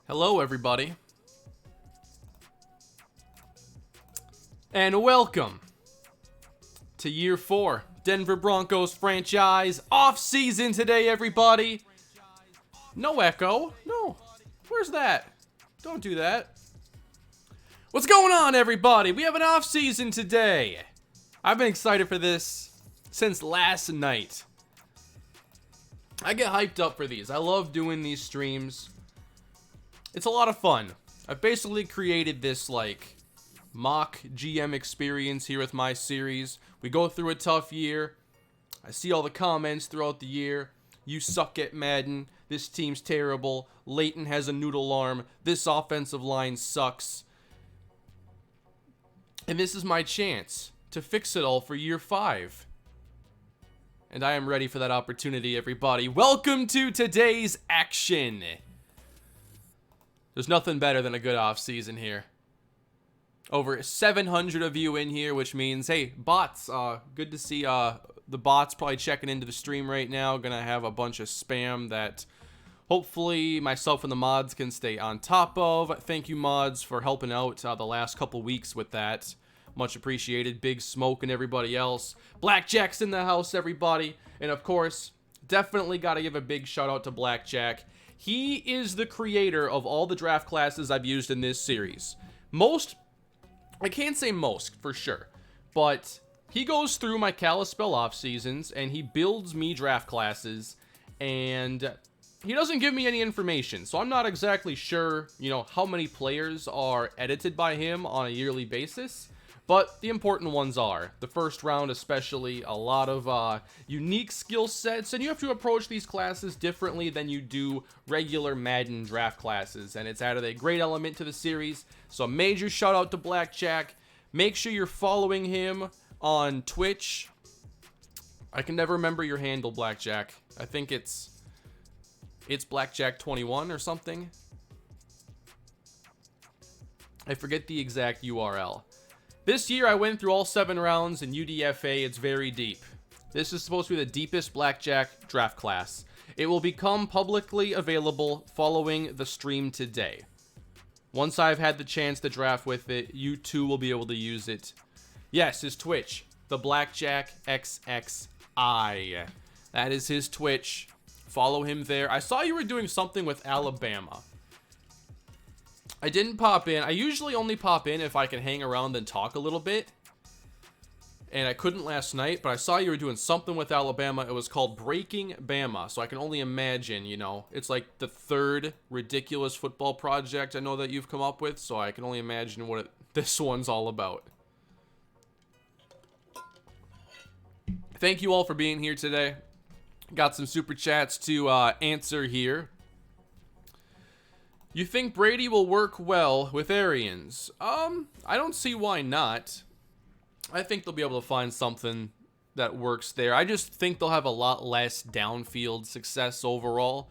Hello, everybody, and welcome to Year 4, Denver Broncos franchise off-season today, everybody. No echo. No. Where's that? Don't do that. What's going on, everybody? We have an off-season today. I've been excited for this since last night. I get hyped up for these. I love doing these streams. It's a lot of fun. I've basically created this mock GM experience here with my series. We go through a tough year. I see all the comments throughout the year. You suck at Madden. This team's terrible. Leighton has a noodle arm. This offensive line sucks. And this is my chance to fix it all for year 5. And I am ready for that opportunity, everybody. Welcome to today's action. There's nothing better than a good off-season here. Over 700 of you in here, which means, hey, bots, good to see the bots probably checking into the stream right now. Gonna have a bunch of spam that hopefully myself and the mods can stay on top of. Thank you, mods, for helping out the last couple weeks with that. Much appreciated. Big Smoke and everybody else. Blackjack's in the house, everybody. And of course, definitely got to give a big shout out to Blackjack. He is the creator of all the draft classes I've used in this series. I can't say most for sure, but he goes through my Kalispell off seasons and he builds me draft classes, and he doesn't give me any information. So I'm not exactly sure, how many players are edited by him on a yearly basis. But the important ones are, the first round especially, a lot of unique skill sets, and you have to approach these classes differently than you do regular Madden draft classes, and it's added a great element to the series. So a major shout out to Blackjack. Make sure you're following him on Twitch. I can never remember your handle, Blackjack. I think it's Blackjack21 or something. I forget the exact URL. This year, I went through all 7 rounds in UDFA. It's very deep. This is supposed to be the deepest Blackjack draft class. It will become publicly available following the stream today. Once I've had the chance to draft with it, you too will be able to use it. Yes, his Twitch, the Blackjack XXI. That is his Twitch. Follow him there. I saw you were doing something with Alabama. I didn't pop in. I usually only pop in if I can hang around and talk a little bit. And I couldn't last night, but I saw you were doing something with Alabama. It was called Breaking Bama. So I can only imagine, it's like the 3rd ridiculous football project I know that you've come up with. So I can only imagine what this one's all about. Thank you all for being here today. Got some super chats to answer here. You think Brady will work well with Arians? I don't see why not. I think they'll be able to find something that works there. I just think they'll have a lot less downfield success overall.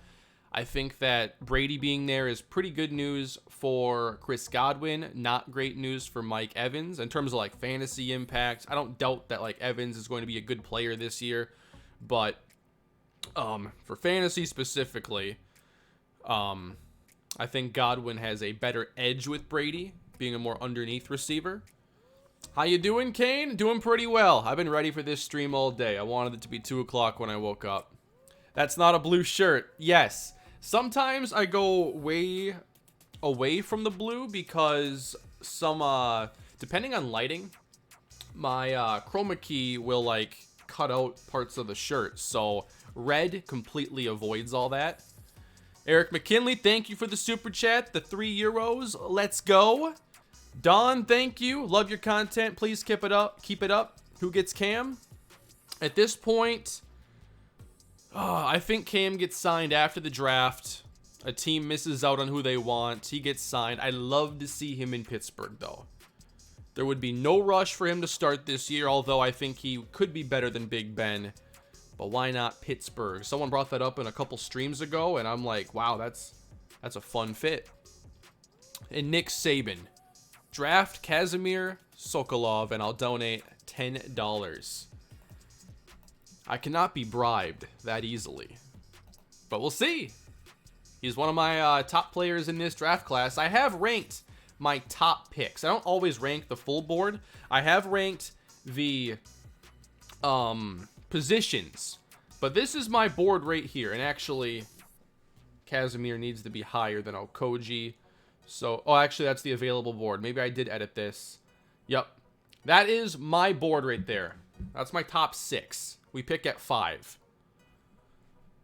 I think that Brady being there is pretty good news for Chris Godwin, not great news for Mike Evans in terms of fantasy impact. I don't doubt that Evans is going to be a good player this year, but for fantasy specifically, I think Godwin has a better edge with Brady, being a more underneath receiver. How you doing, Kane? Doing pretty well. I've been ready for this stream all day. I wanted it to be 2 o'clock when I woke up. That's not a blue shirt. Yes. Sometimes I go way away from the blue because depending on lighting, my chroma key will cut out parts of the shirt. So red completely avoids all that. Eric McKinley, thank you for the super chat. The 3 euros. Let's go. Don, thank you. Love your content. Please keep it up. Keep it up. Who gets Cam? At this point, I think Cam gets signed after the draft. A team misses out on who they want. He gets signed. I'd love to see him in Pittsburgh, though. There would be no rush for him to start this year, although I think he could be better than Big Ben. But why not Pittsburgh? Someone brought that up in a couple streams ago, and I'm like, wow, that's a fun fit. And Nick Saban. Draft Kazimir Sokolov, and I'll donate $10. I cannot be bribed that easily. But we'll see. He's one of my top players in this draft class. I have ranked my top picks. I don't always rank the full board. I have ranked the positions. But this is my board right here. And actually, Casimir needs to be higher than Okoji. So, oh, actually, that's the available board. Maybe I did edit this. Yep. That is my board right there. That's my top 6. We pick at 5.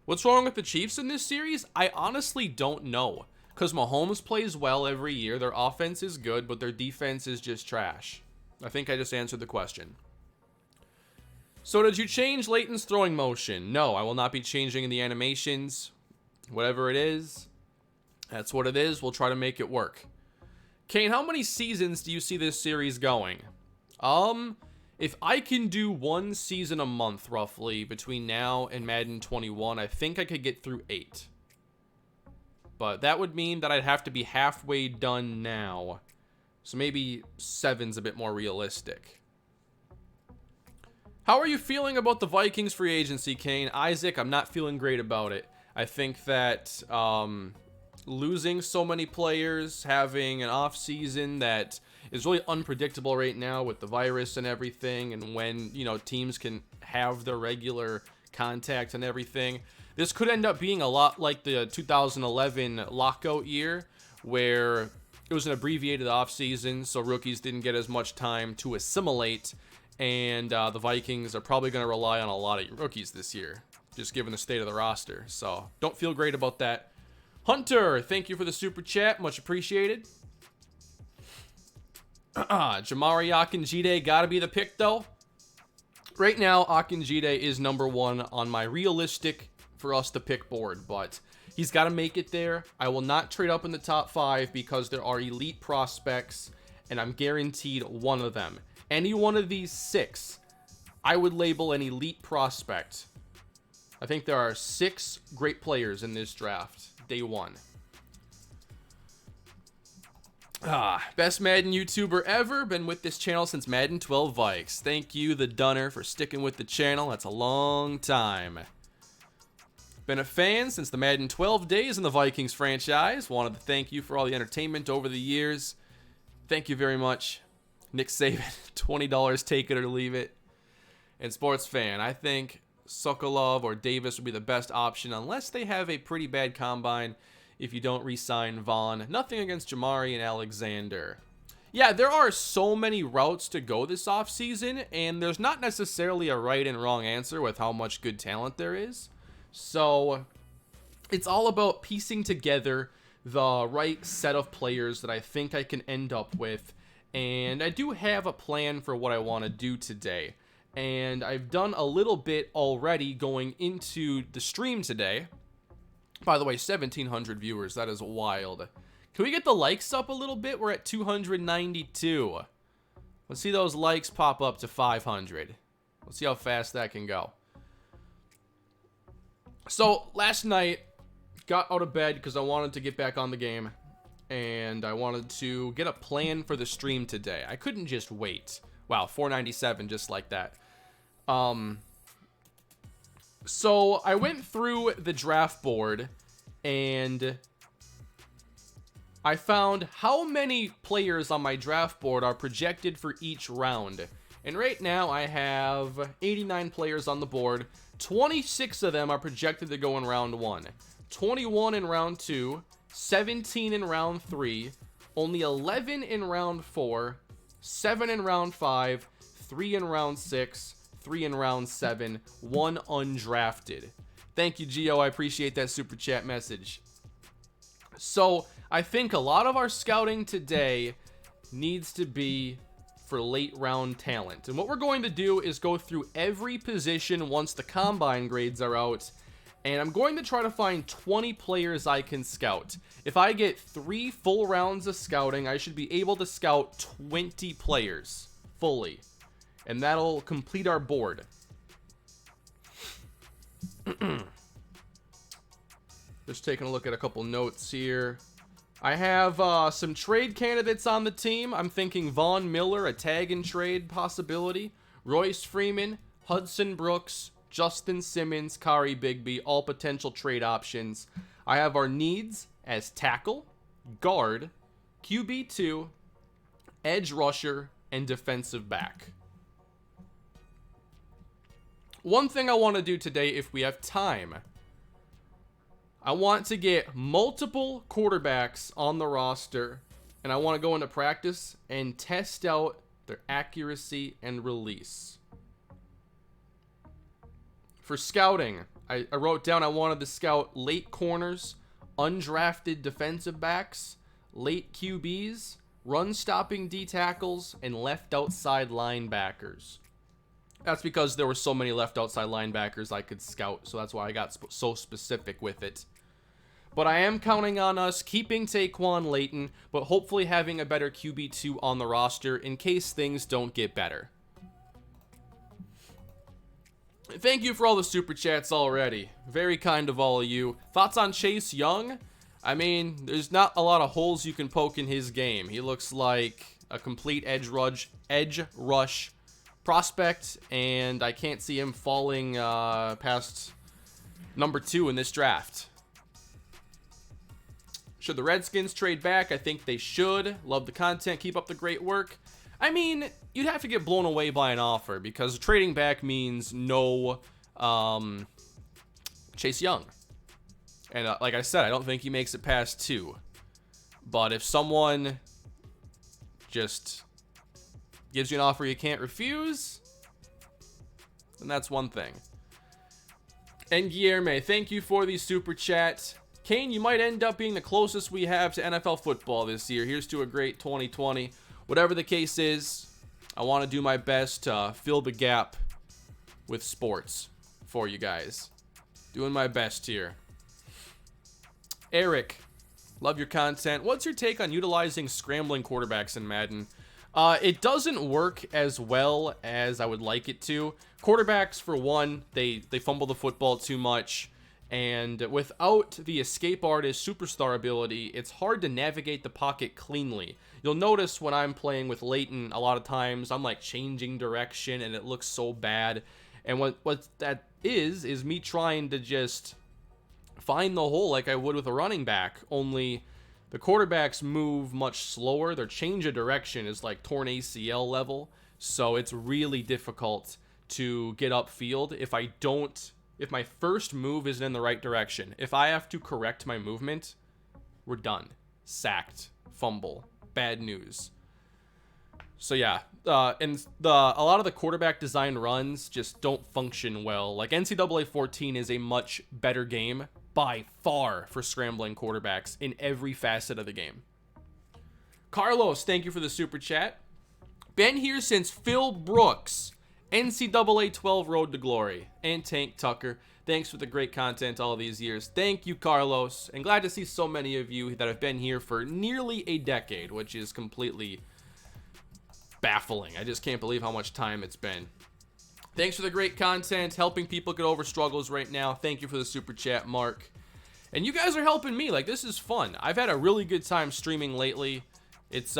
What's wrong with the Chiefs in this series? I honestly don't know. Because Mahomes plays well every year. Their offense is good, but their defense is just trash. I think I just answered the question. So did you change Leighton's throwing motion? No, I will not be changing the animations. Whatever it is, that's what it is. We'll try to make it work. Kane, how many seasons do you see this series going? If I can do 1 season a month, roughly, between now and Madden 21, I think I could get through 8. But that would mean that I'd have to be halfway done now. So maybe 7's a bit more realistic. How are you feeling about the Vikings free agency, Kane? Isaac, I'm not feeling great about it. I think that losing so many players, having an offseason that is really unpredictable right now with the virus and everything, and when, you know, teams can have their regular contact and everything. This could end up being a lot like the 2011 lockout year, where it was an abbreviated offseason, so rookies didn't get as much time to assimilate, and the Vikings are probably going to rely on a lot of rookies this year, just given the state of the roster. So don't feel great about that. Hunter, thank you for the super chat. Much appreciated. Jamari Akinjide got to be the pick, though. Right now, Akinjide is number 1 on my realistic for us to pick board, but he's got to make it there. I will not trade up in the top 5 because there are elite prospects, and I'm guaranteed one of them. Any one of these 6, I would label an elite prospect. I think there are 6 great players in this draft, day 1. Best Madden YouTuber ever. Been with this channel since Madden 12 Vikes. Thank you, the Dunner, for sticking with the channel. That's a long time. Been a fan since the Madden 12 days in the Vikings franchise. Wanted to thank you for all the entertainment over the years. Thank you very much. Nick Saban, $20, take it or leave it. And sports fan, I think Sokolov or Davis would be the best option unless they have a pretty bad combine if you don't re-sign Vaughn. Nothing against Jamari and Alexander. Yeah, there are so many routes to go this offseason, and there's not necessarily a right and wrong answer with how much good talent there is. So it's all about piecing together the right set of players that I think I can end up with. And I do have a plan for what I want to do today. And I've done a little bit already going into the stream today. By the way, 1,700 viewers. That is wild. Can we get the likes up a little bit? We're at 292. Let's see those likes pop up to 500. Let's see how fast that can go. So, last night, got out of bed because I wanted to get back on the game. And I wanted to get a plan for the stream today. I couldn't just wait. Wow, 497 just like that. So I went through the draft board and I found how many players on my draft board are projected for each round. And right now I have 89 players on the board. 26 of them are projected to go in round 1. 21 in round 2. 17 in round 3. Only 11 in round 4. 7 in round 5. 3 in round 6. 3 in round 7, 1 undrafted. Thank you, Gio. I appreciate that super chat message. So, I think a lot of our scouting today needs to be for late round talent. And what we're going to do is go through every position once the combine grades are out. And I'm going to try to find 20 players I can scout. If I get 3 full rounds of scouting, I should be able to scout 20 players fully. And that'll complete our board. Just taking a look at a couple notes here. I have some trade candidates on the team. I'm thinking Von Miller, a tag and trade possibility. Royce Freeman, Hudson Brooks, Justin Simmons, Kari Bigby, all potential trade options. I have our needs as tackle, guard, QB2, edge rusher, and defensive back. One thing I want to do today, if we have time, I want to get multiple quarterbacks on the roster, and I want to go into practice and test out their accuracy and release. For scouting, I wrote down I wanted to scout late corners, undrafted defensive backs, late QBs, run-stopping D tackles, and left outside linebackers. That's because there were so many left outside linebackers I could scout, so that's why I got so specific with it. But I am counting on us keeping Taquan Layton, but hopefully having a better QB2 on the roster in case things don't get better. Thank you for all the super chats already. Very kind of all of you. Thoughts on Chase Young? I mean, there's not a lot of holes you can poke in his game. He looks like a complete edge rush prospect, and I can't see him falling past number 2 in this draft. Should the Redskins trade back? I think they should. Love the content. Keep up the great work. I mean, you'd have to get blown away by an offer because trading back means no Chase Young. And like I said, I don't think he makes it past 2. But if someone just gives you an offer you can't refuse, then that's one thing. And Guillerme, thank you for the super chat. Kane, you might end up being the closest we have to NFL football this year. Here's to a great 2020. Whatever the case is, I want to do my best to fill the gap with sports for you guys. Doing my best here. Eric, love your content. What's your take on utilizing scrambling quarterbacks in Madden? It doesn't work as well as I would like it to. Quarterbacks, for one, they fumble the football too much. And without the escape artist superstar ability, it's hard to navigate the pocket cleanly. You'll notice when I'm playing with Layton, a lot of times I'm like changing direction and it looks so bad. And what that is me trying to just find the hole like I would with a running back. Only the quarterbacks move much slower. Their change of direction is like torn ACL level. So it's really difficult to get upfield if my first move isn't in the right direction. If I have to correct my movement, we're done. Sacked. Fumble. Bad news. So yeah, and a lot of the quarterback design runs just don't function well. Like NCAA 14 is a much better game by far for scrambling quarterbacks in every facet of the game. Carlos, thank you for the super chat. Been here since Phil Brooks. NCAA 12 Road to Glory, and Tank Tucker. Thanks for the great content all these years. Thank you, Carlos, and glad to see so many of you that have been here for nearly a decade, which is completely baffling. I just can't believe how much time it's been. Thanks for the great content, helping people get over struggles right now. Thank you for the super chat, Mark. And you guys are helping me. Like, this is fun. I've had a really good time streaming lately. It's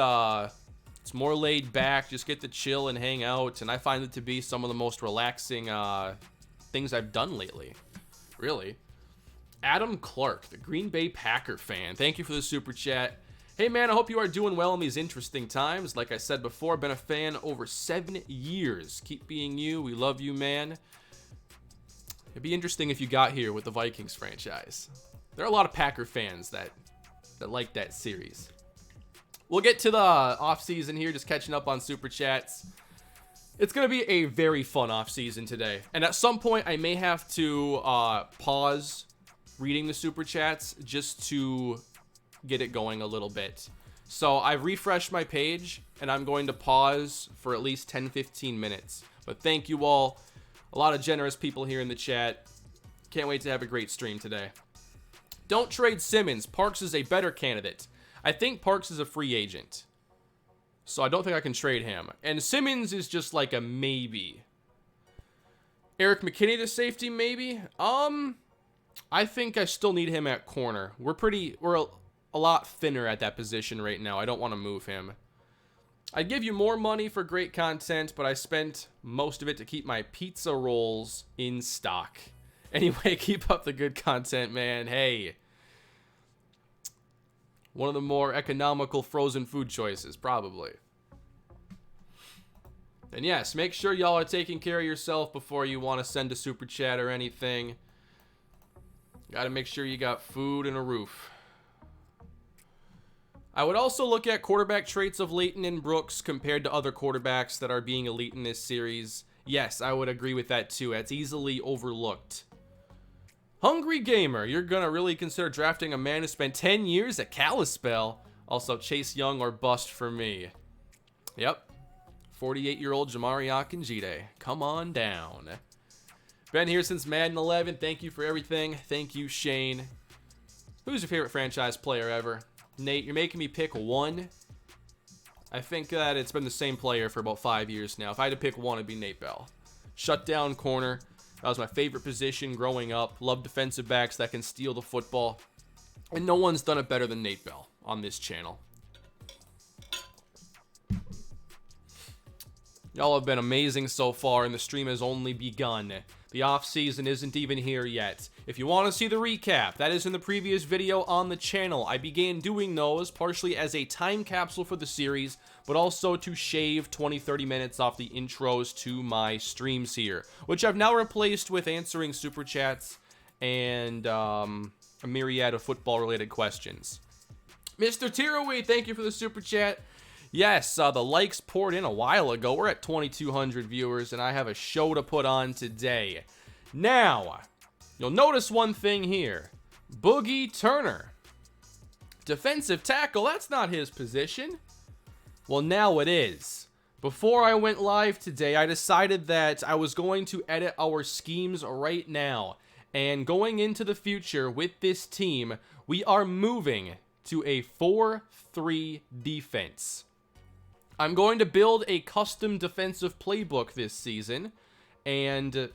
more laid back, just get to chill and hang out, and I find it to be some of the most relaxing things I've done lately. Really. Adam Clark, the Green Bay Packer fan. Thank you for the super chat. Hey man, I hope you are doing well in these interesting times. Like I said before, I've been a fan over 7 years. Keep being you. We love you, man. It'd be interesting if you got here with the Vikings franchise. There are a lot of Packer fans that like that series. We'll get to the offseason here, just catching up on super chats. It's going to be a very fun offseason today. And at some point, I may have to pause reading the super chats just to get it going a little bit. So I've refreshed my page, and I'm going to pause for at least 10-15 minutes. But thank you all. A lot of generous people here in the chat. Can't wait to have a great stream today. Don't trade Simmons. Parks is a better candidate. I think Parks is a free agent, so I don't think I can trade him. And Simmons is just like a maybe. Eric McKinney to safety, maybe? I think I still need him at corner. We're a lot thinner at that position right now. I don't want to move him. I'd give you more money for great content, but I spent most of it to keep my pizza rolls in stock. Anyway, keep up the good content, man. Hey. One of the more economical frozen food choices, probably. And yes, make sure y'all are taking care of yourself before you want to send a super chat or anything. Got to make sure you got food and a roof. I would also look at quarterback traits of Leighton and Brooks compared to other quarterbacks that are being elite in this series. Yes, I would agree with that too. It's easily overlooked. Hungry Gamer, you're going to really consider drafting a man who spent 10 years at Kalispell. Also, Chase Young or bust for me. Yep. 48-year-old Jamari Akinjide. Come on down. Been here since Madden 11. Thank you for everything. Thank you, Shane. Who's your favorite franchise player ever? Nate, you're making me pick one. I think that it's been the same player for about 5 years now. If I had to pick one, it'd be Nate Bell. Shutdown corner. That was my favorite position growing up. Love defensive backs that can steal the football. And no one's done it better than Nate Bell on this channel. Y'all have been amazing so far, and the stream has only begun. The off-season isn't even here yet. If you want to see the recap, that is in the previous video on the channel. I began doing those partially as a time capsule for the series, but also to shave 20-30 minutes off the intros to my streams here, which I've now replaced with answering super chats and a myriad of football-related questions. Mr. Tiraway, thank you for the super chat. Yes, the likes poured in a while ago. We're at 2,200 viewers, and I have a show to put on today. Now, you'll notice one thing here. Boogie Turner. Defensive tackle, that's not his position. Well, now it is. Before I went live today, I decided that I was going to edit our schemes right now. And going into the future with this team, we are moving to a 4-3 defense. I'm going to build a custom defensive playbook this season, and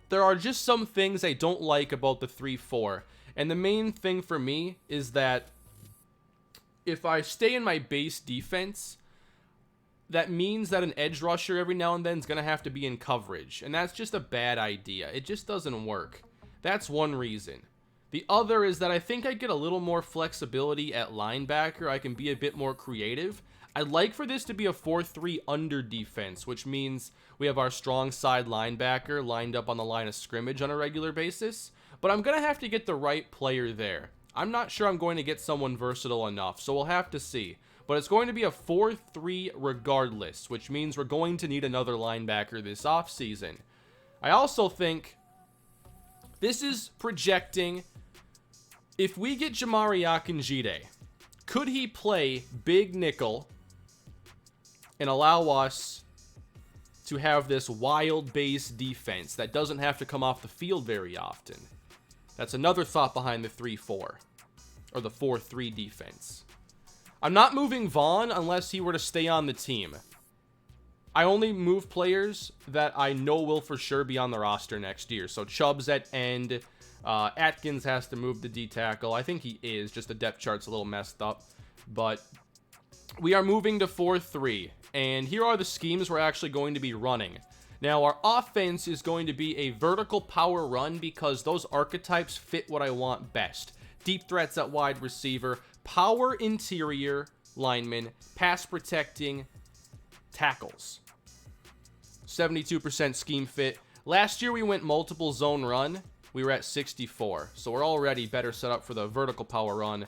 there are just some things I don't like about the 3-4. And the main thing for me is that if I stay in my base defense, that means that an edge rusher every now and then is going to have to be in coverage, and that's just a bad idea. It just doesn't work. That's one reason. The other is that I think I get a little more flexibility at linebacker. I can be a bit more creative. I'd like for this to be a 4-3 under defense, which means we have our strong side linebacker lined up on the line of scrimmage on a regular basis, but I'm going to have to get the right player there. I'm not sure I'm going to get someone versatile enough, so we'll have to see. But it's going to be a 4-3 regardless, which means we're going to need another linebacker this offseason. I also think this is projecting, if we get Jamari Akinjide, could he play big nickel and allow us to have this wild base defense that doesn't have to come off the field very often? That's another thought behind the 3-4, or the 4-3 defense. I'm not moving Vaughn unless he were to stay on the team. I only move players that I know will for sure be on the roster next year. So Chubb's at end. Atkins has to move to D-tackle. I think he is. Just the depth chart's a little messed up. But we are moving to 4-3. And here are the schemes we're actually going to be running. Now, our offense is going to be a vertical power run because those archetypes fit what I want best. Deep threats at wide receiver, power interior linemen, pass protecting tackles. 72% scheme fit. Last year we went multiple zone run. We were at 64. So we're already better set up for the vertical power run.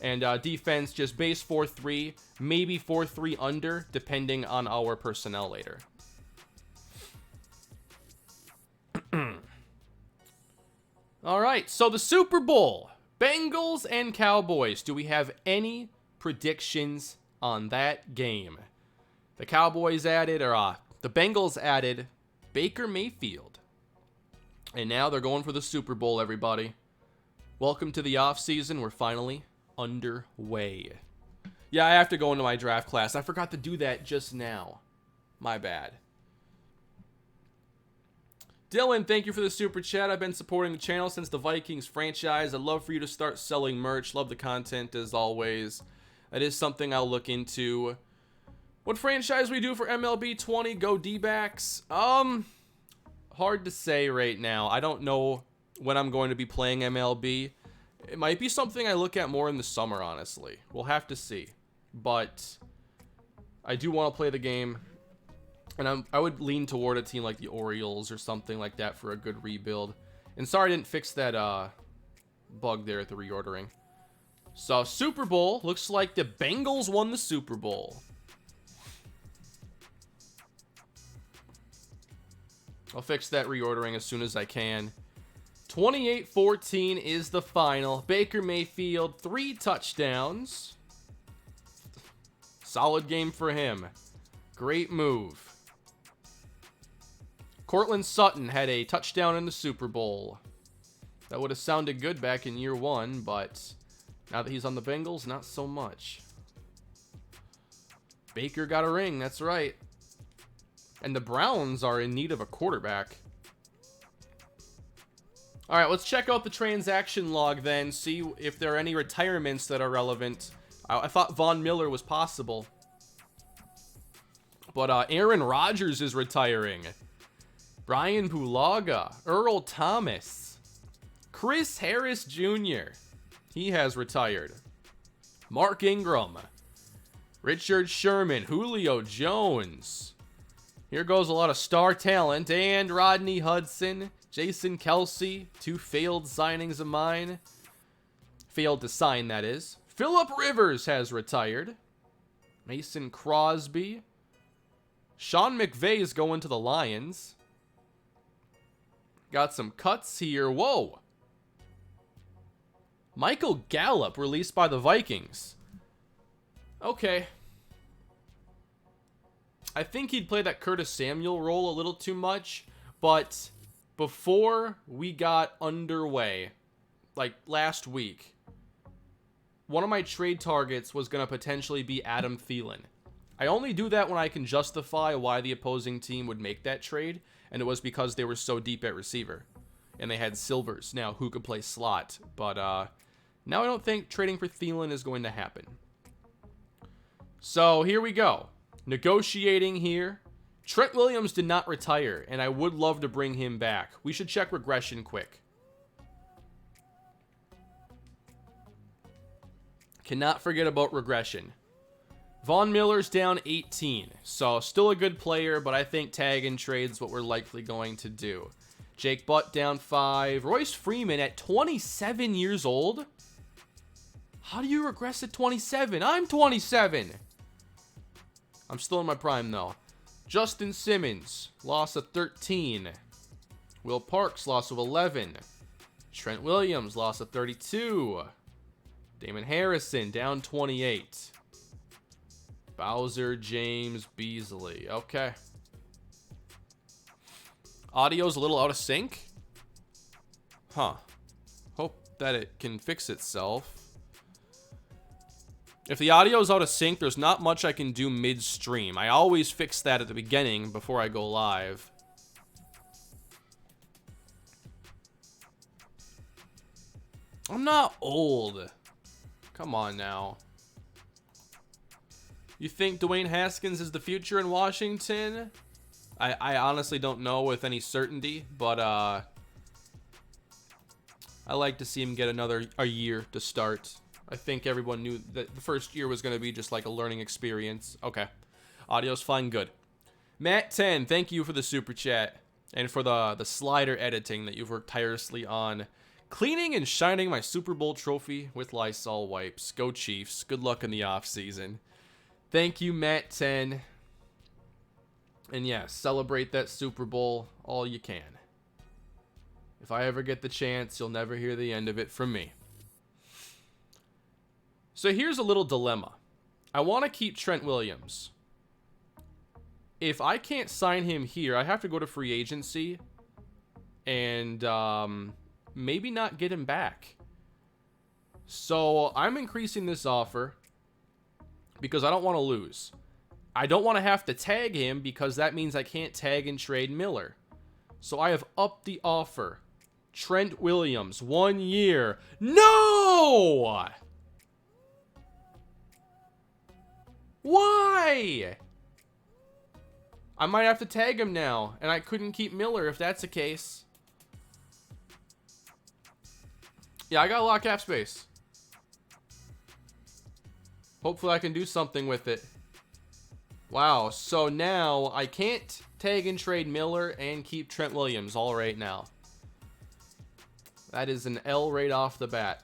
And defense, just base 4-3, maybe 4-3 under, depending on our personnel later. All right, so the Super Bowl, Bengals and Cowboys. Do we have any predictions on that game? The Cowboys added, or the Bengals added Baker Mayfield. And now they're going for the Super Bowl, everybody. Welcome to the offseason. We're finally underway. Yeah, I have to go into my draft class. I forgot to do that just now. My bad. Dylan, thank you for the super chat. I've been supporting the channel since the Vikings franchise. I'd love for you to start selling merch. Love the content as always. That is something I'll look into. What franchise we do for MLB 20? Go D-backs? Hard to say right now. I don't know when I'm going to be playing MLB. It might be something I look at more in the summer, honestly. We'll have to see. But I do want to play the game. And I would lean toward a team like the Orioles or something like that for a good rebuild. And sorry I didn't fix that bug there at the reordering. So, Super Bowl. Looks like the Bengals won the Super Bowl. I'll fix that reordering as soon as I can. 28-14 is the final. Baker Mayfield, 3 touchdowns. Solid game for him. Great move. Cortland Sutton had a touchdown in the Super Bowl. That would have sounded good back in year 1, but now that he's on the Bengals, not so much. Baker got a ring, that's right. And the Browns are in need of a quarterback. All right, let's check out the transaction log then, see if there are any retirements that are relevant. I thought Von Miller was possible. But Aaron Rodgers is retiring. Brian Bulaga, Earl Thomas, Chris Harris Jr. He has retired. Mark Ingram, Richard Sherman, Julio Jones. Here goes a lot of star talent. And Rodney Hudson, Jason Kelsey, 2 failed signings of mine. Failed to sign, that is. Phillip Rivers has retired. Mason Crosby. Sean McVay is going to the Lions. Got some cuts here. Whoa. Michael Gallup released by the Vikings. Okay. I think he'd play that Curtis Samuel role a little too much, but before we got underway, like last week, one of my trade targets was going to potentially be Adam Thielen. I only do that when I can justify why the opposing team would make that trade, and it was because they were so deep at receiver, and they had Silvers now who could play slot, but now I don't think trading for Thielen is going to happen. So here we go. Negotiating here. Trent Williams did not retire, and I would love to bring him back. We should check regression quick. Cannot forget about regression. Von Miller's down 18, so still a good player, but I think tag and trade's what we're likely going to do. Jake Butt down 5. Royce Freeman at 27 years old? How do you regress at 27? I'm 27! I'm still in my prime, though. Justin Simmons, loss of 13. Will Parks, loss of 11. Trent Williams, loss of 32. Damon Harrison, down 28. Bowser, James, Beasley. Okay. Audio's a little out of sync. Huh. Hope that it can fix itself. If the audio's out of sync, there's not much I can do midstream. I always fix that at the beginning before I go live. I'm not old. Come on now. You think Dwayne Haskins is the future in Washington? I honestly don't know with any certainty, but I like to see him get a year to start. I think everyone knew that the first year was going to be just like a learning experience. Okay. Audio's fine, good. Matt 10, thank you for the super chat and for the slider editing that you've worked tirelessly on. Cleaning and shining my Super Bowl trophy with Lysol wipes. Go Chiefs. Good luck in the offseason. Thank you, Matt 10. And yeah, celebrate that Super Bowl all you can. If I ever get the chance, you'll never hear the end of it from me. So here's a little dilemma. I want to keep Trent Williams. If I can't sign him here, I have to go to free agency and maybe not get him back. So I'm increasing this offer because I don't want to lose. I don't want to have to tag him because that means I can't tag and trade Miller. So I have upped the offer. Trent Williams, 1 year. No! Why? I might have to tag him now, and I couldn't keep Miller if that's the case. Yeah, I got a lot of cap space. Hopefully I can do something with it. Wow, so now I can't tag and trade Miller and keep Trent Williams all right now. That is an L right off the bat.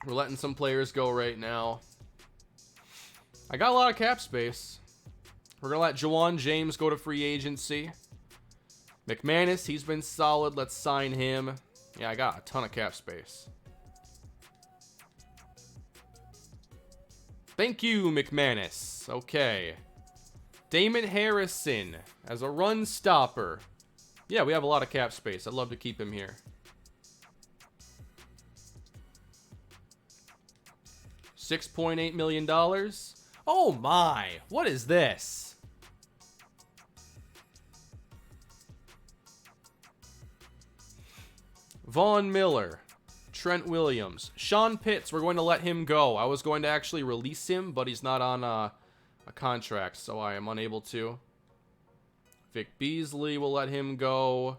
We're letting some players go right now. I got a lot of cap space. We're going to let Jawan James go to free agency. McManus, he's been solid. Let's sign him. Yeah, I got a ton of cap space. Thank you, McManus. Okay. Damon Harrison as a run stopper. Yeah, we have a lot of cap space. I'd love to keep him here. $6.8 million. Oh my, what is this? Von Miller, Trent Williams, Sean Pitts, we're going to let him go. I was going to actually release him, but he's not on a contract, so I am unable to. Vic Beasley, will let him go.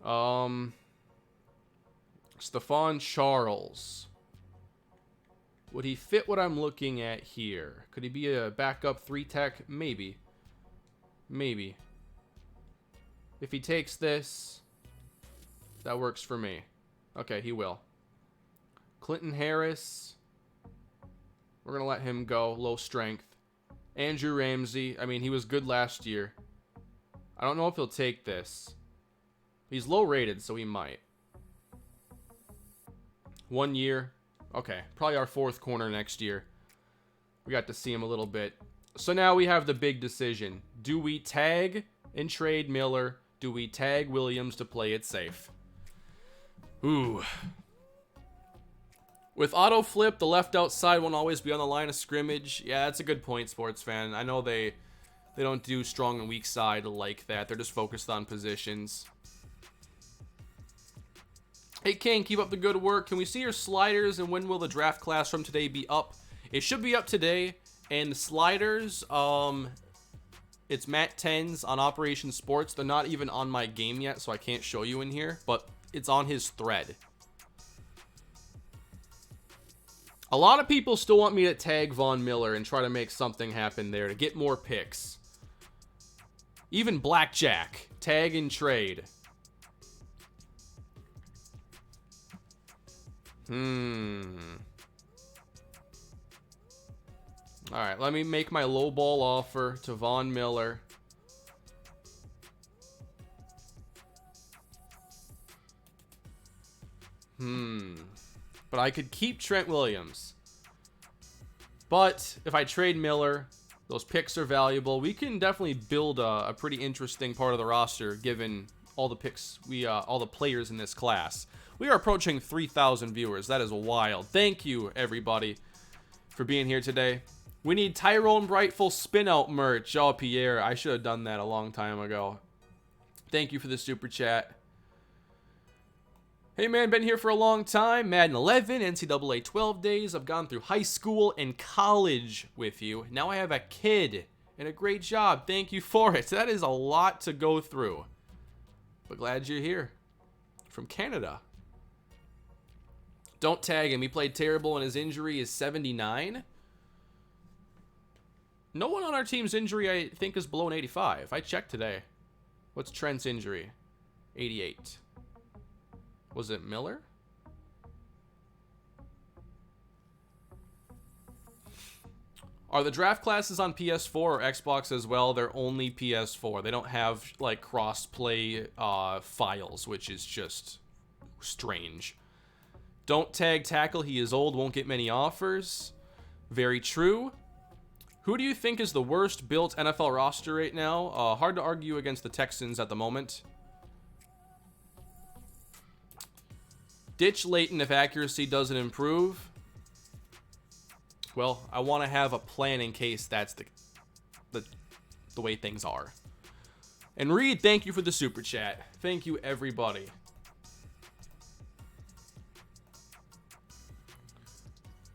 Stephon Charles. Would he fit what I'm looking at here? Could he be a backup 3-tech? Maybe. Maybe. If he takes this, that works for me. Okay, he will. Clinton Harris. We're going to let him go. Low strength. Andrew Ramsey. I mean, he was good last year. I don't know if he'll take this. He's low rated, so he might. 1 year. Okay, probably our 4th corner next year. We got to see him a little bit. So now we have the big decision. Do we tag and trade Miller? Do we tag Williams to play it safe? Ooh. With auto flip, the left outside won't always be on the line of scrimmage. Yeah, that's a good point, sports fan. I know they don't do strong and weak side like that. They're just focused on positions. Hey, Kane, keep up the good work. Can we see your sliders, and when will the draft class from today be up? It should be up today, and the sliders, it's Matt 10s on Operation Sports. They're not even on my game yet, so I can't show you in here, but it's on his thread. A lot of people still want me to tag Von Miller and try to make something happen there to get more picks. Even Blackjack, tag and trade. Alright, let me make my low ball offer to Von Miller. But I could keep Trent Williams. But if I trade Miller, those picks are valuable. We can definitely build a pretty interesting part of the roster given all the picks, all the players in this class. We are approaching 3,000 viewers. That is wild. Thank you, everybody, for being here today. We need Tyrone Brightful spin-out merch. Oh, Pierre, I should have done that a long time ago. Thank you for the super chat. Hey, man, been here for a long time. Madden 11, NCAA 12 days. I've gone through high school and college with you. Now I have a kid, and a great job. Thank you for it. That is a lot to go through. But glad you're here. From Canada. Don't tag him. He played terrible, and his injury is 79. No one on our team's injury, I think, is below an 85. I checked today. What's Trent's injury? 88. Was it Miller? Are the draft classes on PS4 or Xbox as well? They're only PS4. They don't have, like, cross-play files, which is just strange. Don't tag tackle. He is old, won't get many offers. Very true. Who do you think is the worst built NFL roster right now? Hard to argue against the Texans at the moment. Ditch Leighton if accuracy doesn't improve. Well, I want to have a plan in case that's the way things are. And Reed, thank you for the super chat. Thank you, everybody.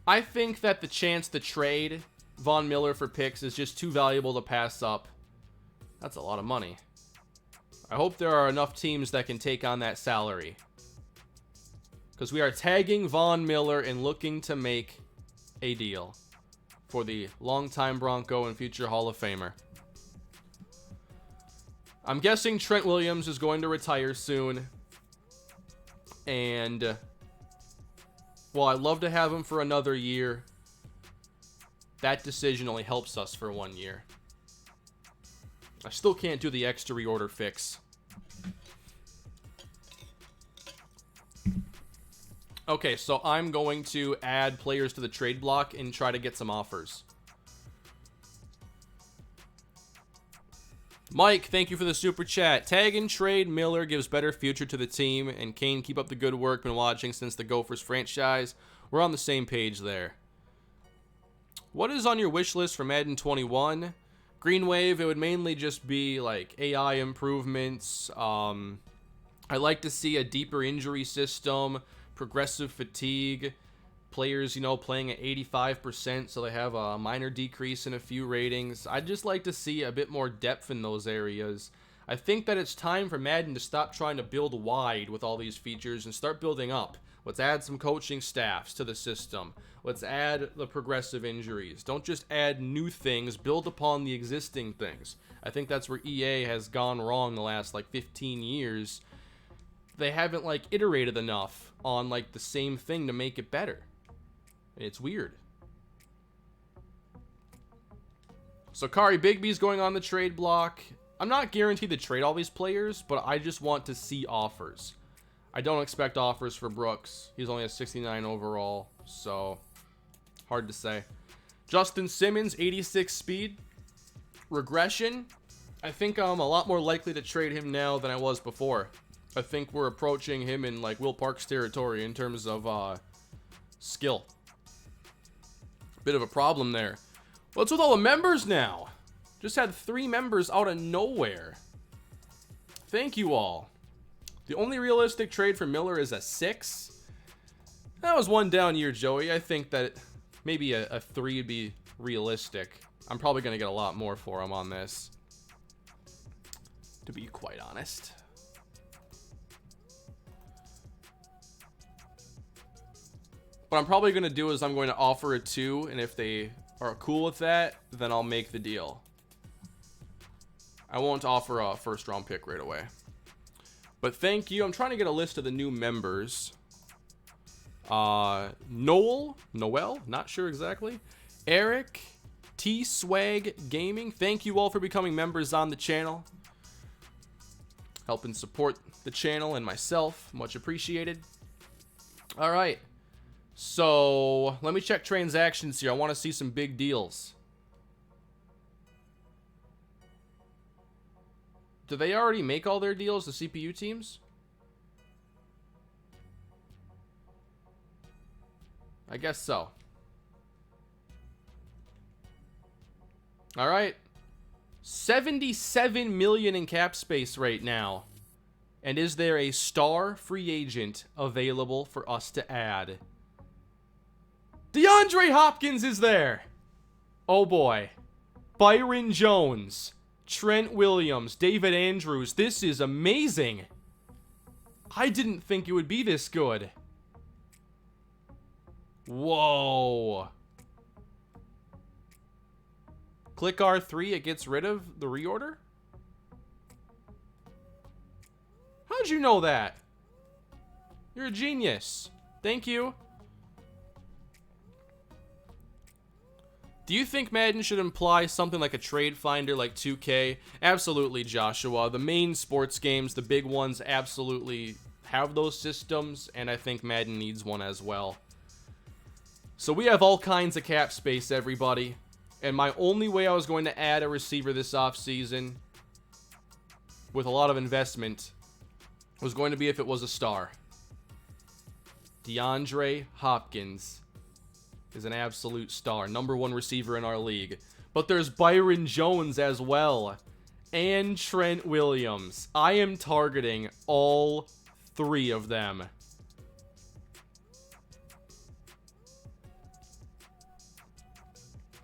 I think that the chance to trade Von Miller for picks is just too valuable to pass up. That's a lot of money. I hope there are enough teams that can take on that salary. Because we are tagging Von Miller and looking to make a deal for the longtime Bronco and future Hall of Famer. I'm guessing Trent Williams is going to retire soon. And, well, I'd love to have him for another year. That decision only helps us for 1 year. I still can't do the extra reorder fix. Okay, so I'm going to add players to the trade block and try to get some offers. Mike, thank you for the super chat. Tag and trade Miller gives better future to the team. And Kane, keep up the good work. Been watching since the Gophers franchise. We're on the same page there. What is on your wish list for Madden 21? Green Wave, it would mainly just be like AI improvements. I'd like to see a deeper injury system, progressive fatigue, players, you know, playing at 85%, so they have a minor decrease in a few ratings. I'd just like to see a bit more depth in those areas. I think that it's time for Madden to stop trying to build wide with all these features and start building up. Let's add some coaching staffs to the system. Let's add the progressive injuries. Don't just add new things, build upon the existing things. I think that's where EA has gone wrong the last like 15 years. They haven't like iterated enough on like the same thing to make it better. It's weird. So Kari Bigby's going on the trade block. I'm not guaranteed to trade all these players, but I just want to see offers. I don't expect offers for Brooks. He's only a 69 overall, so hard to say. Justin Simmons, 86 speed. Regression. I think I'm a lot more likely to trade him now than I was before. I think we're approaching him in like Will Parks territory in terms of skill. Bit of a problem there. What's with all the members now? Just had 3 members out of nowhere. Thank you all. The only realistic trade for Miller is a 6. That was one down year, Joey. I think that maybe a 3 would be realistic. I'm probably going to get a lot more for him on this, to be quite honest. What I'm probably going to do is I'm going to offer a 2, and if they are cool with that, then I'll make the deal. I won't offer a first-round pick right away. But thank you. I'm trying to get a list of the new members. Noel, not sure exactly. Eric, T-Swag Gaming. Thank you all for becoming members on the channel. Helping support the channel and myself. Much appreciated. All right. So, let me check transactions here. I want to see some big deals. Do they already make all their deals, the CPU teams? I guess so. All right. 77 million in cap space right now. And is there a star free agent available for us to add? DeAndre Hopkins is there. Oh boy. Byron Jones. Trent Williams. David Andrews. This is amazing. I didn't think it would be this good. Whoa. Click R3, it gets rid of the reorder? How'd you know that? You're a genius. Thank you. Do you think Madden should imply something like a trade finder like 2K? Absolutely, Joshua. The main sports games, the big ones, absolutely have those systems, and I think Madden needs one as well. So we have all kinds of cap space, everybody. And my only way I was going to add a receiver this offseason with a lot of investment was going to be if it was a star. DeAndre Hopkins is an absolute star. #1 receiver in our league. But there's Byron Jones as well. And Trent Williams. I am targeting all 3 of them.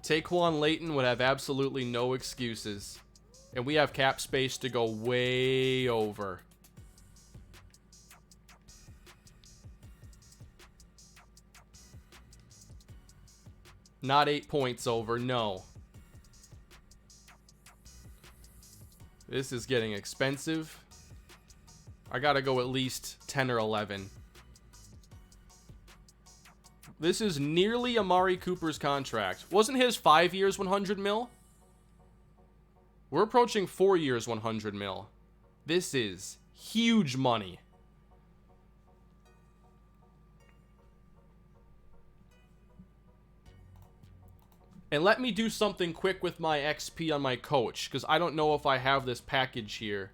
Taquan Layton would have absolutely no excuses. And we have cap space to go way over. Not 8 points over, no. This is getting expensive. I gotta go at least 10 or 11. This is nearly Amari Cooper's contract. Wasn't his 5 years 100 mil? We're approaching 4 years 100 mil. This is huge money. And let me do something quick with my XP on my coach, because I don't know if I have this package here.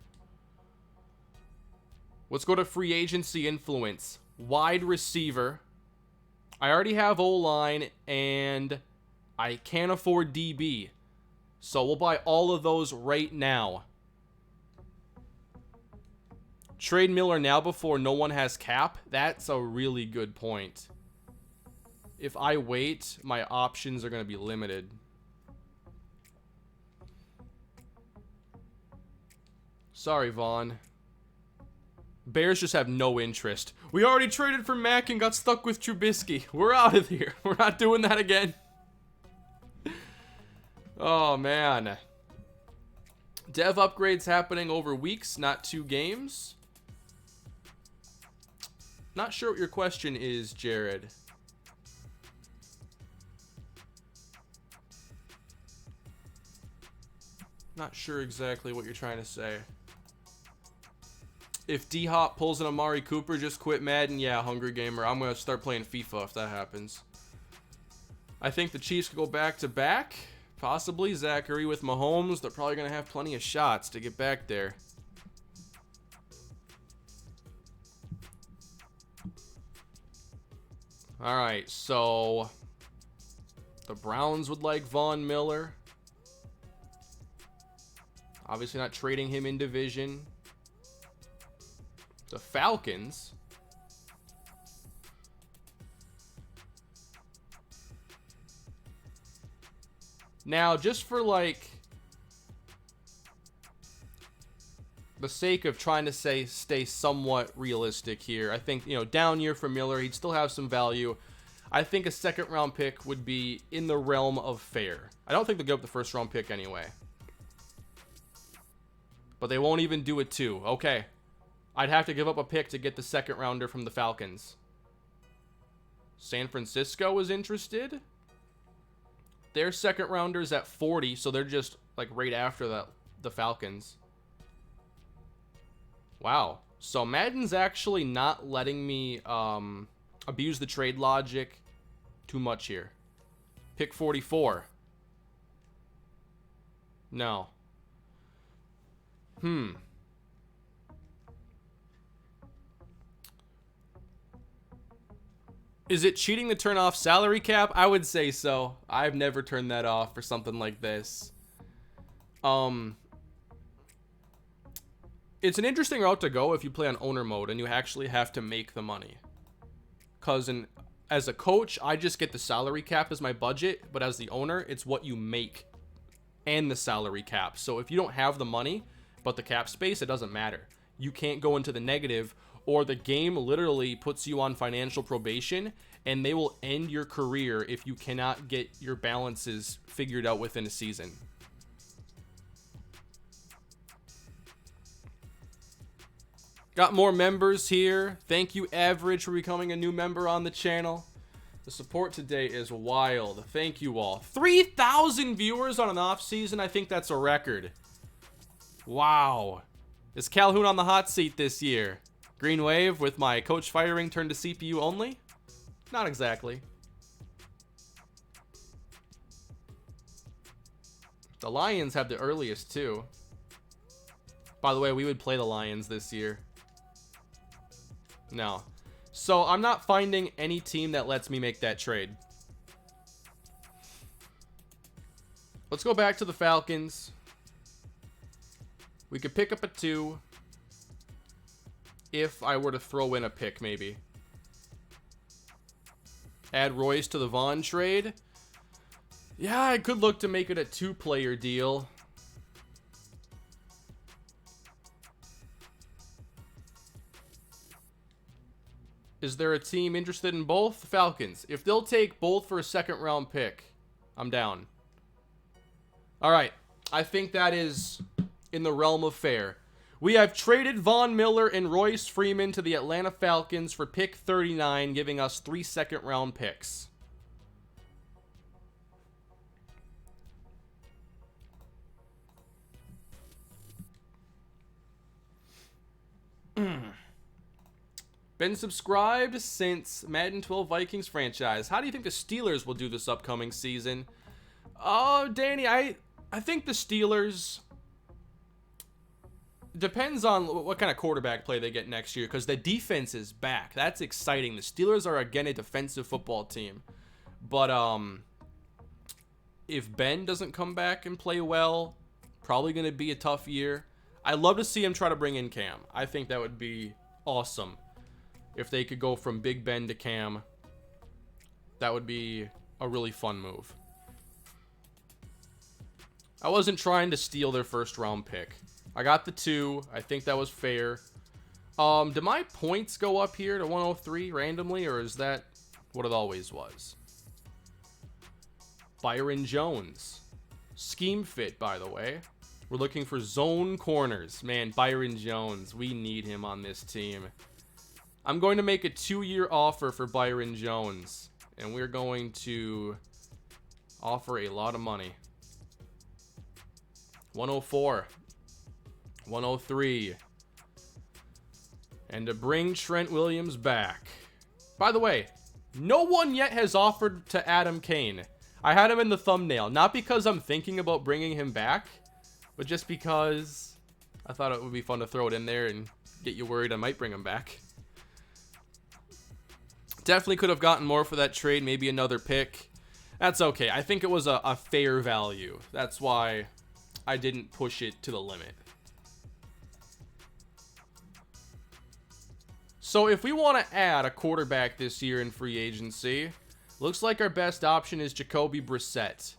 Let's go to free agency influence. Wide receiver. I already have O-line, and I can't afford DB. So we'll buy all of those right now. Trade Miller now before no one has cap. That's a really good point. If I wait, my options are going to be limited. Sorry, Vaughn. Bears just have no interest. We already traded for Mack and got stuck with Trubisky. We're out of here. We're not doing that again. Oh, man. Dev upgrades happening over weeks, not 2 games. Not sure what your question is, Jared. Not sure exactly what you're trying to say. If D-Hop pulls an Amari Cooper, just quit Madden. Yeah, Hungry Gamer. I'm going to start playing FIFA if that happens. I think the Chiefs could go back-to-back. Possibly. Zachary with Mahomes. They're probably going to have plenty of shots to get back there. Alright, so the Browns would like Von Miller. Obviously not trading him in division. The Falcons. Now, just for like the sake of trying to stay somewhat realistic here, I think, you know, down year for Miller, he'd still have some value. I think a second round pick would be in the realm of fair. I don't think they'll give up the first round pick anyway. But they won't even do it too. Okay. I'd have to give up a pick to get the second rounder from the Falcons. San Francisco is interested. Their second rounder's at 40, so they're just like right after the Falcons. Wow. So Madden's actually not letting me abuse the trade logic too much here. Pick 44. No. Is it cheating to turn off salary cap? I would say so. I've never turned that off for something like this. It's an interesting route to go if you play on owner mode and you actually have to make the money. Because as a coach, I just get the salary cap as my budget, but as the owner, it's what you make and the salary cap. So if you don't have the money, but the cap space, it doesn't matter. You can't go into the negative, or the game literally puts you on financial probation, and they will end your career if you cannot get your balances figured out within a season. Got more members here. Thank you, Average, for becoming a new member on the channel. The support today is wild. Thank you all. 3,000 viewers on an off season. I think that's a record. Wow. Is Calhoun on the hot seat this year? Green wave with my coach firing turned to CPU only? Not exactly. The Lions have the earliest too. By the way, we would play the Lions this year. No. So I'm not finding any team that lets me make that trade. Let's go back to the Falcons. We could pick up a 2. If I were to throw in a pick, maybe. Add Royce to the Vaughn trade. Yeah, I could look to make it a 2-player deal. Is there a team interested in both? The Falcons. If they'll take both for a second-round pick, I'm down. All right. I think that is in the realm of fair. We have traded Von Miller and Royce Freeman to the Atlanta Falcons for pick 39, giving us 3 second-round picks. Been subscribed since Madden 12 Vikings franchise. How do you think the Steelers will do this upcoming season? Oh, Danny, I think the Steelers... Depends on what kind of quarterback play they get next year, because the defense is back. That's exciting. The Steelers are, again, a defensive football team. But if Ben doesn't come back and play well, probably going to be a tough year. I'd love to see him try to bring in Cam. I think that would be awesome if they could go from Big Ben to Cam. That would be a really fun move. I wasn't trying to steal their first-round pick. I got the 2. I think that was fair. Do my points go up here to 103 randomly, or is that what it always was? Byron Jones. Scheme fit, by the way. We're looking for zone corners. Man, Byron Jones. We need him on this team. I'm going to make a 2-year offer for Byron Jones, and we're going to offer a lot of money. 104. 103. And to bring Trent Williams back. By the way, no one yet has offered to Adam Kane. I had him in the thumbnail, not because I'm thinking about bringing him back, but just because I thought it would be fun to throw it in there and get you worried I might bring him back. Definitely could have gotten more for that trade, maybe another pick. That's okay. I think it was a fair value. That's why I didn't push it to the limit. So if we want to add a quarterback this year in free agency, looks like our best option is Jacoby Brissett.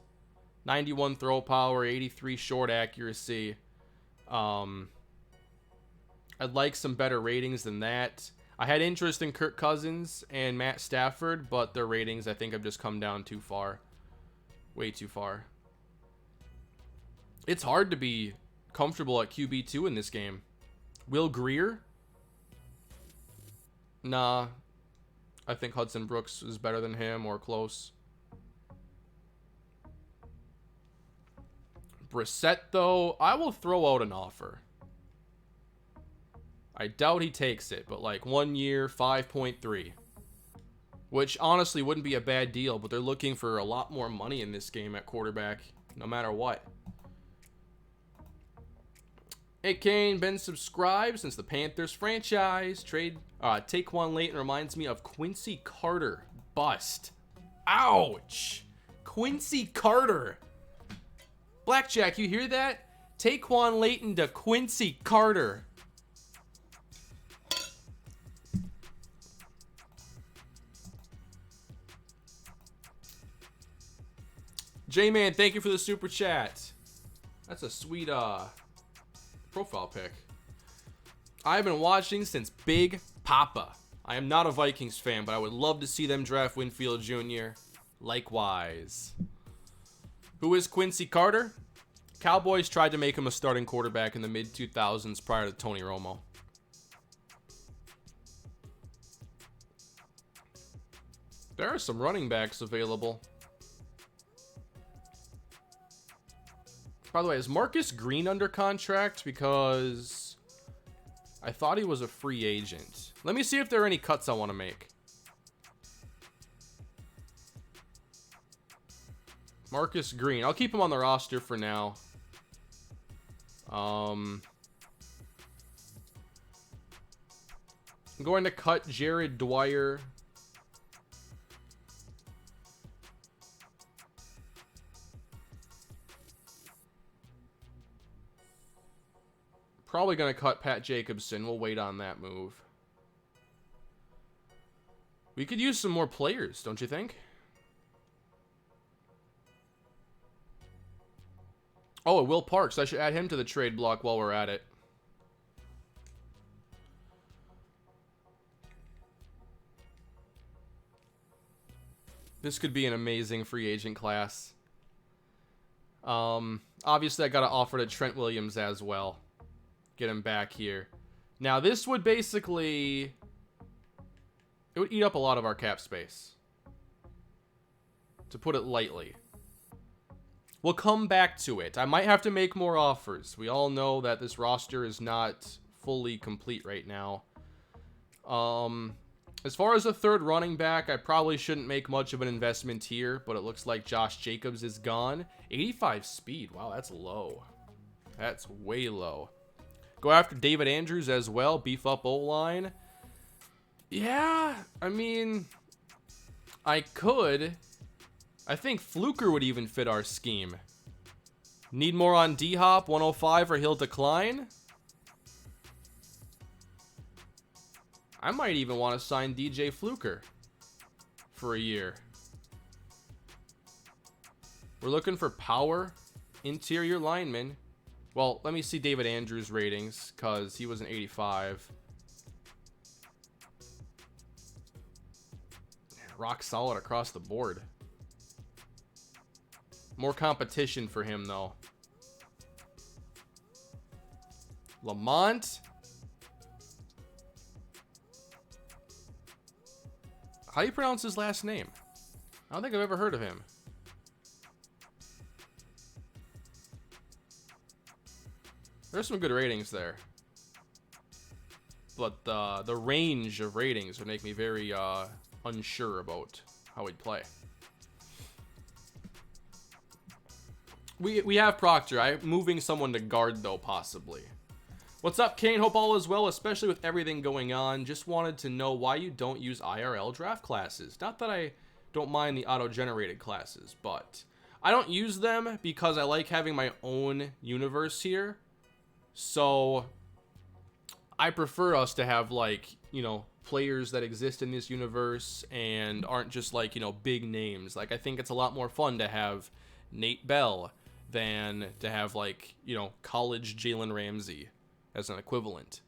91 throw power, 83 short accuracy. I'd like some better ratings than that. I had interest in Kirk Cousins and Matt Stafford, but their ratings I think have just come down too far. Way too far. It's hard to be comfortable at QB2 in this game. Will Grier? Nah. I think Hudson Brooks is better than him or close. Brissett, though, I will throw out an offer. I doubt he takes it, but like 1 year, 5.3. Which honestly wouldn't be a bad deal, but they're looking for a lot more money in this game at quarterback, no matter what. Hey, Kane, been subscribed since the Panthers franchise. Taquan Layton reminds me of Quincy Carter. Bust. Ouch. Quincy Carter. Blackjack, you hear that? Taquan Layton to Quincy Carter. J-Man, thank you for the super chat. That's a sweet profile pic. I've been watching since Big Papa. I am not a Vikings fan, but I would love to see them draft Winfield Jr. Likewise. Who is Quincy Carter? Cowboys tried to make him a starting quarterback in the mid-2000s prior to Tony Romo. There are some running backs available. By the way, is Marcus Green under contract? Because I thought he was a free agent. Let me see if there are any cuts I want to make. Marcus Green. I'll keep him on the roster for now. I'm going to cut Jared Dwyer. Probably going to cut Pat Jacobson. We'll wait on that move. We could use some more players, don't you think? Oh, Will Parks. I should add him to the trade block while we're at it. This could be an amazing free agent class. Obviously, I got to offer to Trent Williams as well. Get him back here. Now, this would basically... It would eat up a lot of our cap space. To put it lightly. We'll come back to it. I might have to make more offers. We all know that this roster is not fully complete right now. As far as a third running back, I probably shouldn't make much of an investment here, but it looks like Josh Jacobs is gone. 85 speed. Wow, that's low. That's way low. Go after David Andrews as well. Beef up O-line. Yeah, I mean, I could. I think Fluker would even fit our scheme. Need more on D-Hop, 105, or he'll decline. I might even want to sign DJ Fluker for a year. We're looking for power interior linemen. Well, let me see David Andrews' ratings, because he was an 85. Rock solid across the board. More competition for him, though. Lamont. How do you pronounce his last name? I don't think I've ever heard of him. There's some good ratings there. But the range of ratings would make me very unsure about how he'd play. We have Proctor. I'm moving someone to guard, though, possibly. What's up, Kane? Hope all is well, especially with everything going on. Just wanted to know why you don't use IRL draft classes. Not that I don't mind the auto-generated classes, but I don't use them because I like having my own universe here. So I prefer us to have, like, you know, players that exist in this universe and aren't just, like, you know, big names. Like, I think it's a lot more fun to have Nate Bell than to have, like, you know, college Jalen Ramsey as an equivalent.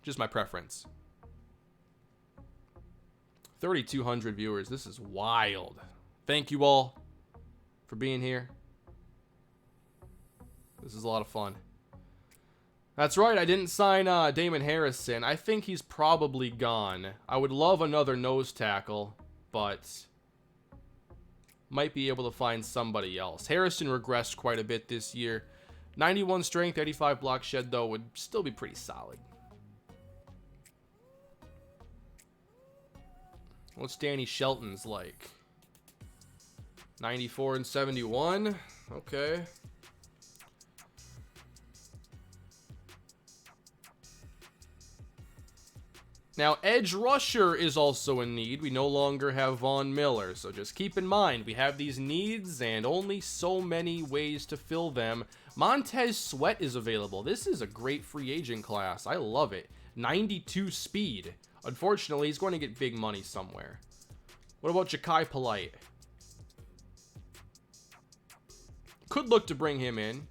Just my preference. 3,200 viewers. This is wild. Thank you all for being here. This is a lot of fun. That's right, I didn't sign Damon Harrison. I think he's probably gone. I would love another nose tackle, but might be able to find somebody else. Harrison regressed quite a bit this year. 91 strength, 85 block shed, though, would still be pretty solid. What's Danny Shelton's like? 94 and 71? Okay. Now, edge rusher is also in need. We no longer have Von Miller, so just keep in mind, we have these needs and only so many ways to fill them. Montez Sweat is available. This is a great free agent class. I love it. 92 speed. Unfortunately, he's going to get big money somewhere. What about Ja'Kai Polite? Could look to bring him in.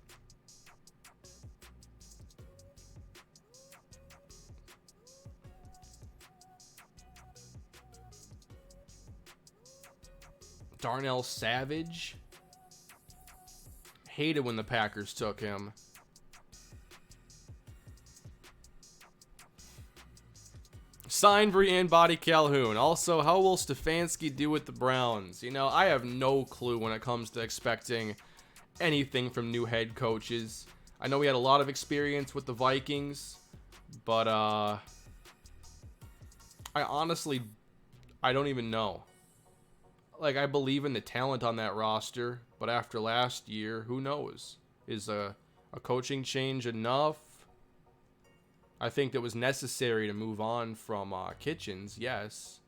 Darnell Savage. Hated when the Packers took him. Signed Brianne Body Calhoun. Also, how will Stefanski do with the Browns? You know, I have no clue when it comes to expecting anything from new head coaches. I know we had a lot of experience with the Vikings, but I honestly don't even know. Like, I believe in the talent on that roster, but after last year, who knows? Is a coaching change enough? I think that was necessary to move on from Kitchens, yes.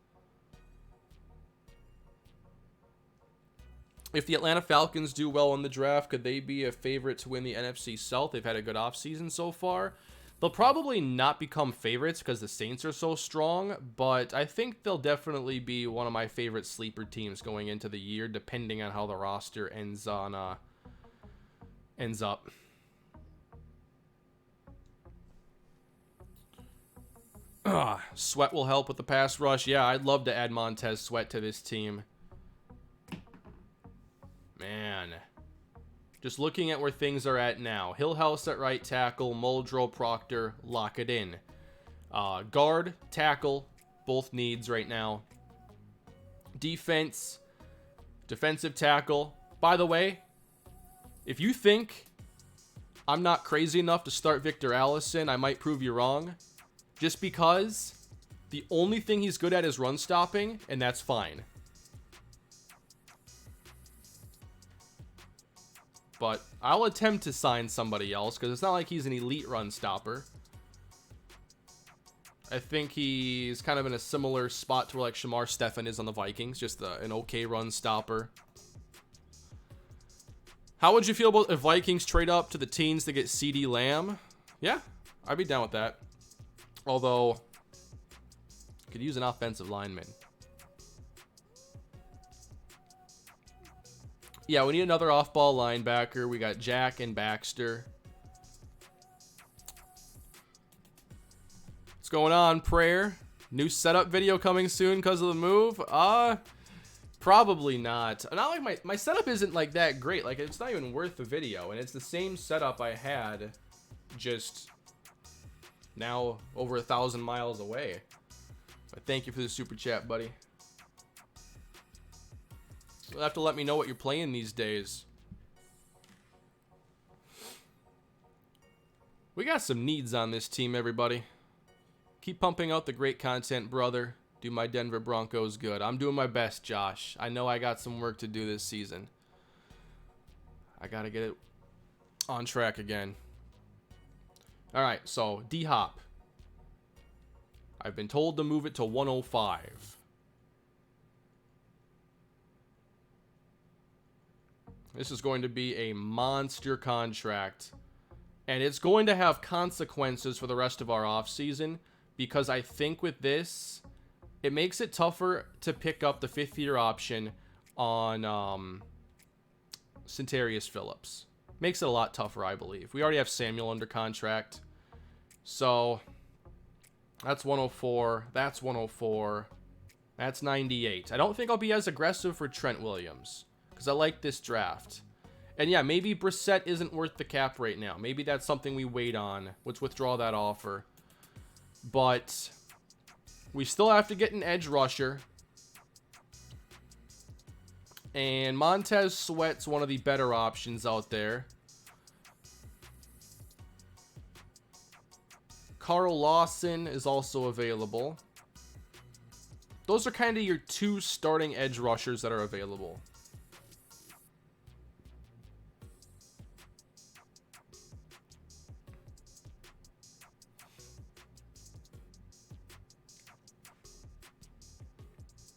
If the Atlanta Falcons do well in the draft, could they be a favorite to win the NFC South? They've had a good offseason so far. They'll probably not become favorites because the Saints are so strong, but I think they'll definitely be one of my favorite sleeper teams going into the year, depending on how the roster ends up. Sweat will help with the pass rush. Yeah, I'd love to add Montez Sweat to this team. Man. Just looking at where things are at now. Hillhouse at right tackle. Muldrow, Proctor, lock it in. Guard, tackle, both needs right now. Defense, defensive tackle. By the way, if you think I'm not crazy enough to start Victor Allison, I might prove you wrong. Just because the only thing he's good at is run stopping, and that's fine. But I'll attempt to sign somebody else, because it's not like he's an elite run stopper. I think he's kind of in a similar spot to where like Shamar Stephen is on the Vikings. Just an okay run stopper. How would you feel about if Vikings trade up to the teens to get CeeDee Lamb? Yeah, I'd be down with that. Although, could use an offensive lineman. Yeah, we need another off-ball linebacker. We got Jack and Baxter. What's going on, Prayer? New setup video coming soon because of the move? Probably not. Not like my setup isn't like that great. Like, it's not even worth the video. And it's the same setup I had, just now over 1,000 miles away. But thank you for the super chat, buddy. You'll have to let me know what you're playing these days. We got some needs on this team, everybody. Keep pumping out the great content, brother. Do my Denver Broncos good. I'm doing my best, Josh. I know I got some work to do this season. I got to get it on track again. All right, so D-Hop. I've been told to move it to 105. This is going to be a monster contract. And it's going to have consequences for the rest of our offseason. Because I think with this, it makes it tougher to pick up the 5th-year option on Centarius Phillips. Makes it a lot tougher, I believe. We already have Samuel under contract. So, that's 104. That's 104. That's 98. I don't think I'll be as aggressive for Trent Williams. Because I like this draft. And yeah, maybe Brissett isn't worth the cap right now. Maybe that's something we wait on. Let's withdraw that offer. But we still have to get an edge rusher. And Montez Sweat's one of the better options out there. Carl Lawson is also available. Those are kind of your 2 starting edge rushers that are available.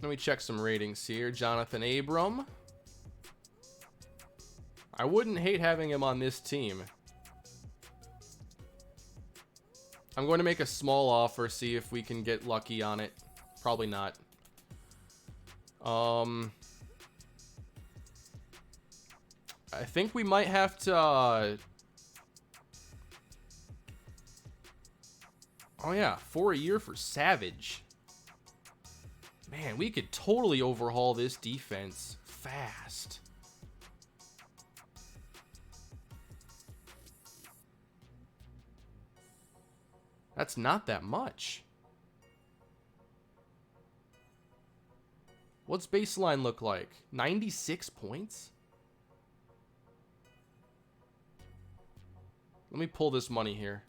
Let me check some ratings here. Jonathan Abram. I wouldn't hate having him on this team. I'm going to make a small offer, see if we can get lucky on it. Probably not. I think we might have to... Oh yeah, 4 a year for Savage. Man, we could totally overhaul this defense fast. That's not that much. What's baseline look like? 96 points? Let me pull this money here.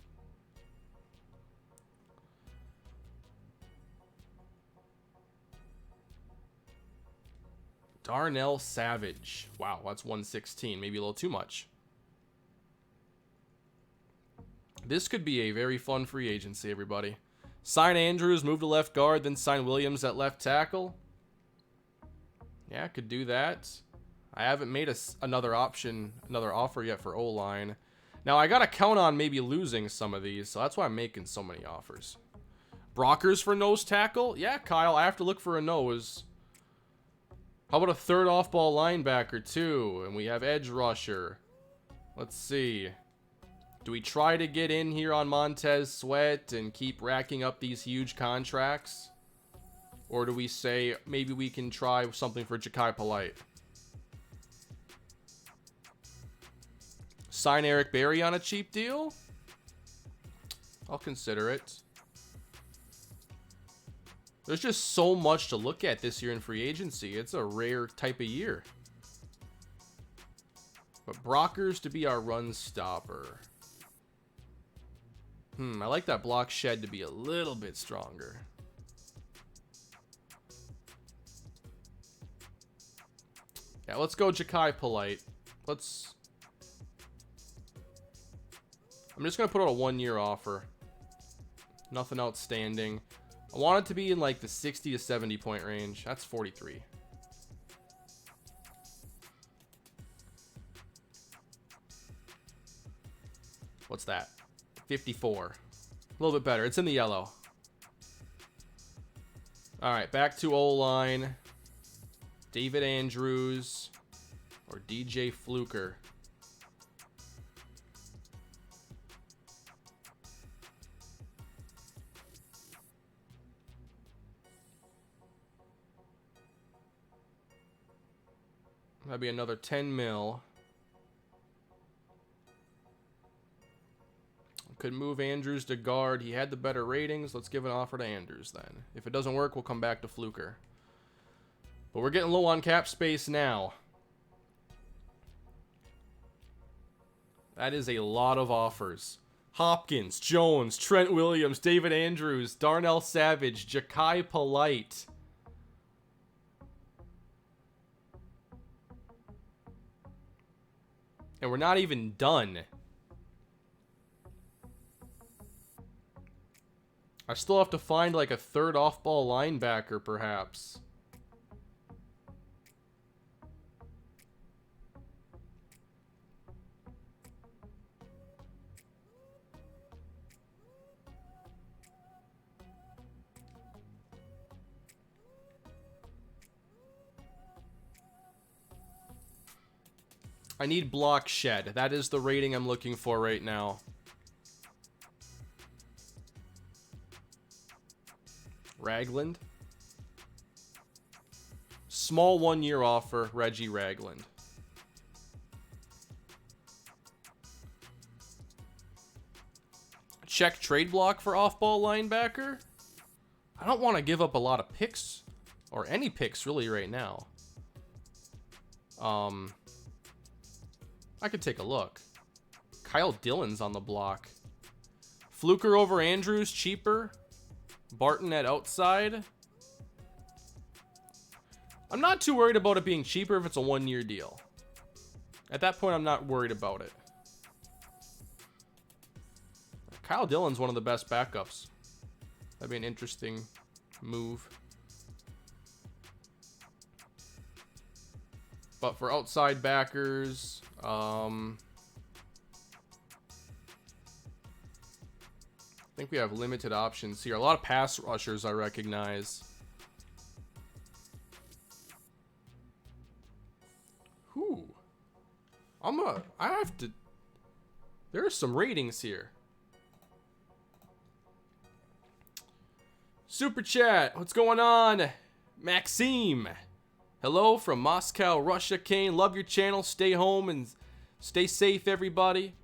Darnell Savage. Wow, that's 116. Maybe a little too much. This could be a very fun free agency, everybody. Sign Andrews, move to left guard, then sign Williams at left tackle. Yeah, could do that. I haven't made another offer yet for O-line. Now, I got to count on maybe losing some of these, so that's why I'm making so many offers. Brockers for nose tackle? Yeah, Kyle, I have to look for a nose. How about a third off-ball linebacker, too? And we have edge rusher. Let's see. Do we try to get in here on Montez Sweat and keep racking up these huge contracts? Or do we say maybe we can try something for Ja'Kai Polite? Sign Eric Berry on a cheap deal? I'll consider it. There's just so much to look at this year in free agency. It's a rare type of year. But Brockers to be our run stopper. I like that block shed to be a little bit stronger. Yeah, let's go Ja'Kai Polite. I'm just going to put out a 1-year offer. Nothing outstanding. I want it to be in like the 60 to 70 point range. That's 43. What's that? 54. A little bit better. It's in the yellow. All right, back to O-line. David Andrews or DJ Fluker. That'd be another 10 mil. Could move Andrews to guard. He had the better ratings. Let's give an offer to Andrews then. If it doesn't work, we'll come back to Fluker. But we're getting low on cap space now. That is a lot of offers. Hopkins, Jones, Trent Williams, David Andrews, Darnell Savage, Ja'Kai Polite. And we're not even done. I still have to find like a third off-ball linebacker, perhaps. I need block shed. That is the rating I'm looking for right now. Ragland. Small 1-year offer, Reggie Ragland. Check trade block for off-ball linebacker. I don't want to give up a lot of picks, or any picks really right now. I could take a look. Kyle Dillon's on the block. Fluker over Andrews, cheaper. Barton at outside. I'm not too worried about it being cheaper if it's a 1-year deal. At that point, I'm not worried about it. Kyle Dillon's one of the best backups. That'd be an interesting move. But for outside backers, I think we have limited options here. A lot of pass rushers I recognize. Whew. I have to... There are some ratings here. Super chat. What's going on? Maxime. Hello from Moscow, Russia. Kane, love your channel. Stay home and stay safe, everybody.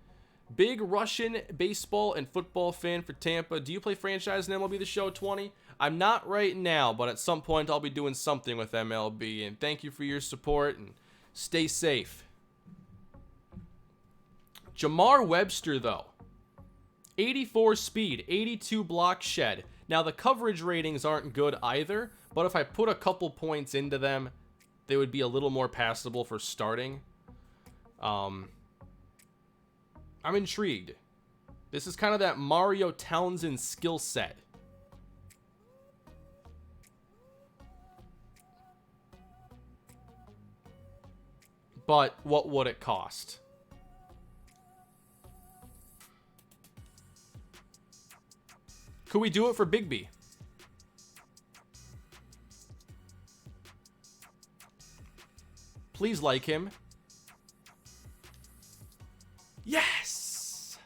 Big Russian baseball and football fan for Tampa. Do you play franchise in MLB The Show 20? I'm not right now, but at some point I'll be doing something with MLB. And thank you for your support and stay safe. Jamar Webster, though. 84 speed, 82 block shed. Now, the coverage ratings aren't good either, but if I put a couple points into them, they would be a little more passable for starting. I'm intrigued. This is kind of that Mario Townsend skill set. But what would it cost? Could we do it for Bigby? Please like him. Yes!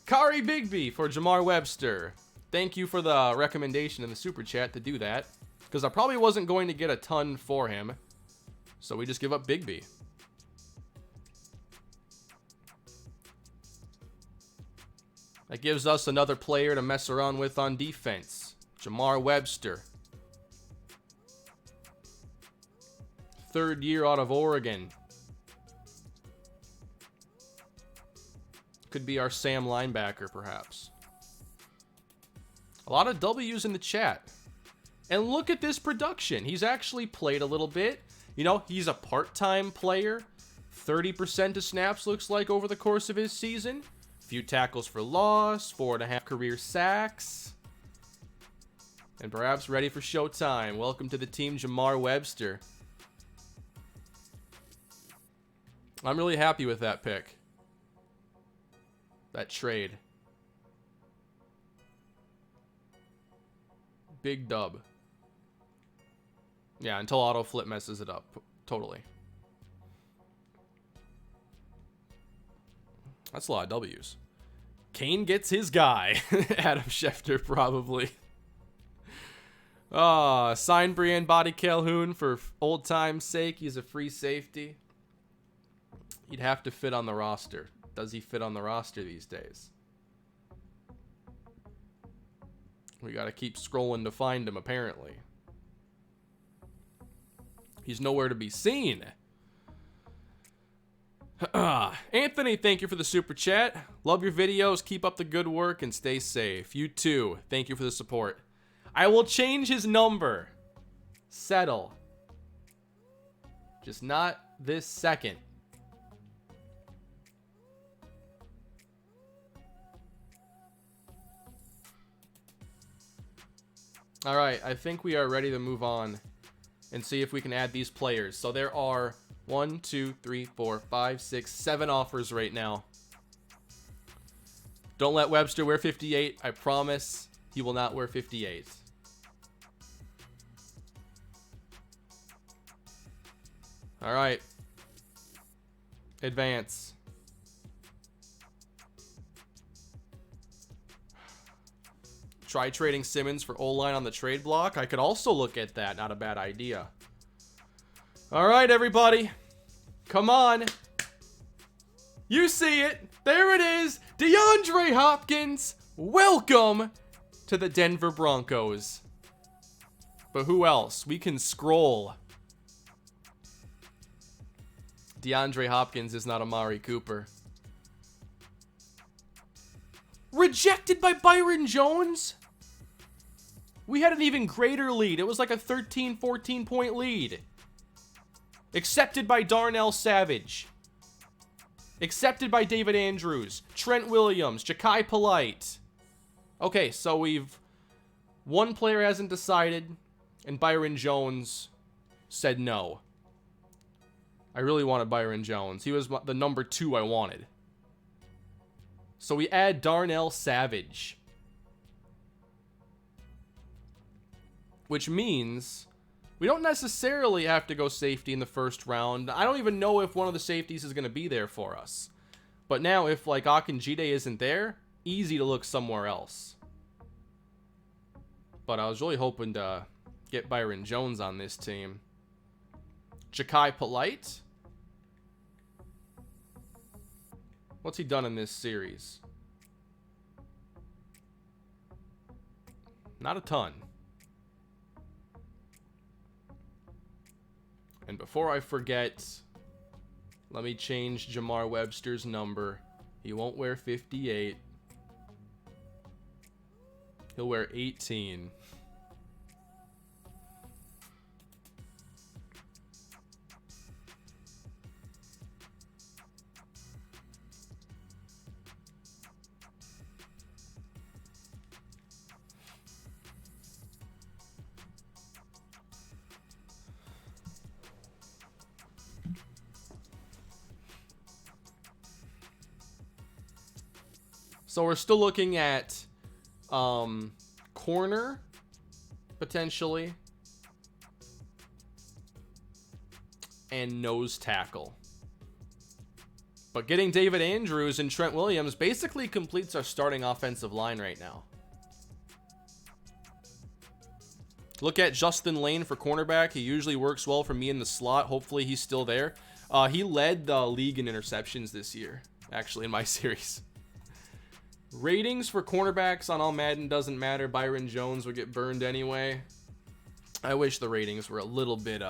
Kari Bigby for Jamar Webster. Thank you for the recommendation in the super chat to do that, because I probably wasn't going to get a ton for him. So we just give up Bigby. That gives us another player to mess around with on defense. Jamar Webster. Third year out of Oregon. Could be our Sam linebacker, perhaps. A lot of W's in the chat. And look at this production. He's actually played a little bit. You know, he's a part-time player. 30% of snaps looks like over the course of his season. Few tackles for loss, 4.5 career sacks. And perhaps ready for showtime. Welcome to the team, Jamar Webster. I'm really happy with that pick. That trade. Big dub. Yeah, until auto flip messes it up. Totally. That's a lot of W's. Kane gets his guy. Adam Schefter, probably. Sign Brian Body Calhoun for old time's sake. He's a free safety. He'd have to fit on the roster. Does he fit on the roster these days? We got to keep scrolling to find him, apparently. He's nowhere to be seen. Anthony, thank you for the super chat. Love your videos. Keep up the good work and stay safe. You too. Thank you for the support. I will change his number. Settle. Just not this second. All right, I think we are ready to move on and see if we can add these players. So there are 1, 2, 3, 4, 5, 6, 7 offers right now. Don't let Webster wear 58. I promise he will not wear 58. All right. Advance. Try trading Simmons for O-line on the trade block. I could also look at that. Not a bad idea. All right, everybody. Come on. You see it. There it is. DeAndre Hopkins. Welcome to the Denver Broncos. But who else? We can scroll. DeAndre Hopkins is not Amari Cooper. Rejected by Byron Jones? We had an even greater lead. It was like a 13, 14 point lead. Accepted by Darnell Savage. Accepted by David Andrews. Trent Williams. Ja'Kai Polite. Okay, so one player hasn't decided, and Byron Jones said no. I really wanted Byron Jones. He was the number 2 I wanted. So we add Darnell Savage. Which means we don't necessarily have to go safety in the first round. I don't even know if one of the safeties is going to be there for us. But now if like Akinjide isn't there, easy to look somewhere else. But I was really hoping to get Byron Jones on this team. Ja'Kai Polite. What's he done in this series? Not a ton. And before I forget, let me change Jamar Webster's number. He won't wear 58. He'll wear 18. So we're still looking at corner, potentially, and nose tackle. But getting David Andrews and Trent Williams basically completes our starting offensive line right now. Look at Justin Lane for cornerback. He usually works well for me in the slot. Hopefully he's still there. He led the league in interceptions this year, actually, in my series. Ratings for cornerbacks on all Madden doesn't matter. Byron Jones would get burned anyway. I wish the ratings were a little bit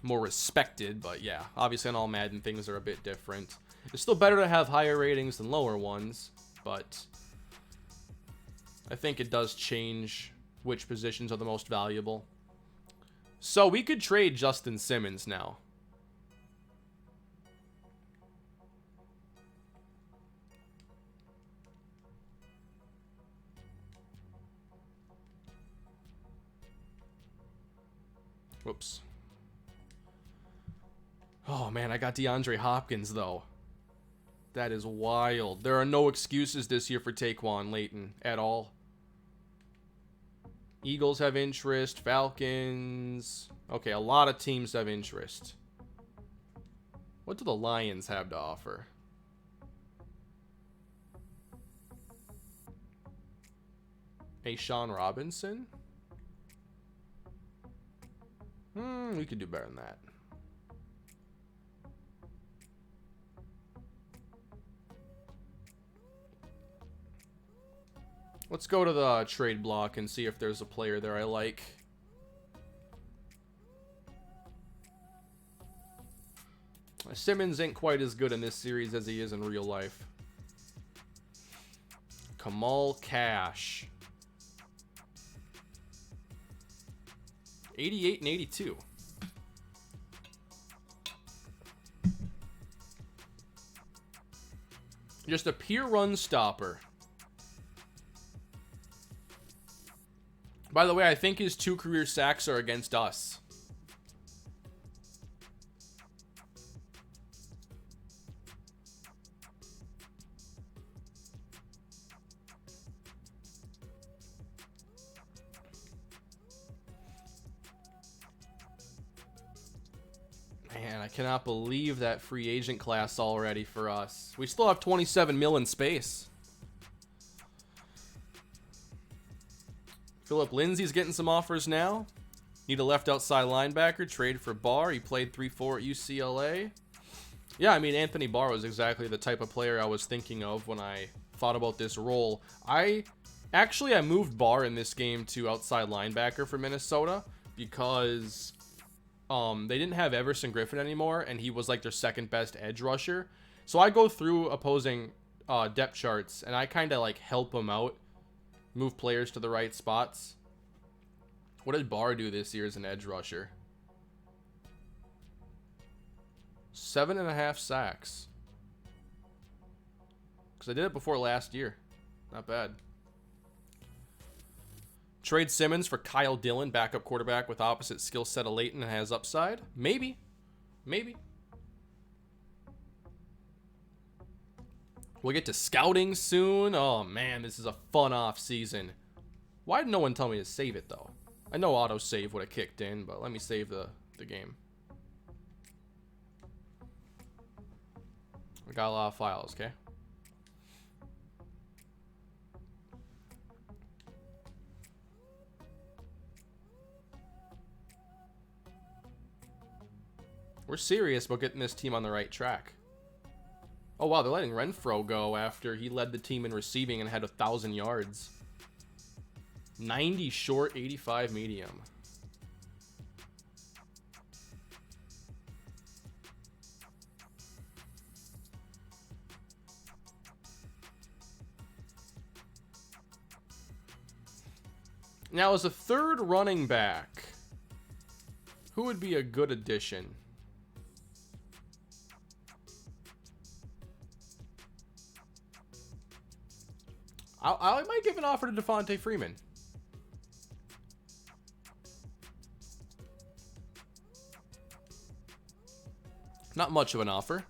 more respected, but yeah, obviously on all Madden things are a bit different. It's still better to have higher ratings than lower ones, but I think it does change which positions are the most valuable. So we could trade Justin Simmons now. Whoops. Oh, man, I got DeAndre Hopkins, though. That is wild. There are no excuses this year for Taquan Layton at all. Eagles have interest. Falcons. Okay, a lot of teams have interest. What do the Lions have to offer? Sean Robinson? We could do better than that. Let's go to the trade block and see if there's a player there I like. Simmons ain't quite as good in this series as he is in real life. Kamal Cash. 88 and 82. Just a pure run stopper. By the way, I think his 2 career sacks are against us. Man, I cannot believe that free agent class already for us. We still have 27 mil in space. Philip Lindsay's getting some offers now. Need a left outside linebacker. Trade for Barr. He played 3-4 at UCLA. Yeah, I mean, Anthony Barr was exactly the type of player I was thinking of when I thought about this role. I moved Barr in this game to outside linebacker for Minnesota because they didn't have Everson Griffin anymore, and he was like their second best edge rusher. So I go through opposing depth charts, and I kind of like help them out, move players to the right spots. What did Barr do this year as an edge rusher? 7.5 sacks. Because I did it before last year. Not bad. Trade Simmons for Kyle Dillon, backup quarterback with opposite skill set of Layton and has upside. Maybe. Maybe. We'll get to scouting soon. Oh, man, this is a fun off season. Why did no one tell me to save it, though? I know autosave would have kicked in, but let me save the game. I got a lot of files, okay? We're serious about getting this team on the right track. Oh, wow, they're letting Renfro go after he led the team in receiving and had 1,000 yards. 90 short, 85 medium. Now, as a third running back, who would be a good addition? I might give an offer to Devontae Freeman. Not much of an offer.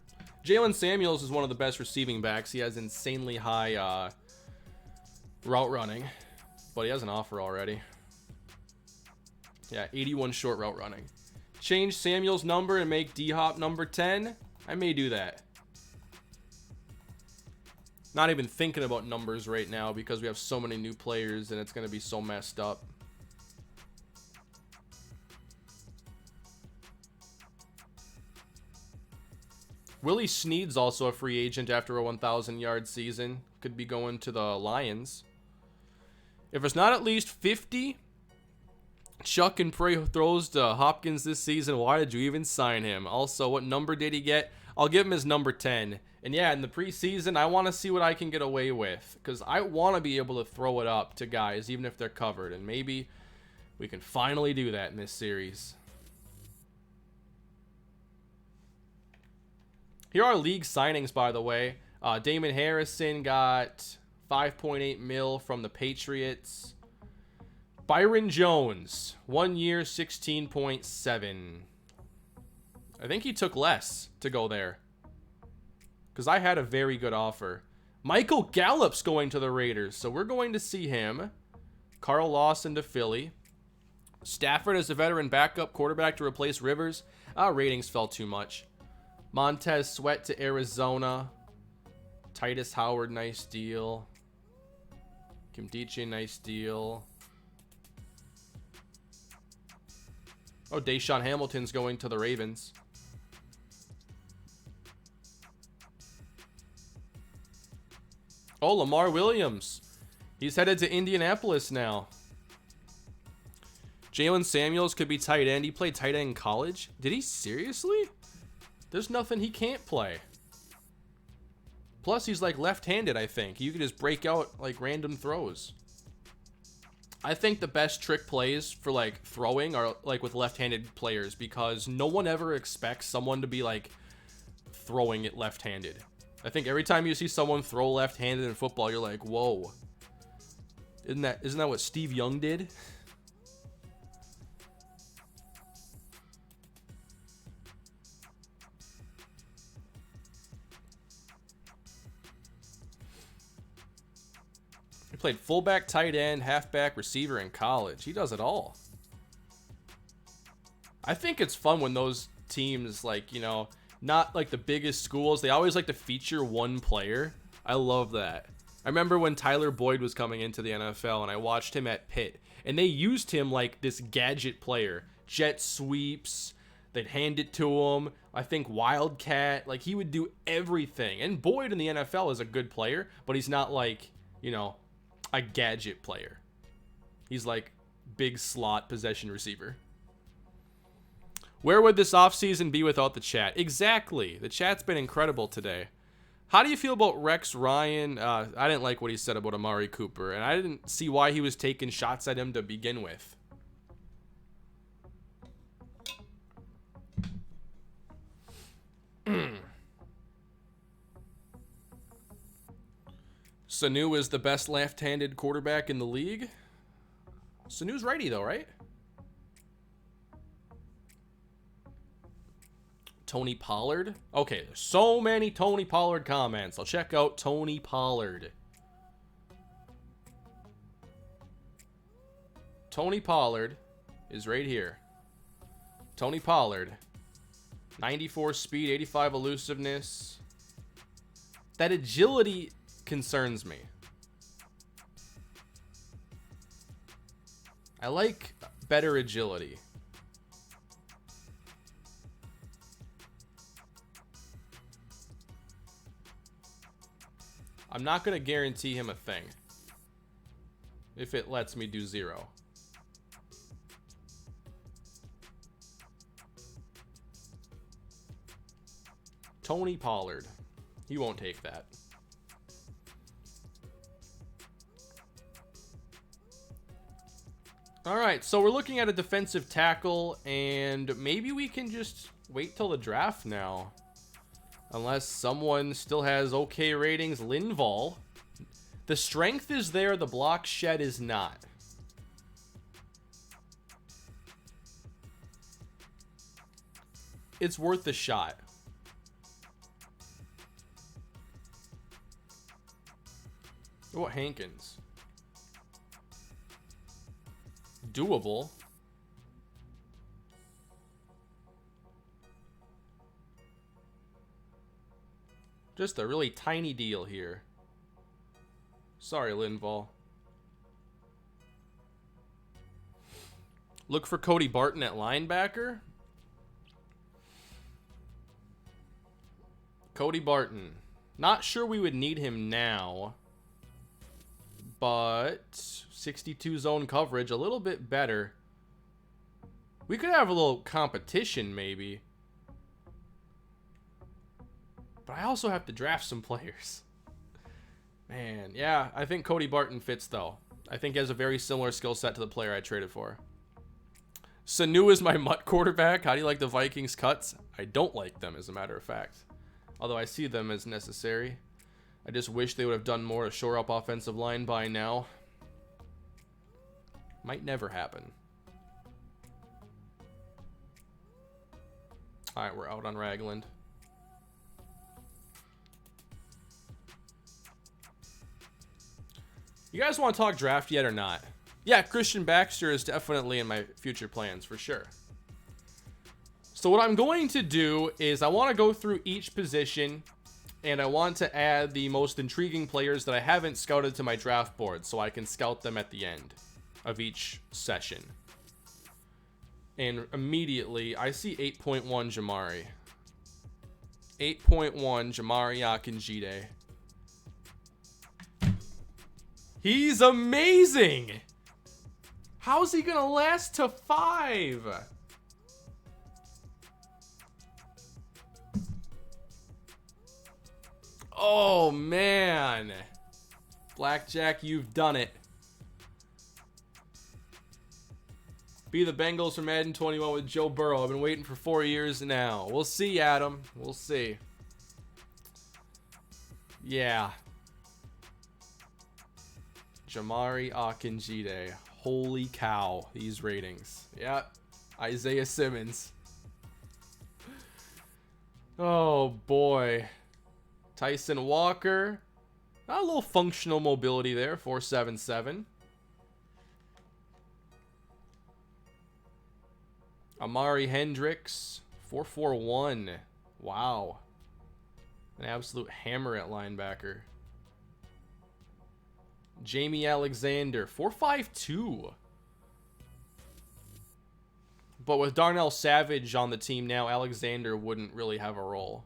Jalen Samuels is one of the best receiving backs. He has insanely high route running, but he has an offer already. Yeah, 81 short route running. Change Samuel's number and make D-Hop number 10. I may do that. Not even thinking about numbers right now because we have so many new players and it's going to be so messed up. Willie Snead's also a free agent after a 1,000-yard season. Could be going to the Lions. If it's not at least 50 Chuck and Prey throws to Hopkins this season, why did you even sign him? Also, what number did he get? I'll give him his number 10. And yeah, in the preseason, I want to see what I can get away with. Because I want to be able to throw it up to guys, even if they're covered. And maybe we can finally do that in this series. Here are league signings, by the way. Damon Harrison got 5.8 mil from the Patriots. Byron Jones, 1 year, 16.7. I think he took less to go there, because I had a very good offer. Michael Gallup's going to the Raiders, so we're going to see him. Carl Lawson to Philly. Stafford as a veteran backup quarterback to replace Rivers. Ratings fell too much. Montez Sweat to Arizona. Titus Howard, nice deal. Kimdiche, nice deal. Oh, Deshaun Hamilton's going to the Ravens. Oh, Lamar Williams. He's headed to Indianapolis now. Jalen Samuels could be tight end. He played tight end in college. Did he seriously? There's nothing he can't play. Plus, he's like left-handed, I think. You can just break out like random throws. I think the best trick plays for like throwing are like with left-handed players, because no one ever expects someone to be like throwing it left-handed. I think every time you see someone throw left-handed in football, you're like, whoa. Isn't that what Steve Young did? He played fullback, tight end, halfback, receiver in college. He does it all. I think it's fun when those teams, like, you know, not like the biggest schools, they always like to feature one player. I love that. I remember when Tyler Boyd was coming into the NFL and I watched him at Pitt, and they used him like this gadget player. Jet sweeps, they'd hand it to him. I think Wildcat, like he would do everything. And Boyd in the NFL is a good player, but he's not like, you know, a gadget player. He's like big slot possession receiver. Where would this offseason be without the chat? Exactly. The chat's been incredible today. How do you feel about Rex Ryan? I didn't like what he said about Amari Cooper, and I didn't see why he was taking shots at him to begin with. Sanu is the best left-handed quarterback in the league. Sanu's righty though, right? Tony Pollard. Okay, there's so many Tony Pollard comments. I'll check out Tony Pollard. Tony Pollard is right here. Tony Pollard. 94 speed, 85 elusiveness. That agility concerns me. I like better agility. I'm not going to guarantee him a thing if it lets me do 0. Tony Pollard. He won't take that. All right, so we're looking at a defensive tackle, and maybe we can just wait till the draft now. Unless someone still has okay ratings. Linval. The strength is there, the block shed is not. It's worth the shot. What about Hankins? Doable. Just a really tiny deal here. Sorry, Linval. Look for Cody Barton at linebacker. Cody Barton. Not sure we would need him now. But 62 zone coverage, a little bit better. We could have a little competition maybe. But I also have to draft some players. Man, yeah, I think Cody Barton fits though. I think he has a very similar skill set to the player I traded for. Sanu is my mutt quarterback. How do you like the Vikings cuts? I don't like them, as a matter of fact. Although I see them as necessary. I just wish they would have done more to shore up offensive line by now. Might never happen. Alright, we're out on Ragland. You guys want to talk draft yet or not? Yeah, Christian Baxter is definitely in my future plans for sure. So what I'm going to do is I want to go through each position and I want to add the most intriguing players that I haven't scouted to my draft board so I can scout them at the end of each session. And immediately I see 8.1 Jamari. 8.1 Jamari Akinjide. He's amazing! How's he gonna last to 5? Oh, man. Blackjack, you've done it. Be the Bengals for Madden 21 with Joe Burrow. I've been waiting for 4 years now. We'll see, Adam. We'll see. Yeah. Jamari Akinjide. Holy cow, these ratings. Yeah. Isaiah Simmons. Oh, boy. Tyson Walker. Got a little functional mobility there. 4.77. Amari Hendricks. 4.41. Wow. An absolute hammer at linebacker. Jamie Alexander, 4.52. But with Darnell Savage on the team now, Alexander wouldn't really have a role.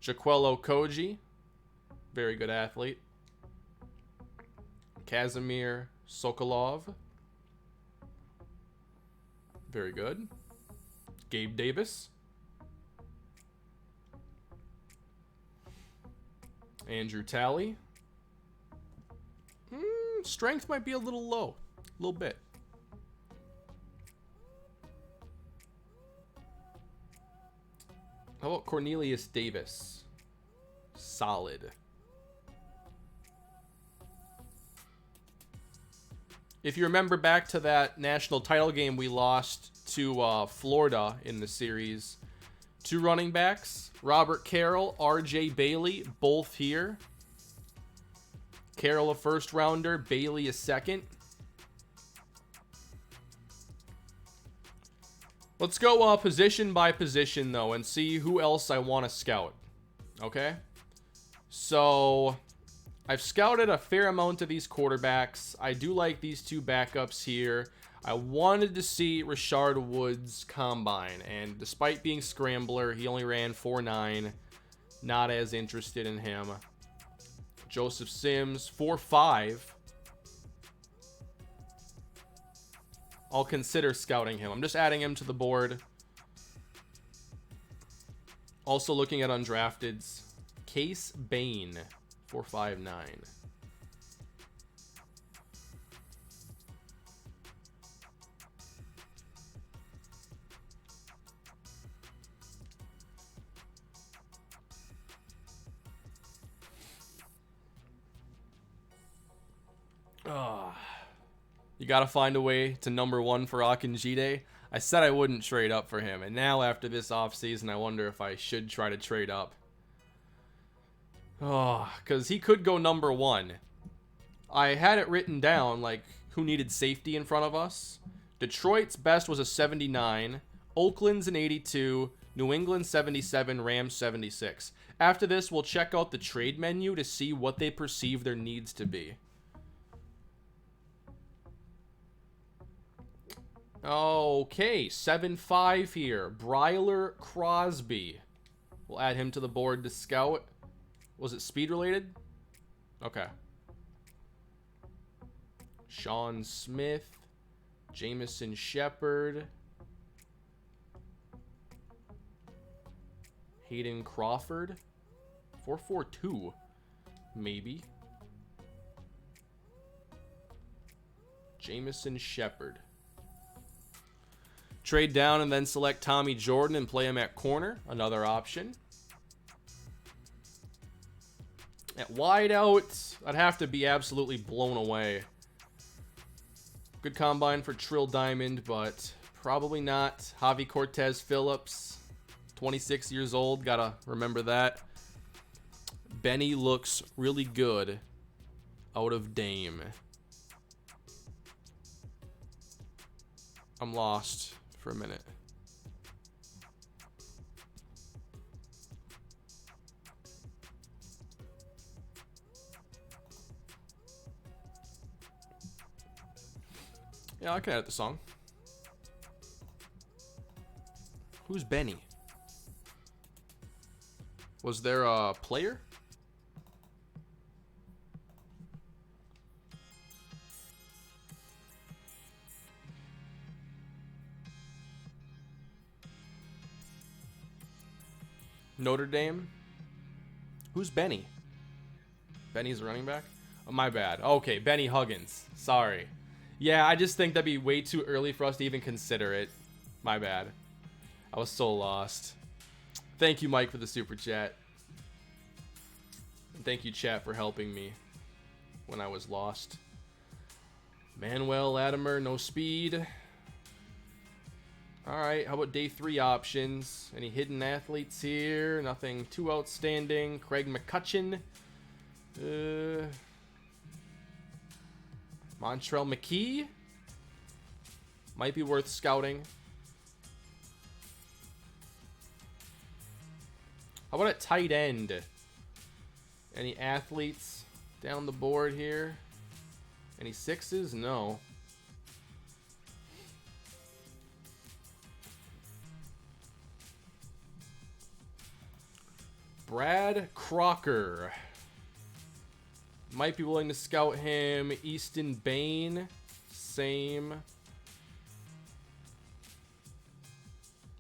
Jaquel Okogie, very good athlete. Kazimir Sokolov, very good. Gabe Davis. Andrew Talley. Strength might be a little low. A little bit. How about Cornelius Davis? Solid. If you remember back to that national title game we lost to Florida in the series, 2 running backs, Robert Carroll, RJ Bailey, both here. Carroll a first rounder, Bailey a second. Let's go position by position though and see who else I want to scout. Okay? So I've scouted a fair amount of these quarterbacks. I do like these 2 backups here. I wanted to see Rashard Woods combine, and despite being scrambler, he only ran 4.9. Not as interested in him. Joseph Sims, 4.5. I'll consider scouting him. I'm just adding him to the board. Also looking at undrafteds. Case Bain, 4.59. You got to find a way to number 1 for Akinjide. I said I wouldn't trade up for him, and now after this offseason, I wonder if I should try to trade up. Oh, because he could go number 1. I had it written down, like, who needed safety in front of us. Detroit's best was a 79. Oakland's an 82. New England 77. Rams 76. After this, we'll check out the trade menu to see what they perceive their needs to be. Okay, 7-5 here. Bryler Crosby. We'll add him to the board to scout. Was it speed related? Okay. Sean Smith. Jamison Shepard. Hayden Crawford. 442. Maybe. Jamison Shepard. Trade down and then select Tommy Jordan and play him at corner. Another option. At wideout, I'd have to be absolutely blown away. Good combine for Trill Diamond, but probably not. Javi Cortez Phillips, 26 years old. Gotta remember that. Benny looks really good out of Dame. I'm lost for a minute. Yeah, I can edit the song. Who's Benny? Was there a player? Notre Dame? Who's Benny? Benny's a running back? Oh, my bad. Okay, Benny Huggins. Sorry. Yeah, I just think that'd be way too early for us to even consider it. My bad. I was so lost. Thank you, Mike, for the super chat. And thank you, chat, for helping me when I was lost. Manuel Latimer, no speed. Alright, how about day 3 options? Any hidden athletes here? Nothing too outstanding. Craig McCutcheon. Montrell McKee. Might be worth scouting. How about at tight end? Any athletes down the board here? Any 6s? No. Brad Crocker. Might be willing to scout him. Easton Bain. Same.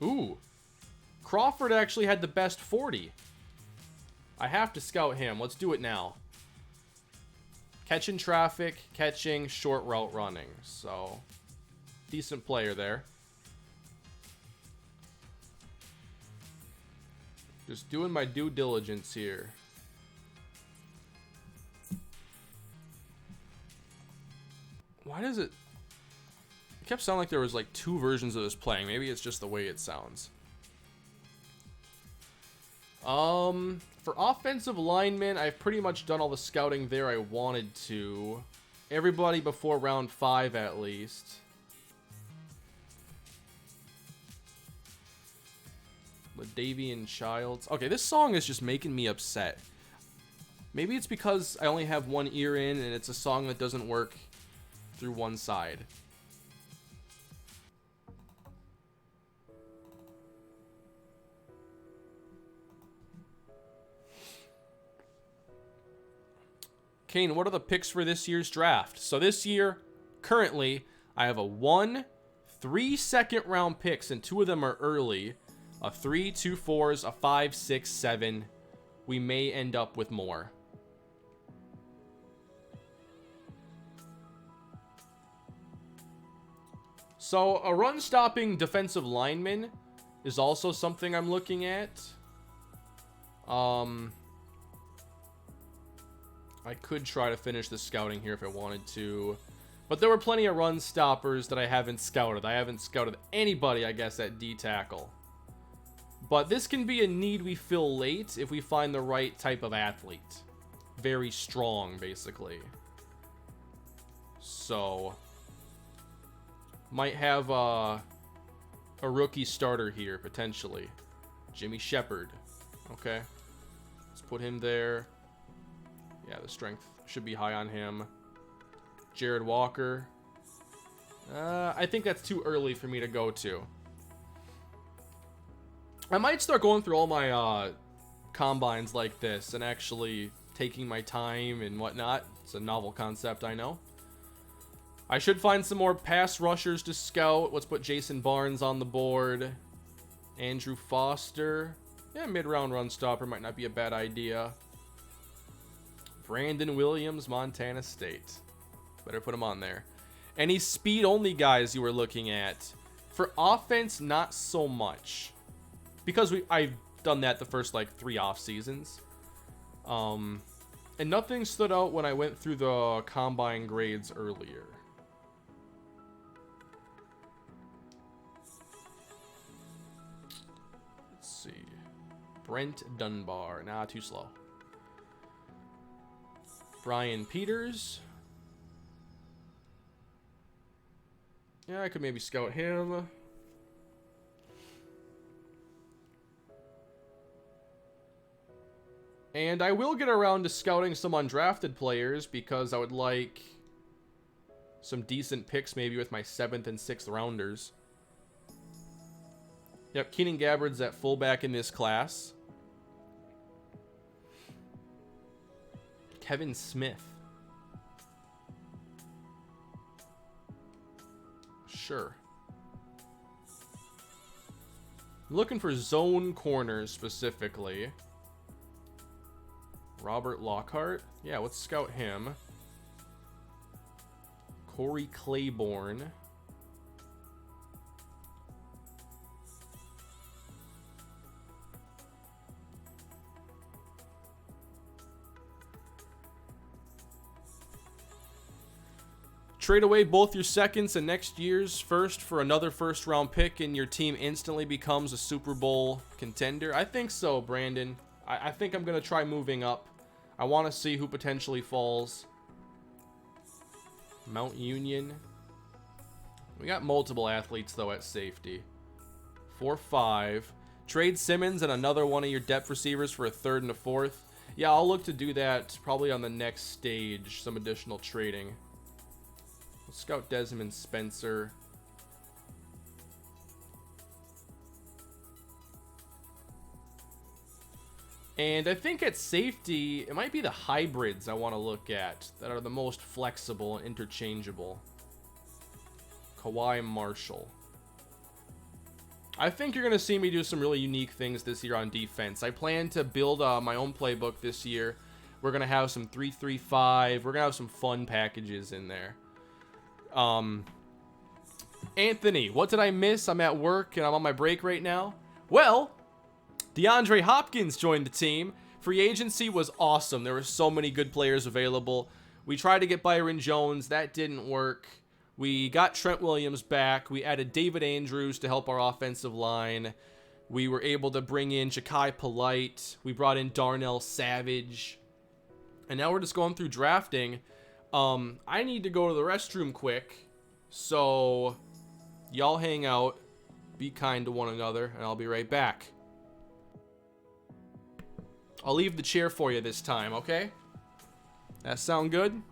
Ooh. Crawford actually had the best 40. I have to scout him. Let's do it now. Catching traffic, catching, short route running. So, decent player there. Just doing my due diligence here. Why does it... It kept sounding like there was like 2 versions of this playing. Maybe it's just the way it sounds. For offensive linemen, I've pretty much done all the scouting there I wanted to. Everybody before round 5 at least. LaDavian Childs. Okay, this song is just making me upset. Maybe it's because I only have one ear in and it's a song that doesn't work through one side. Kane, what are the picks for this year's draft? So this year, currently, I have a 1, 3 second round picks, and 2 of them are early. A 3, 2 4s, a 5, 6, 7. We may end up with more. So a run-stopping defensive lineman is also something I'm looking at. I could try to finish the scouting here if I wanted to. But there were plenty of run stoppers that I haven't scouted. I haven't scouted anybody, I guess, at D-tackle. But this can be a need we fill late if we find the right type of athlete. Very strong, basically. So, might have a rookie starter here, potentially. Jimmy Shepard. Okay. Let's put him there. Yeah, the strength should be high on him. Jared Walker. I think that's too early for me to go to. I might start going through all my combines like this and actually taking my time and whatnot. It's a novel concept, I know. I should find some more pass rushers to scout. Let's put Jason Barnes on the board. Andrew Foster. Yeah, mid-round run stopper might not be a bad idea. Brandon Williams, Montana State. Better put him on there. Any speed-only guys you were looking at? For offense, not so much. Because I've done that the first, like, 3 off seasons. And nothing stood out when I went through the combine grades earlier. Let's see. Brent Dunbar. Nah, too slow. Brian Peters. Yeah, I could maybe scout him. And I will get around to scouting some undrafted players because I would like some decent picks maybe with my 7th and 6th rounders. Yep, Keenan Gabbard's at fullback in this class. Kevin Smith. Sure. I'm looking for zone corners specifically. Robert Lockhart. Yeah, let's scout him. Corey Claiborne. Trade away both your seconds and next year's first for another first-round pick, and your team instantly becomes a Super Bowl contender. I think so, Brandon. I think I'm going to try moving up. I want to see who potentially falls. Mount Union. We got multiple athletes, though, at safety. 4-5. Trade Simmons and another one of your depth receivers for a 3rd and a 4th. Yeah, I'll look to do that probably on the next stage. Some additional trading. Let's scout Desmond Spencer. And I think at safety, it might be the hybrids I want to look at that are the most flexible and interchangeable. Kawhi Marshall. I think you're going to see me do some really unique things this year on defense. I plan to build my own playbook this year. We're going to have some 3-3-5. We're going to have some fun packages in there. Anthony, what did I miss? I'm at work and I'm on my break right now. Well, DeAndre Hopkins joined the team. Free agency was awesome. There were so many good players available. We tried to get Byron Jones. That didn't work. We got Trent Williams back. We added David Andrews to help our offensive line. We were able to bring in Ja'Kai Polite. We brought in Darnell Savage. And now we're just going through drafting. I need to go to the restroom quick. So, y'all hang out. Be kind to one another. And I'll be right back. I'll leave the chair for you this time, okay? That sound good?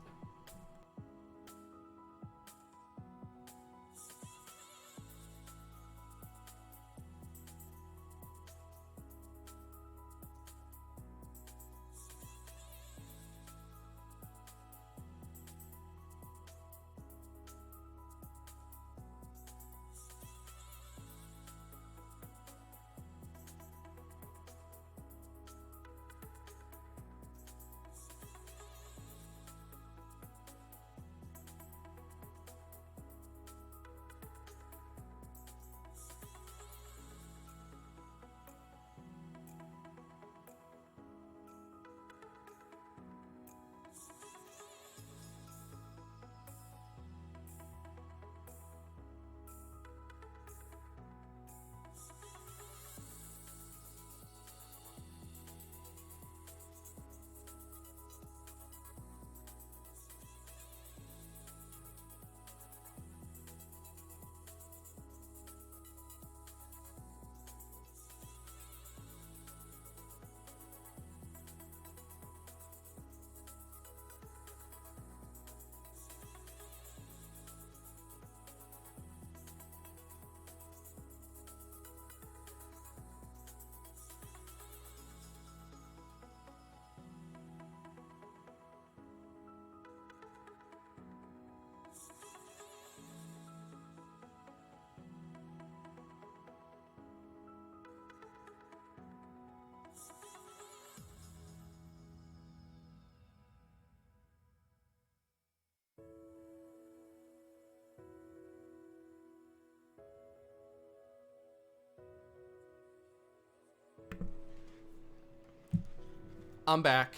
I'm back.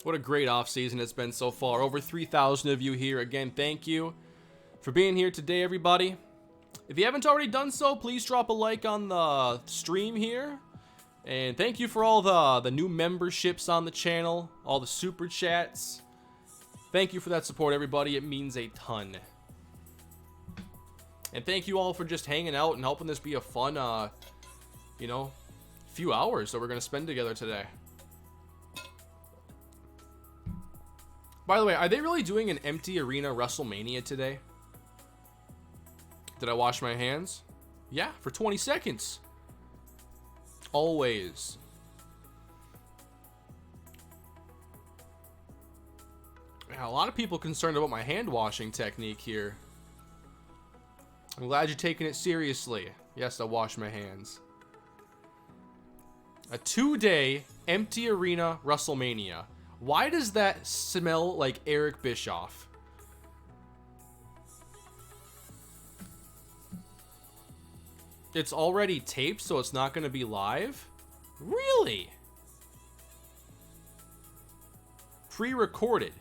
What a great offseason it's been so far. Over 3,000 of you here. Again, thank you for being here today, everybody. If you haven't already done so, please drop a like on the stream here. And thank you for all the new memberships on the channel, all the super chats. Thank you for that support, everybody. It means a ton. And thank you all for just hanging out and helping this be a fun, you know, few hours that we're going to spend together today. By the way, are they really doing an empty arena WrestleMania today? Did I wash my hands? Yeah, for 20 seconds. Always. Yeah, a lot of people concerned about my hand washing technique here. I'm glad you're taking it seriously. Yes, I wash my hands. A 2-day empty arena WrestleMania. Why does that smell like Eric Bischoff? It's already taped, so it's not going to be live? Really? Pre-recorded.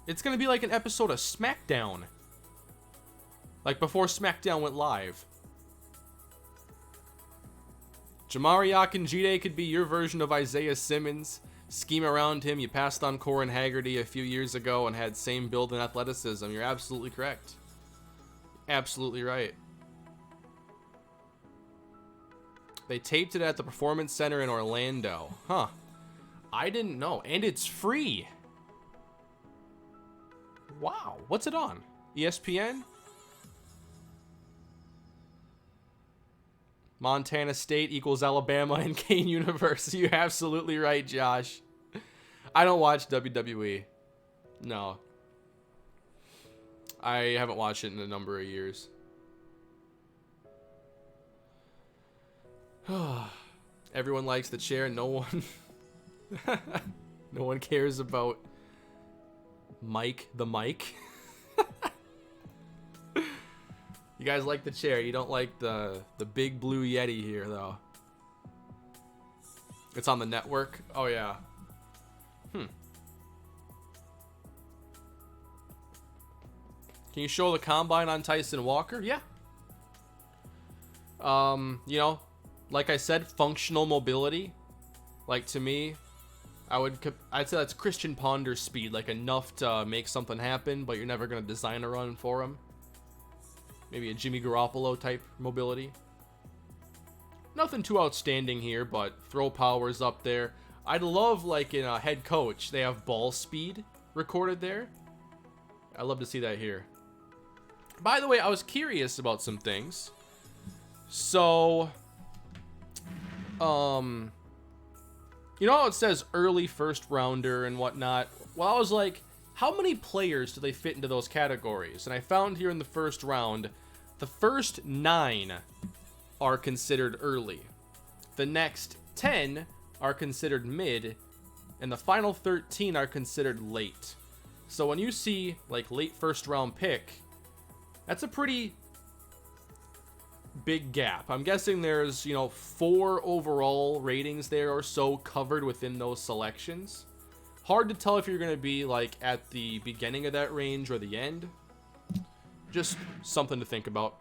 It's going to be like an episode of SmackDown. Like before SmackDown went live. Jamari Akinjide could be your version of Isaiah Simmons. Scheme around him. You passed on Corin Haggerty a few years ago and had same build and athleticism. You're absolutely correct. Absolutely right. They taped it at the Performance Center in Orlando. Huh. I didn't know. And it's free. Wow. What's it on? ESPN? Montana State equals Alabama and Kane University. You're absolutely right, Josh. I don't watch WWE. No. I haven't watched it in a number of years. Everyone likes the chair. No one... no one cares about Mike the mic. You guys like the chair. You don't like the big blue Yeti here, though. It's on the network. Oh, yeah. Can you show the combine on Tyson Walker? Yeah. You know, like I said, functional mobility. Like, to me, I'd say that's Christian Ponder speed. Like, enough to make something happen, but you're never going to design a run for him. Maybe a Jimmy Garoppolo type mobility. Nothing too outstanding here, but throw power's up there. I'd love, like in a head coach, they have ball speed recorded there. I'd love to see that here. By the way, I was curious about some things. So, you know how it says early first rounder and whatnot? Well, I was like, how many players do they fit into those categories? And I found here in the first round, the first 9 are considered early. The next 10 are considered mid, and the final 13 are considered late. So when you see like late first round pick, that's a pretty big gap. I'm guessing there's, you know, 4 overall ratings there or so covered within those selections. Hard to tell if you're going to be like at the beginning of that range or the end. Just something to think about.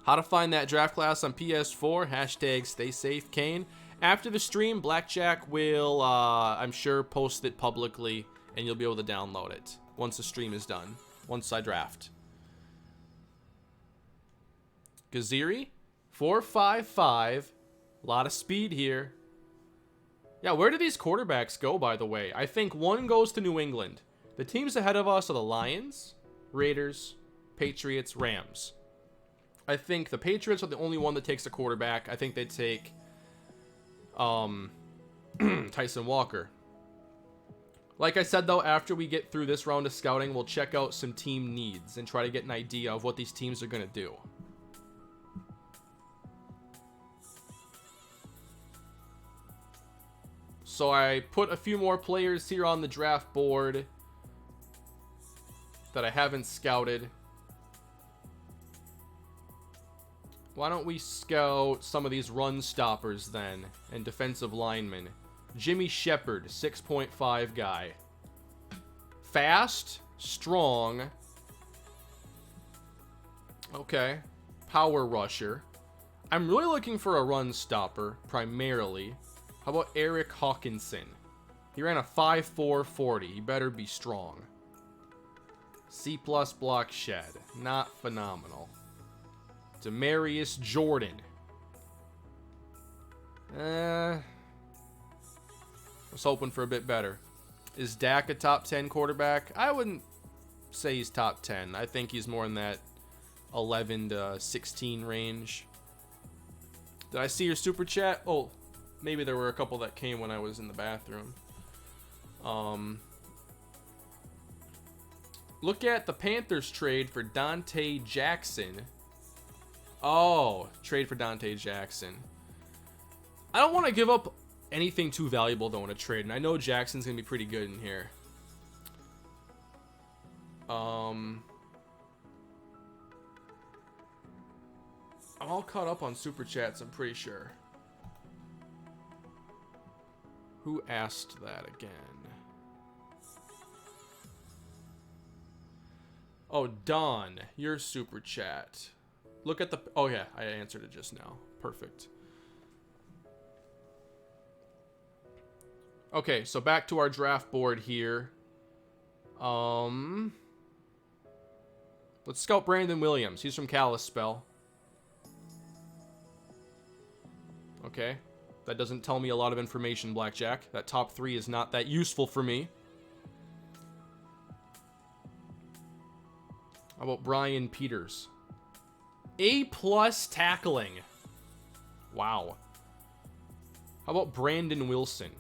How to find that draft class on PS4. Hashtag stay safe, Kane. After the stream, Blackjack will, I'm sure, post it publicly, and you'll be able to download it once the stream is done. Once I draft. Gaziri, 4.55. A lot of speed here. Yeah, where do these quarterbacks go, by the way? I think one goes to New England. The teams ahead of us are the Lions, Raiders, Patriots, Rams. I think the Patriots are the only one that takes a quarterback. I think they take Tyson Walker. Like I said, though, after we get through this round of scouting, we'll check out some team needs and try to get an idea of what these teams are going to do. So I put a few more players here on the draft board that I haven't scouted. Why don't we scout some of these run stoppers then and defensive linemen? Jimmy Shepard, 6.5 guy. Fast, strong. Okay. Power rusher. I'm really looking for a run stopper, primarily. How about Eric Hawkinson? He ran a 5.4 40. He better be strong. C+ block shed. Not phenomenal. Demarius Jordan. I was hoping for a bit better. Is Dak a top 10 quarterback? I wouldn't say he's top 10. I think he's more in that 11 to 16 range. Did I see your super chat? Oh, maybe there were a couple that came when I was in the bathroom. Look at the Panthers trade for Dante Jackson. Oh, trade for Dante Jackson. I don't want to give up anything too valuable though in a trade, and I know Jackson's gonna be pretty good in here. I'm all caught up on super chats, I'm pretty sure. Who asked that again? Oh, Don, your super chat. Look at the... Oh, yeah, I answered it just now. Perfect. Okay, so back to our draft board here. Let's scout Brandon Williams. He's from Kalispell. Okay. That doesn't tell me a lot of information, Blackjack. That top 3 is not that useful for me. How about Brian Peters? A+ tackling. Wow. How about Brandon Wilson?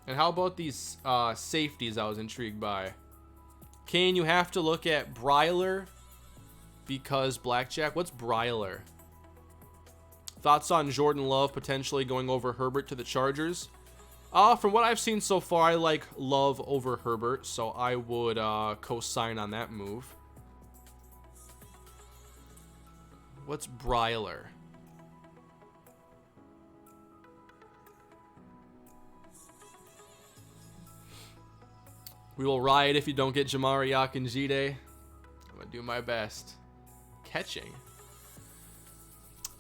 And how about these safeties I was intrigued by? Kane, you have to look at Bryler because Blackjack. What's Bryler? Thoughts on Jordan Love potentially going over Herbert to the Chargers? From what I've seen so far, I like Love over Herbert, so I would co-sign on that move. What's Bryler? We will riot if you don't get Jamari Akinjide. I'm going to do my best. Catching.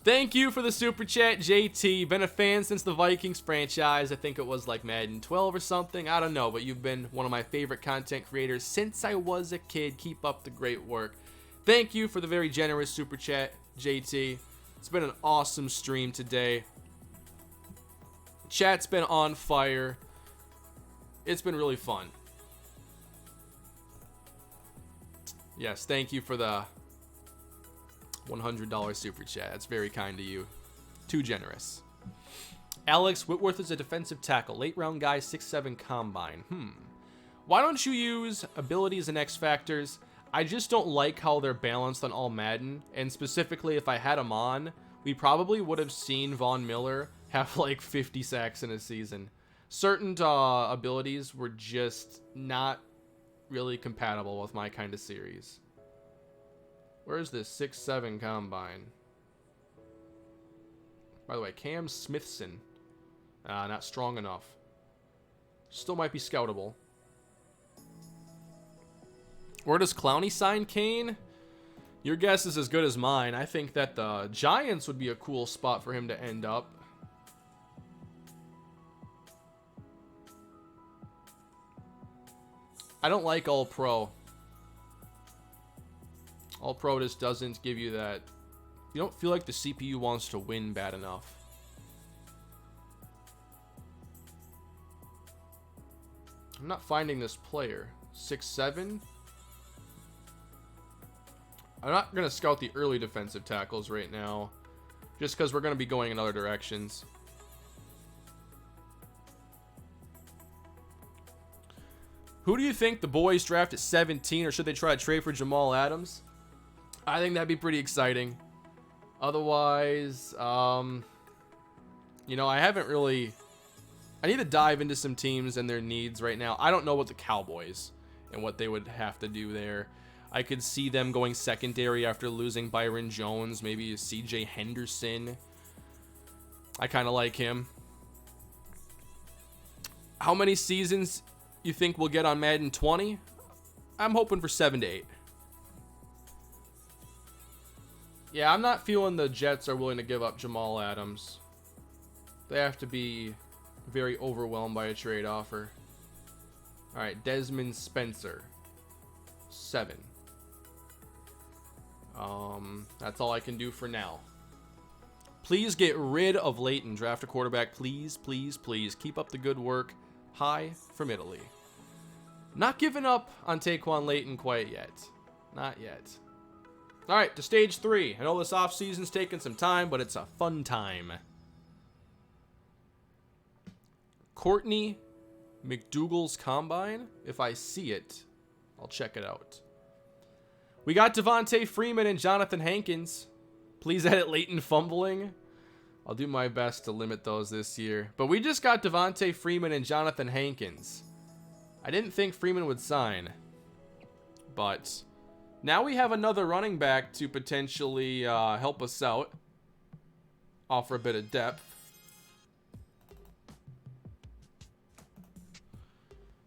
Thank you for the super chat, JT. Been a fan since the Vikings franchise. I think it was like Madden 12 or something. I don't know, but you've been one of my favorite content creators since I was a kid. Keep up the great work. Thank you for the very generous super chat, JT. It's been an awesome stream today. Chat's been on fire. It's been really fun. Yes, thank you for the $100 super chat. That's very kind of you. Too generous. Alex Whitworth is a defensive tackle. Late round guy, 6'7" combine. Why don't you use abilities and X factors? I just don't like how they're balanced on all Madden. And specifically, if I had them on, we probably would have seen Von Miller have like 50 sacks in a season. Certain abilities were just not really compatible with my kind of series. Where's this 6'7" combine? By the way, Cam Smithson. Not strong enough. Still might be scoutable. Where does Clowney sign Kane? Your guess is as good as mine. I think that the Giants would be a cool spot for him to end up. I don't like All-Pro. All-Pro just doesn't give you that. You don't feel like the CPU wants to win bad enough. I'm not finding this player. 6'7". I'm not going to scout the early defensive tackles right now, just because we're going to be going in other directions. Who do you think the boys draft at 17, or should they try to trade for Jamal Adams? I think that'd be pretty exciting. Otherwise, you know, I haven't really... I need to dive into some teams and their needs right now. I don't know what the Cowboys and what they would have to do there. I could see them going secondary after losing Byron Jones, maybe CJ Henderson. I kind of like him. How many seasons you think we'll get on Madden 20? I'm hoping for 7 to 8. Yeah, I'm not feeling the Jets are willing to give up Jamal Adams. They have to be very overwhelmed by a trade offer. All right, Desmond Spencer, 7. That's all I can do for now. Please get rid of Leighton. Draft a quarterback. Please, please, please. Keep up the good work. Hi from Italy. Not giving up on Taquan Leighton quite yet. Not yet. All right, to stage 3. I know this offseason's taking some time, but it's a fun time. Courtney McDougal's Combine. If I see it, I'll check it out. We got Devontae Freeman and Jonathan Hankins. Please edit Leighton fumbling. I'll do my best to limit those this year. But we just got Devontae Freeman and Jonathan Hankins. I didn't think Freeman would sign. But now we have another running back to potentially help us out. Offer a bit of depth.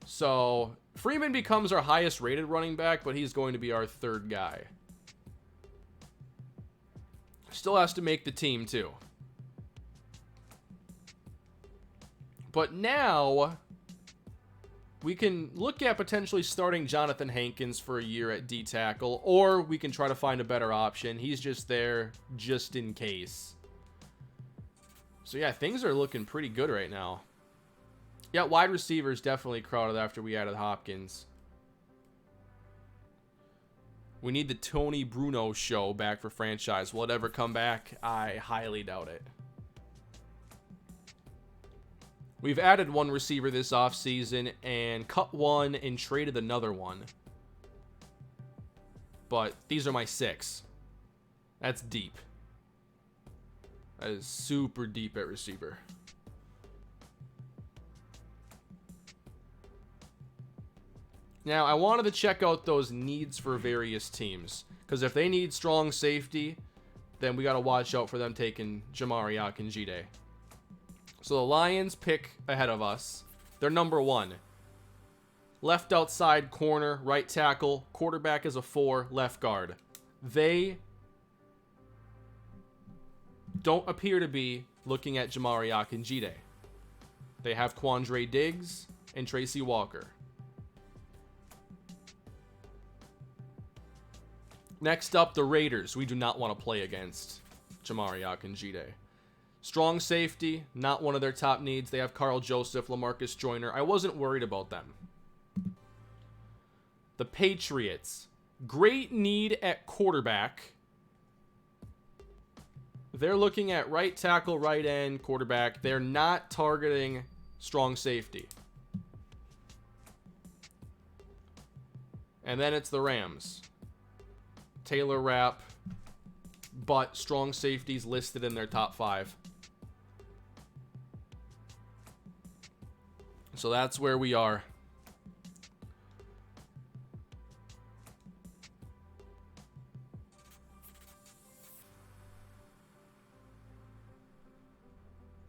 So Freeman becomes our highest rated running back, but he's going to be our 3rd guy. Still has to make the team too. But now we can look at potentially starting Jonathan Hankins for a year at D tackle, or we can try to find a better option. He's just there just in case. So yeah, things are looking pretty good right now. Yeah, wide receivers definitely crowded after we added Hopkins. We need the Tony Bruno show back for franchise. Will it ever come back? I highly doubt it. We've added one receiver this offseason and cut one and traded another one. But these are my 6. That's deep. That is super deep at receiver. Now, I wanted to check out those needs for various teams. Because if they need strong safety, then we got to watch out for them taking Jamari Akinjide. So the Lions pick ahead of us. They're number 1. Left outside corner, right tackle, quarterback is a 4, left guard. They don't appear to be looking at Jamari Akinjide. They have Quandre Diggs and Tracy Walker. Next up, the Raiders. We do not want to play against Jamari Akinjide. Strong safety, not one of their top needs. They have Carl Joseph, LaMarcus Joyner. I wasn't worried about them. The Patriots. Great need at quarterback. They're looking at right tackle, right end, quarterback. They're not targeting strong safety. And then it's the Rams. Taylor Rapp, but strong safeties listed in their top 5. So that's where we are.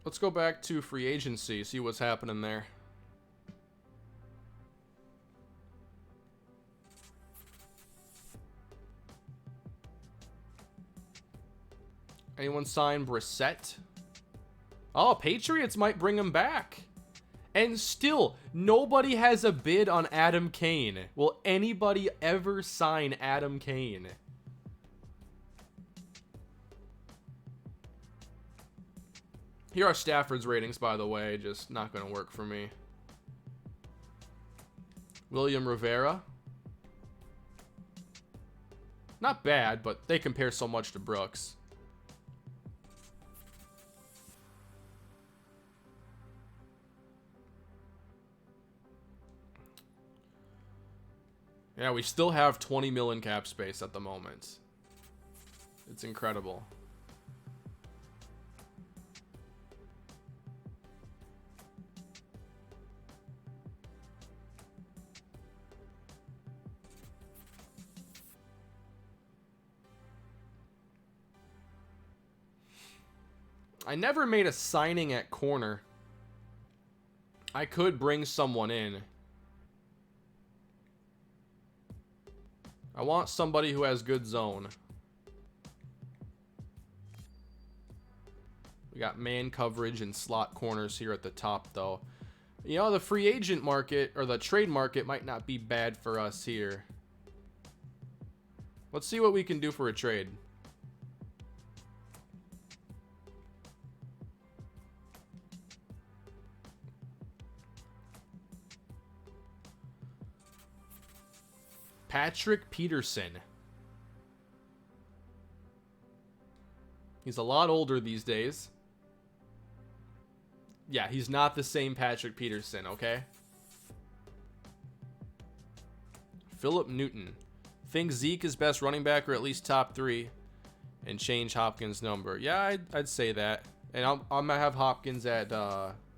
Let's go back to free agency, see what's happening there. Anyone sign Brissett? Oh, Patriots might bring him back. And still, nobody has a bid on Adam Kane. Will anybody ever sign Adam Kane? Here are Stafford's ratings, by the way. Just not going to work for me. William Rivera. Not bad, but they compare so much to Brooks. Yeah, we still have 20 mil in cap space at the moment. It's incredible. I never made a signing at corner. I could bring someone in. I want somebody who has good zone. We got man coverage and slot corners here at the top, though. You know, the free agent market, or the trade market, might not be bad for us here. Let's see what we can do for a trade. Patrick Peterson. He's a lot older these days. Yeah, he's not the same Patrick Peterson, okay? Philip Newton. Think Zeke is best running back, or at least top 3, and change Hopkins' number. Yeah, I'd say that. And I'm going to have Hopkins at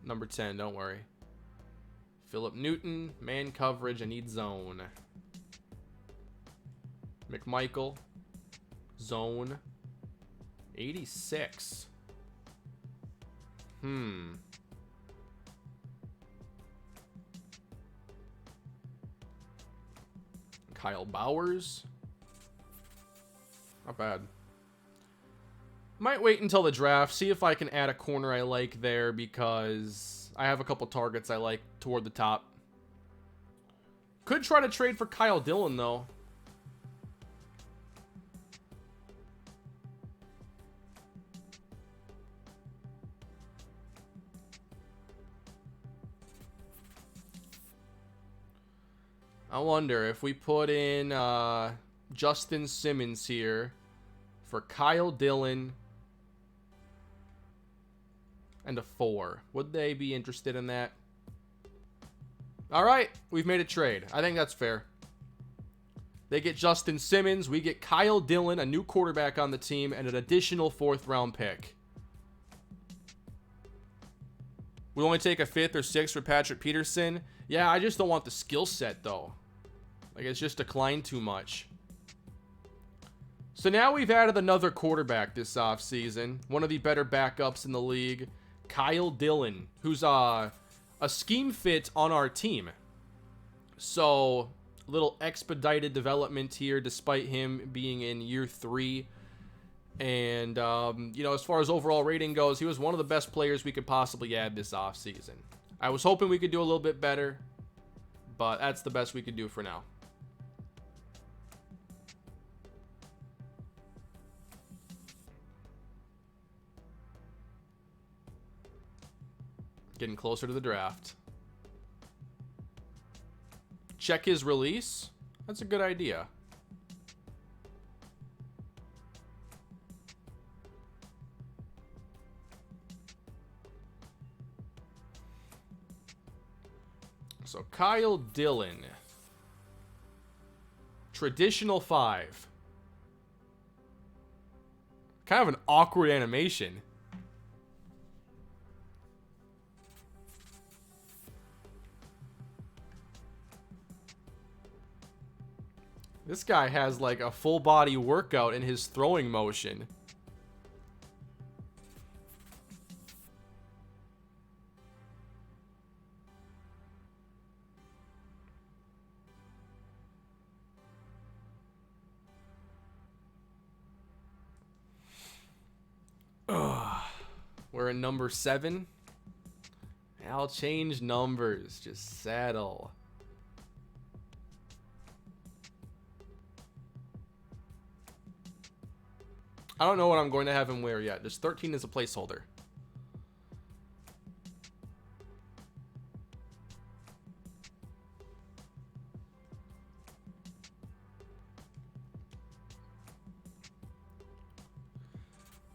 number 10, don't worry. Philip Newton, man coverage, I need zone. McMichael, zone, 86. Kyle Bowers. Not bad. Might wait until the draft, see if I can add a corner I like there, because I have a couple targets I like toward the top. Could try to trade for Kyle Dillon, though. I wonder if we put in Justin Simmons here for Kyle Dillon and a 4. Would they be interested in that? All right, we've made a trade. I think that's fair. They get Justin Simmons. We get Kyle Dillon, a new quarterback on the team, and an additional 4th-round pick. We only take a 5th or 6th for Patrick Peterson. Yeah, I just don't want the skill set, though. Like, it's just declined too much. So now we've added another quarterback this offseason. One of the better backups in the league. Kyle Dillon, who's a scheme fit on our team. So, a little expedited development here, despite him being in year 3. And, you know, as far as overall rating goes, he was one of the best players we could possibly add this offseason. I was hoping we could do a little bit better, but that's the best we could do for now. Getting closer to the draft. Check his release. That's a good idea. So Kyle Dillon. Traditional 5. Kind of an awkward animation. This guy has like a full body workout in his throwing motion. We're in number 7. I'll change numbers. Just settle. I don't know what I'm going to have him wear yet. Just 13 is a placeholder.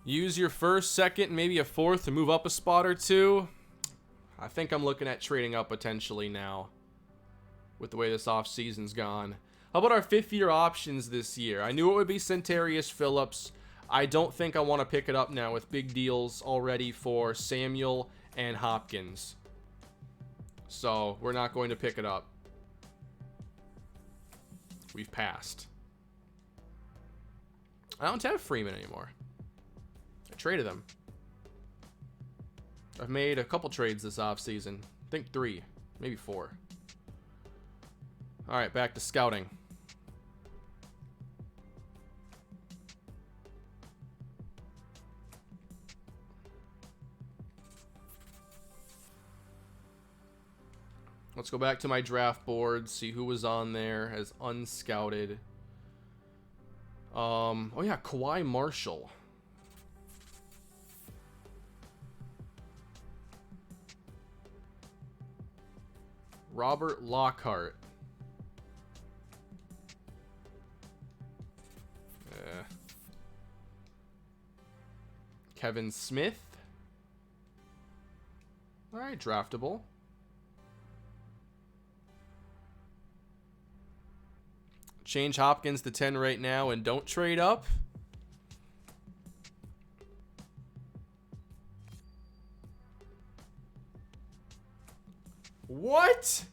Use your 1st, 2nd, maybe a 4th to move up a spot or 2. I think I'm looking at trading up potentially now with the way this offseason's gone. How about our 5th-year options this year? I knew it would be Centarius Phillips. I don't think I want to pick it up now with big deals already for Samuel and Hopkins. So we're not going to pick it up. We've passed. I don't have Freeman anymore. I traded him. I've made a couple trades this offseason. I think 3, maybe 4. All right, back to scouting. Let's go back to my draft board, see who was on there as unscouted. Oh yeah, Kawhi Marshall. Robert Lockhart. Kevin Smith. All right, draftable. Change Hopkins to 10 right now and don't trade up. What?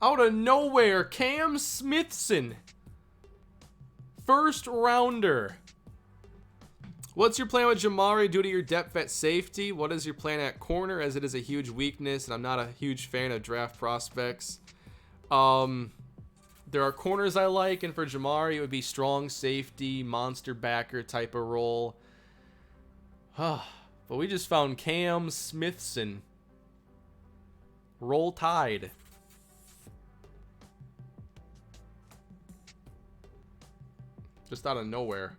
Out of nowhere, Cam Smithson. First rounder. What's your plan with Jamari due to your depth at safety? What is your plan at corner, as it is a huge weakness and I'm not a huge fan of draft prospects? There are corners I like, and for Jamari it would be strong safety, monster backer type of role. But we just found Cam Smithson. Roll Tide. Just out of nowhere.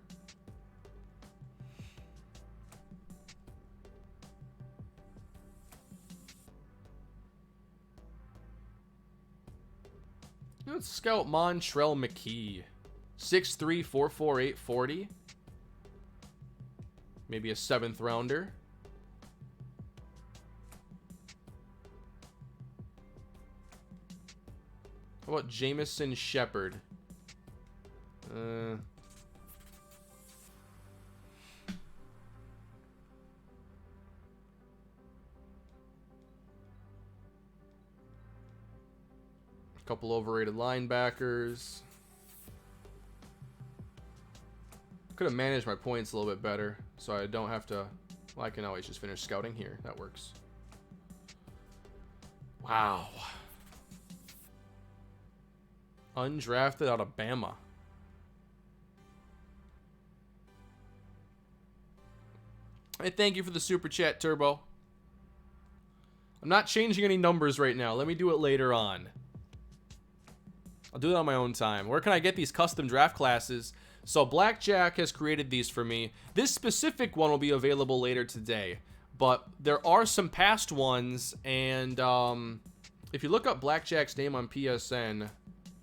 Let's scout Montrell McKee. 6'3", 4'4", 840. Maybe a 7th rounder. How about Jamison Shepard? Couple overrated linebackers. Could have managed my points a little bit better, so I don't have to. Well, I can always just finish scouting here. That works. Wow. Undrafted out of Bama. Hey, thank you for the super chat, Turbo. I'm not changing any numbers right now. Let me do it later on. I'll do it on my own time. Where can I get these custom draft classes? So Blackjack has created these for me. This specific one will be available later today, but there are some past ones, and if you look up Blackjack's name on PSN,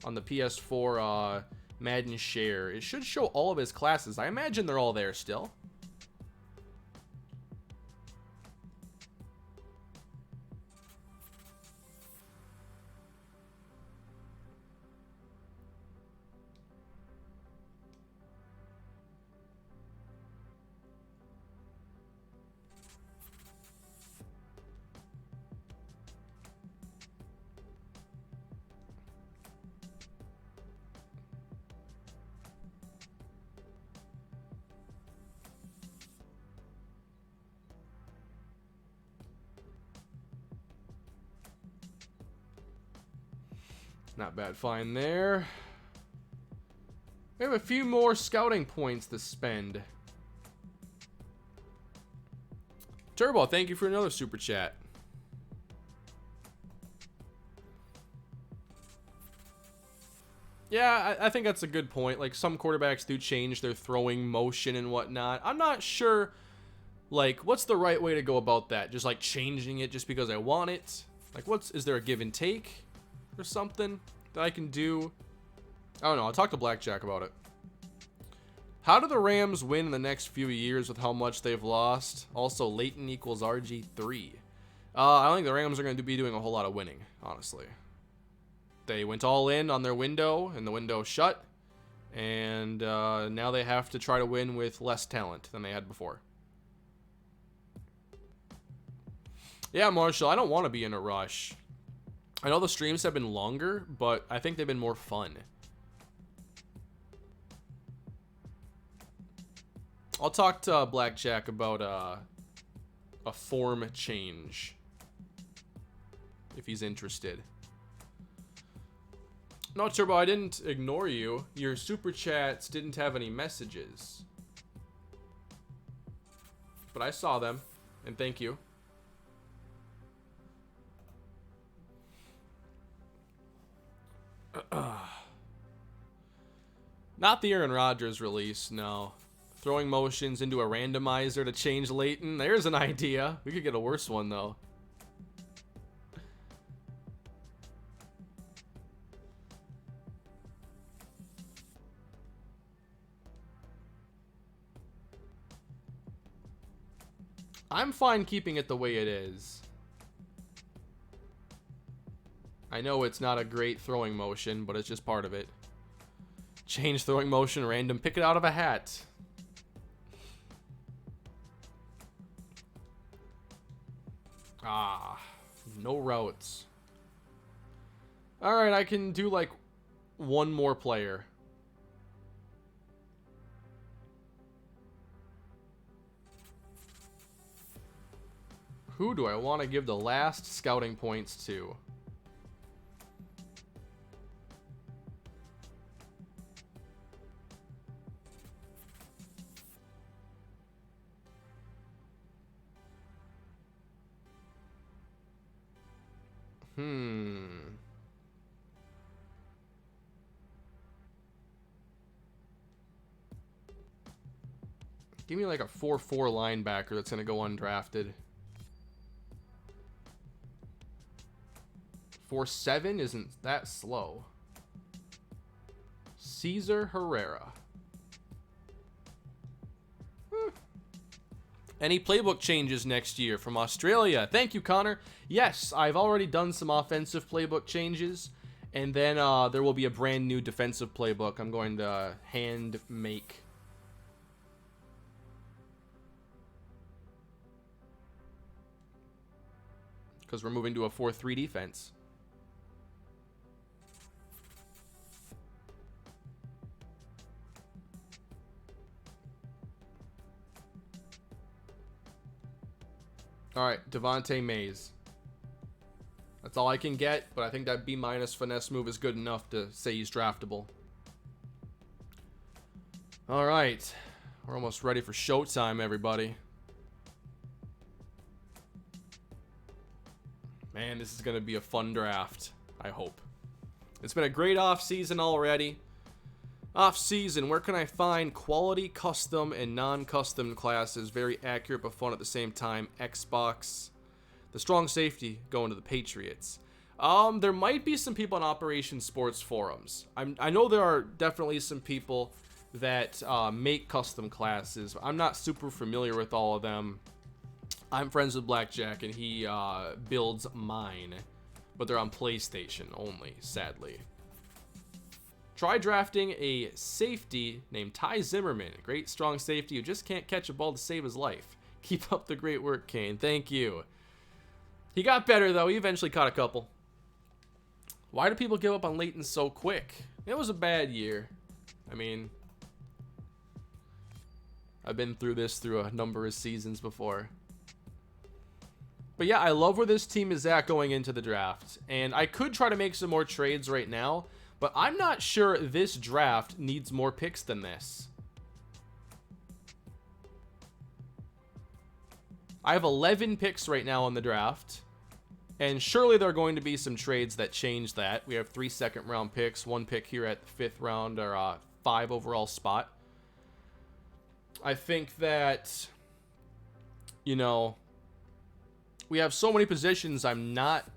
on the PS4 Madden share, it should show all of his classes. I imagine they're all there still. Not bad find there. We have a few more scouting points to spend. Turbo, thank you for another super chat. Yeah, I think that's a good point. Like, some quarterbacks do change their throwing motion and whatnot. I'm not sure, like, what's the right way to go about that? Just, like, changing it just because I want it? Like, is there a give and take or something that I can do? I don't know. I'll talk to Blackjack about it. How do the Rams win in the next few years with how much they've lost? Also, Leighton equals RG3. I don't think the Rams are going to be doing a whole lot of winning, honestly. They went all in on their window, and the window shut. And now they have to try to win with less talent than they had before. Yeah, Marshall, I don't want to be in a rush. I know the streams have been longer, but I think they've been more fun. I'll talk to Blackjack about a form change if he's interested. No, Turbo, I didn't ignore you. Your super chats didn't have any messages. But I saw them, and thank you. Not the Aaron Rodgers release, no. Throwing motions into a randomizer to change Leighton. There's an idea. We could get a worse one, though. I'm fine keeping it the way it is. I know it's not a great throwing motion, but it's just part of it. Change throwing motion, random, pick it out of a hat. Ah, no routes. Alright, I can do like one more player. Who do I want to give the last scouting points to? Give me like a 4-4 linebacker that's going to go undrafted. 4-7 isn't that slow. Cesar Herrera. Any playbook changes next year from Australia? Thank you, Connor. Yes, I've already done some offensive playbook changes. And then there will be a brand new defensive playbook I'm going to hand make. Because we're moving to a 4-3 defense. All right, Devontae Mays. That's all I can get, but I think that B- finesse move is good enough to say he's draftable. All right, we're almost ready for showtime, everybody. Man, this is going to be a fun draft, I hope. It's been a great offseason already. Offseason, where can I find quality custom and non-custom classes? Very accurate but fun at the same time. Xbox. The strong safety going to the Patriots. There might be some people on Operation Sports forums. I know there are definitely some people that make custom classes. I'm not super familiar with all of them. I'm friends with Blackjack, and he builds mine. But they're on PlayStation only, sadly. Try drafting a safety named Ty Zimmerman. A great, strong safety who just can't catch a ball to save his life. Keep up the great work, Kane. Thank you. He got better, though. He eventually caught a couple. Why do people give up on Leighton so quick? It was a bad year. I mean, I've been through this through a number of seasons before. But yeah, I love where this team is at going into the draft. And I could try to make some more trades right now, but I'm not sure this draft needs more picks than this. I have 11 picks right now on the draft. And surely there are going to be some trades that change that. We have 3 second-round picks, 1 pick here at the 5th round, or 5 overall spot. I think that, you know, we have so many positions I'm not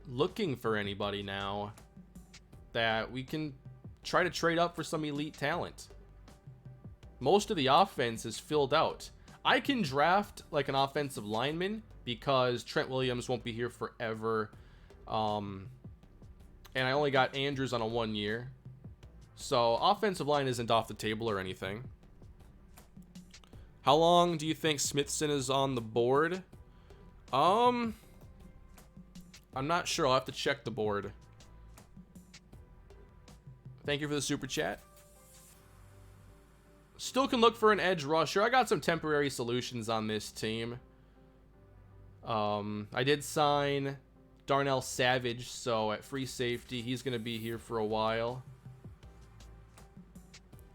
looking for anybody now that we can try to trade up for some elite talent. Most of the offense is filled out. I can draft like an offensive lineman because Trent Williams won't be here forever. And I only got Andrews on a 1 year. So offensive line isn't off the table or anything. How long do you think Smithson is on the board? I'm not sure. I'll have to check the board. Thank you for the super chat. Still can look for an edge rusher. I got some temporary solutions on this team. I did sign Darnell Savage, so at free safety, he's going to be here for a while.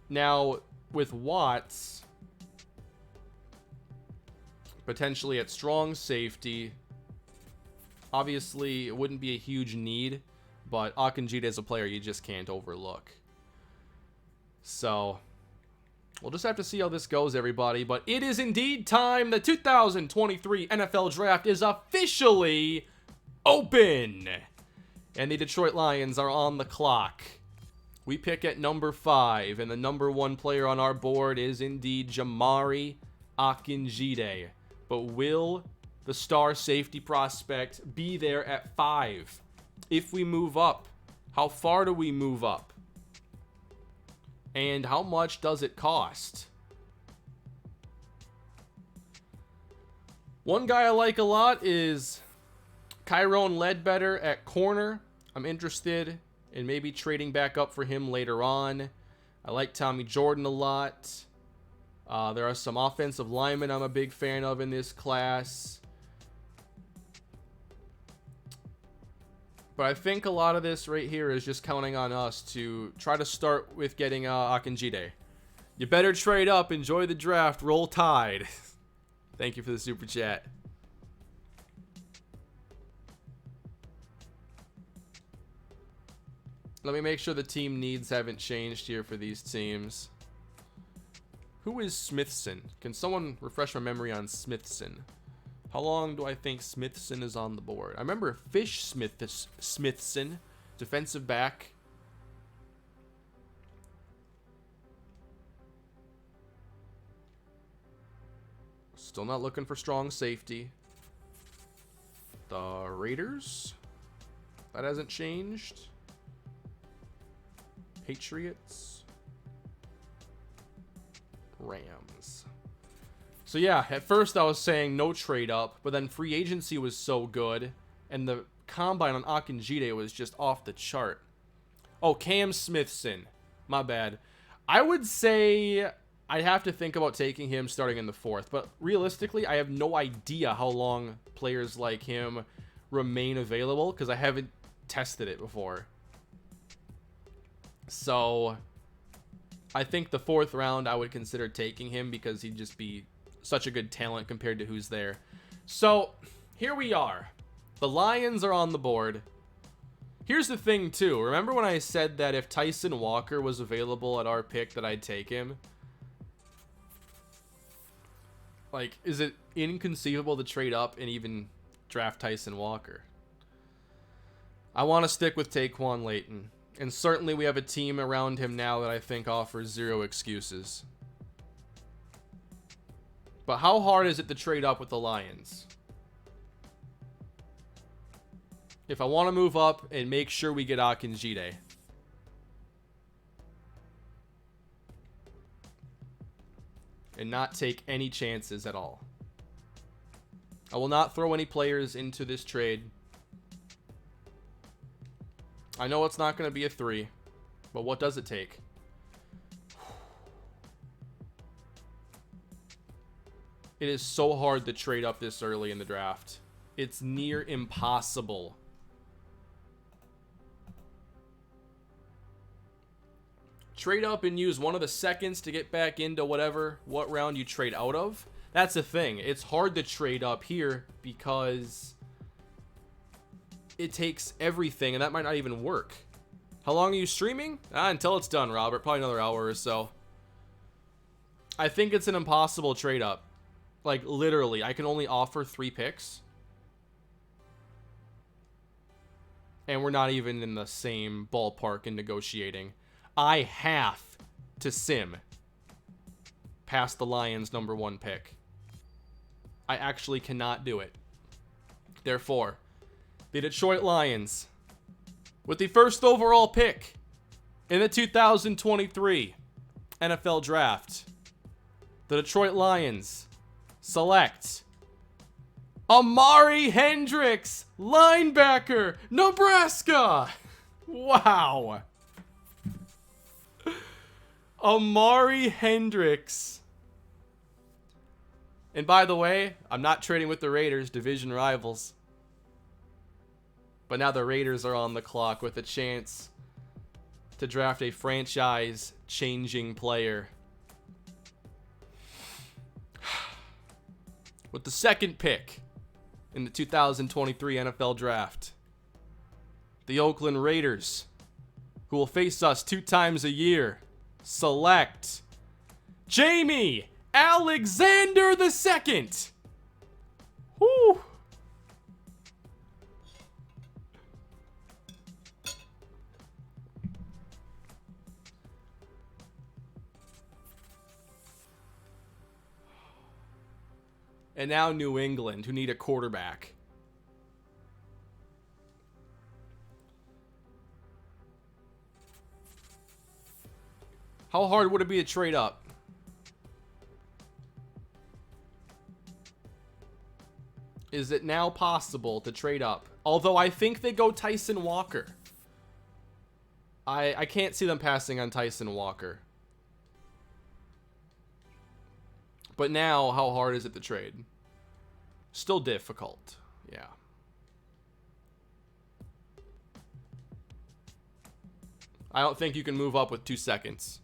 Now, with Watts, potentially at strong safety, obviously, it wouldn't be a huge need, but Akinjide is a player you just can't overlook. So, we'll just have to see how this goes, everybody. But it is indeed time. The 2023 NFL Draft is officially open. And the Detroit Lions are on the clock. We pick at number 5, and the number 1 player on our board is indeed Jamari Akinjide. But will the star safety prospect be there at 5? If we move up, how far do we move up? And how much does it cost? One guy I like a lot is Kyron Ledbetter at corner. I'm interested in maybe trading back up for him later on. I like Tommy Jordan a lot. There are some offensive linemen I'm a big fan of in this class. But I think a lot of this right here is just counting on us to try to start with getting Akinjide. You better trade up, enjoy the draft, roll Tide. Thank you for the super chat. Let me make sure the team needs haven't changed here for these teams. Who is Smithson? Can someone refresh my memory on Smithson? How long do I think Smithson is on the board? I remember Fish Smithson, defensive back. Still not looking for strong safety. The Raiders. That hasn't changed. Patriots. Rams. So yeah, at first I was saying no trade up, but then free agency was so good, and the combine on Akinjide was just off the chart. Oh, Cam Smithson. My bad. I would say I'd have to think about taking him starting in the 4th, but realistically, I have no idea how long players like him remain available, because I haven't tested it before. So I think the 4th round I would consider taking him because he'd just be such a good talent compared to who's there. So here we are. The Lions are on the board. Here's the thing too. Remember when I said that if Tyson Walker was available at our pick that I'd take him? Like, is it inconceivable to trade up and even draft Tyson Walker? I want to stick with Taquan Layton. And certainly we have a team around him now that I think offers zero excuses. But how hard is it to trade up with the Lions? If I want to move up and make sure we get Akinjide. And not take any chances at all. I will not throw any players into this trade. I know it's not going to be a 3, but what does it take? It is so hard to trade up this early in the draft. It's near impossible. Trade up and use one of the seconds to get back into what round you trade out of. That's the thing. It's hard to trade up here because it takes everything, and that might not even work. How long are you streaming? Until it's done, Robert. Probably another hour or so. I think it's an impossible trade up. Like, literally, I can only offer 3 picks. And we're not even in the same ballpark in negotiating. I have to sim past the Lions' number 1 pick. I actually cannot do it. Therefore, the Detroit Lions, with the 1st overall pick in the 2023 NFL Draft, the Detroit Lions select Amari Hendricks, linebacker, Nebraska. Wow. Amari Hendricks. And by the way, I'm not trading with the Raiders, division rivals. But now the Raiders are on the clock with a chance to draft a franchise-changing player. With the second pick in the 2023 NFL Draft, the Oakland Raiders, who will face us 2 times a year, select Jamie Alexander II. Whew. And now New England, who need a quarterback. How hard would it be to trade up? Is it now possible to trade up? Although I think they go Tyson Walker. I can't see them passing on Tyson Walker. But now, how hard is it to trade? Still difficult. Yeah. I don't think you can move up with 2 seconds.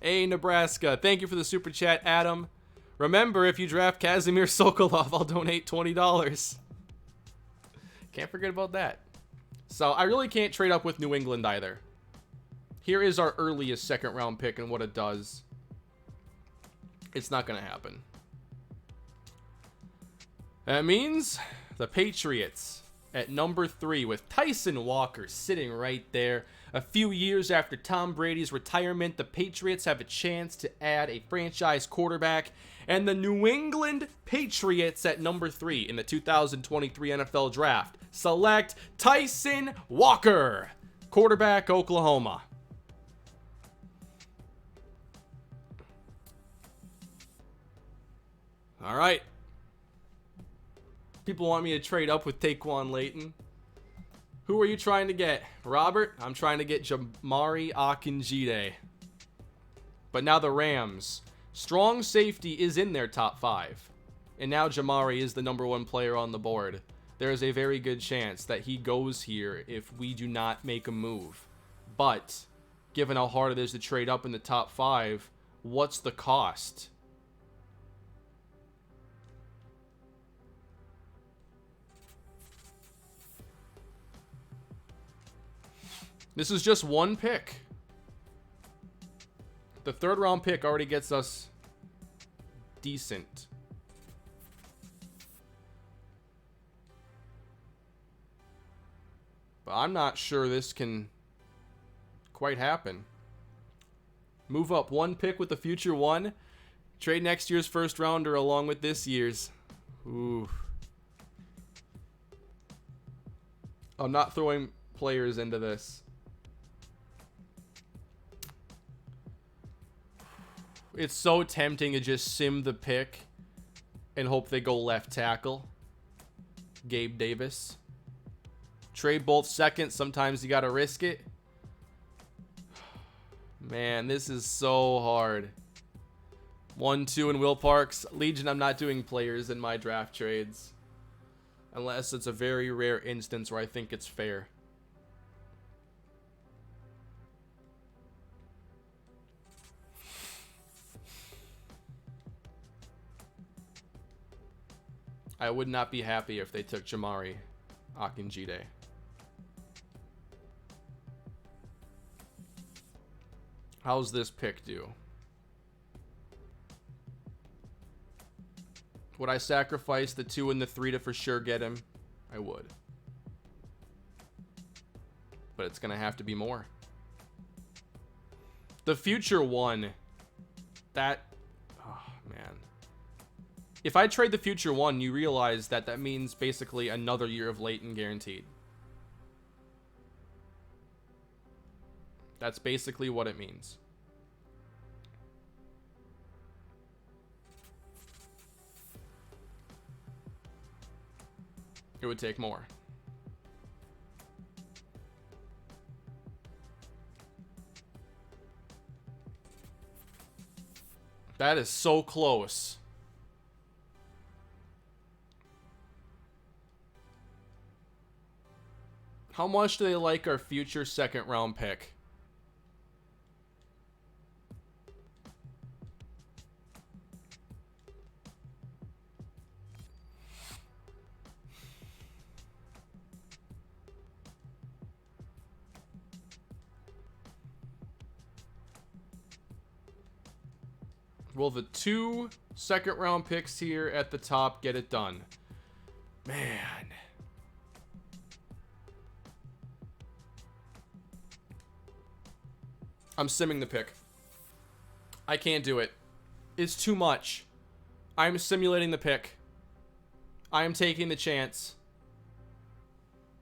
Hey, Nebraska. Thank you for the super chat, Adam. Remember, if you draft Kazimir Sokolov, I'll donate $20. Can't forget about that. So, I really can't trade up with New England either. Here is our earliest second-round pick and what it does. It's not going to happen. That means the Patriots at number 3 with Tyson Walker sitting right there. A few years after Tom Brady's retirement, the Patriots have a chance to add a franchise quarterback. And the New England Patriots at number 3 in the 2023 NFL Draft select Tyson Walker, quarterback, Oklahoma. All right. People want me to trade up with Taquan Layton. Who are you trying to get? Robert? I'm trying to get Jamari Akinjide. But now the Rams. Strong safety is in their top 5. And now Jamari is the number 1 player on the board. There is a very good chance that he goes here if we do not make a move. But, given how hard it is to trade up in the top 5, what's the cost? This is just 1 pick. The 3rd round pick already gets us decent. But I'm not sure this can quite happen. Move up 1 pick with the future 1. Trade next year's 1st rounder along with this year's. Ooh. I'm not throwing players into this. It's so tempting to just sim the pick and hope they go left tackle. Gabe Davis. Trade both seconds. Sometimes you got to risk it. Man, this is so hard. 1-2 in Will Parks. Legion, I'm not doing players in my draft trades. Unless it's a very rare instance where I think it's fair. I would not be happy if they took Jamari Akinjide. How's this pick do? Would I sacrifice the 2 and the 3 to for sure get him? I would. But it's going to have to be more. The future 1. That... Oh, man. If I trade the future 1, you realize that that means basically another year of Layton guaranteed. That's basically what it means. It would take more. That is so close How much do they like our future second round pick? Will the 2 second round picks here at the top get it done? Man. I'm simming the pick. I can't do it. It's too much. I'm simulating the pick. I am taking the chance.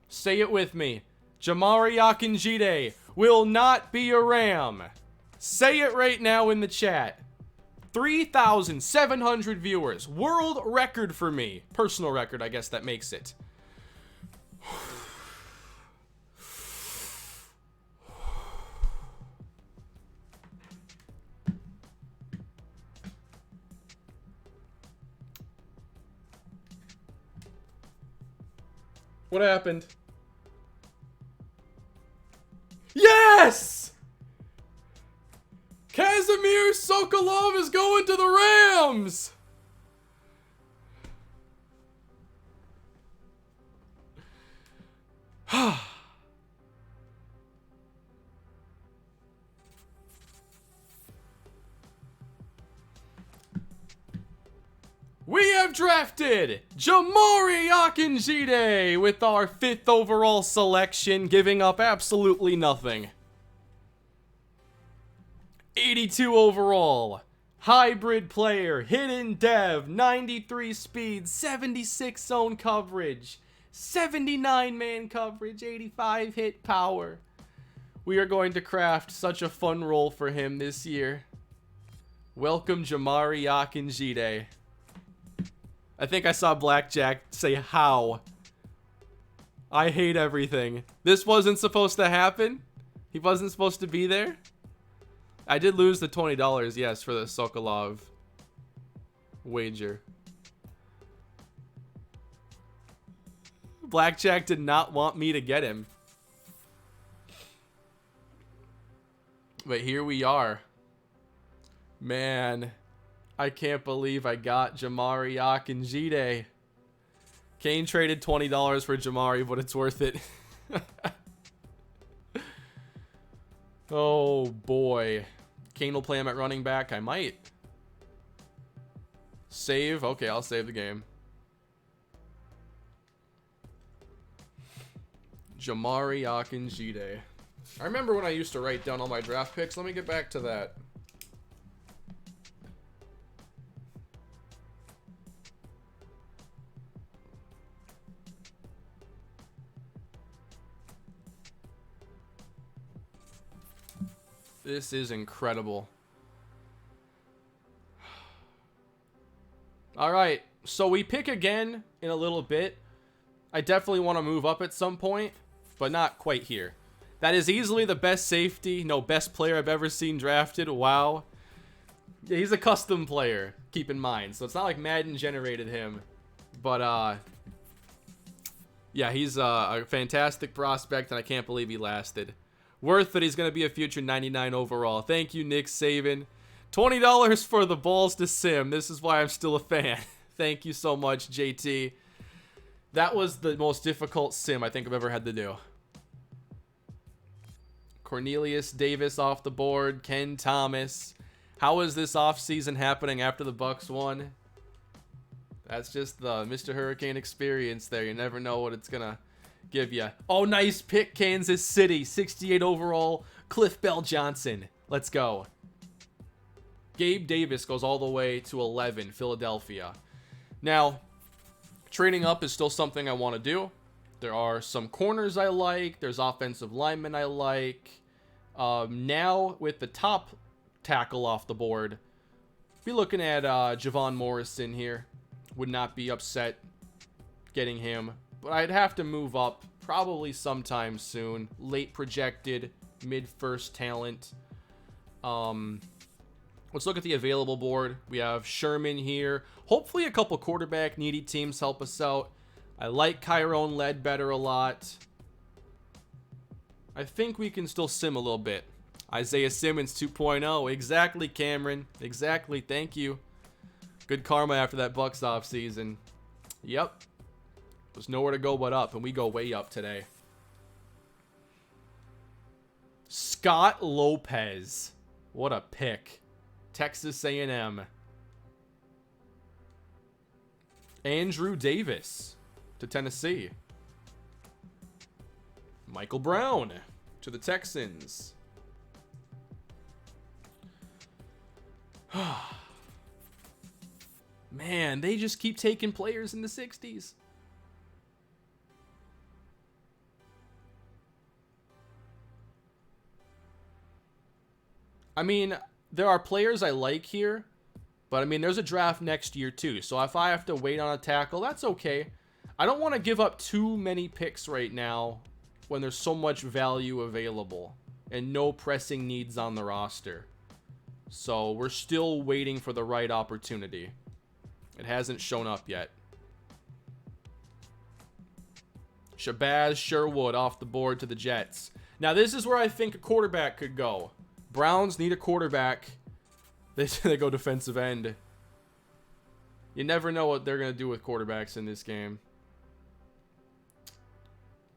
Say it with me. Jamari Akinjide will not be a Ram. Say it right now in the chat. 3,700 viewers. World record for me. Personal record, I guess that makes it. What happened? Yes! Kazimir Sokolov is going to the Rams! We have drafted Jamari Akinjide with our 5th overall selection, giving up absolutely nothing. 82 overall, hybrid player, hidden dev, 93 speed, 76 zone coverage, 79 man coverage, 85 hit power. We are going to craft such a fun role for him this year. Welcome Jamari Akinjide. I think I saw Blackjack say how. I hate everything. This wasn't supposed to happen. He wasn't supposed to be there. I did lose the $20, yes, for the Sokolov wager. Blackjack did not want me to get him. But here we are. Man, I can't believe I got Jamari Akinjide. Kane traded $20 for Jamari, but it's worth it. Oh boy. Kane will play him at running back. I might. Save. Okay, I'll save the game. Jamari Akinjide. I remember when I used to write down all my draft picks. Let me get back to that. This is incredible. All right, so we pick again in a little bit. I definitely want to move up at some point, but not quite here. That is easily the best safety, no, best player I've ever seen drafted. Wow. Yeah, he's a custom player, keep in mind. So it's not like Madden generated him. But, yeah, he's a fantastic prospect, and I can't believe he lasted. Worth it. He's going to be a future 99 overall. Thank you, Nick Saban. $20 for the balls to sim. This is why I'm still a fan. Thank you so much, JT. That was the most difficult sim I think I've ever had to do. Cornelius Davis off the board. Ken Thomas. How is this offseason happening after the Bucks won? That's just the MrHurriicane experience there. You never know what it's going to give you. Oh, nice pick, Kansas City. 68 overall, Cliff Bell Johnson. Let's go. Gabe Davis goes all the way to 11, Philadelphia. Now, trading up is still something I want to do. There are some corners I like. There's offensive linemen I like. Now, with the top tackle off the board, be looking at Javon Morrison here. Would not be upset getting him. But I'd have to move up probably sometime soon. Late projected, mid-first talent. Let's look at the available board. We have Sherman here. Hopefully a couple quarterback needy teams help us out. I like Kyrone Ledbetter a lot. I think we can still sim a little bit. Isaiah Simmons 2.0. Exactly, Cameron. Exactly. Thank you. Good karma after that Bucks offseason. Yep. There's nowhere to go but up, and we go way up today. Scott Lopez. What a pick. Texas A&M. Andrew Davis to Tennessee. Michael Brown to the Texans. Man, they just keep taking players in the 60s. I mean, there are players I like here, but I mean, there's a draft next year too. So if I have to wait on a tackle, that's okay. I don't want to give up too many picks right now when there's so much value available and no pressing needs on the roster. So we're still waiting for the right opportunity. It hasn't shown up yet. Shabazz Sherwood off the board to the Jets. Now this is where I think a quarterback could go. Browns need a quarterback. They go defensive end. You never know what they're going to do with quarterbacks in this game.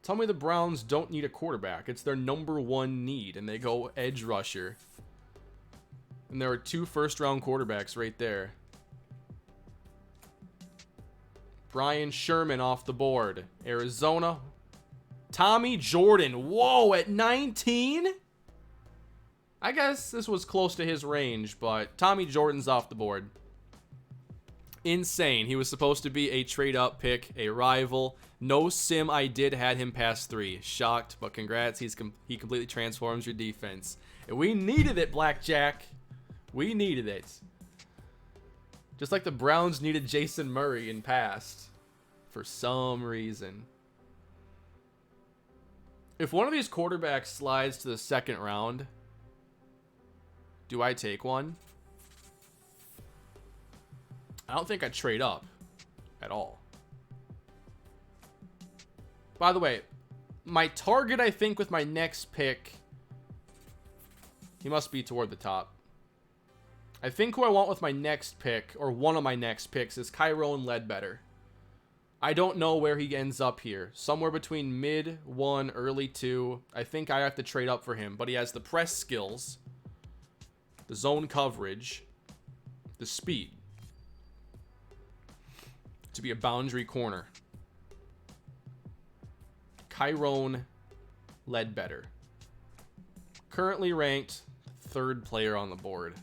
Tell me the Browns don't need a quarterback. It's their number one need, and they go edge rusher. And there are 2 first-round quarterbacks right there. Brian Sherman off the board. Arizona. Tommy Jordan. Whoa, at 19? I guess this was close to his range, but Tommy Jordan's off the board. Insane. He was supposed to be a trade-up pick, a rival. No sim I did had him past 3. Shocked, but congrats. He completely transforms your defense. And we needed it, Blackjack. We needed it. Just like the Browns needed Jason Murray in past. For some reason. If one of these quarterbacks slides to the 2nd round, do I take one? I don't think I trade up at all. By the way, my target, I think, with my next pick, he must be toward the top. I think who I want with my next pick, or one of my next picks, is Kyrone Ledbetter. I don't know where he ends up here. Somewhere between mid 1, early 2. I think I have to trade up for him, but he has the press skills, the zone coverage, the speed to be a boundary corner. Kyrone Ledbetter. Currently ranked 3rd player on the board.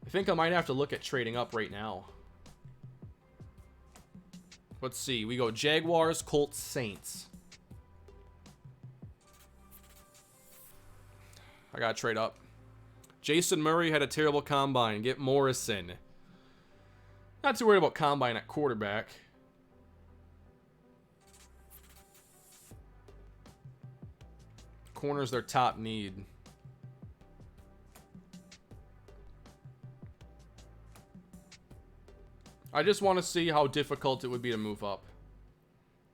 I think I might have to look at trading up right now. Let's see. We go Jaguars, Colts, Saints. I gotta trade up. Jason Murray had a terrible combine. Get Morrison. Not too worried about combine at quarterback. Corner's their top need. I just want to see how difficult it would be to move up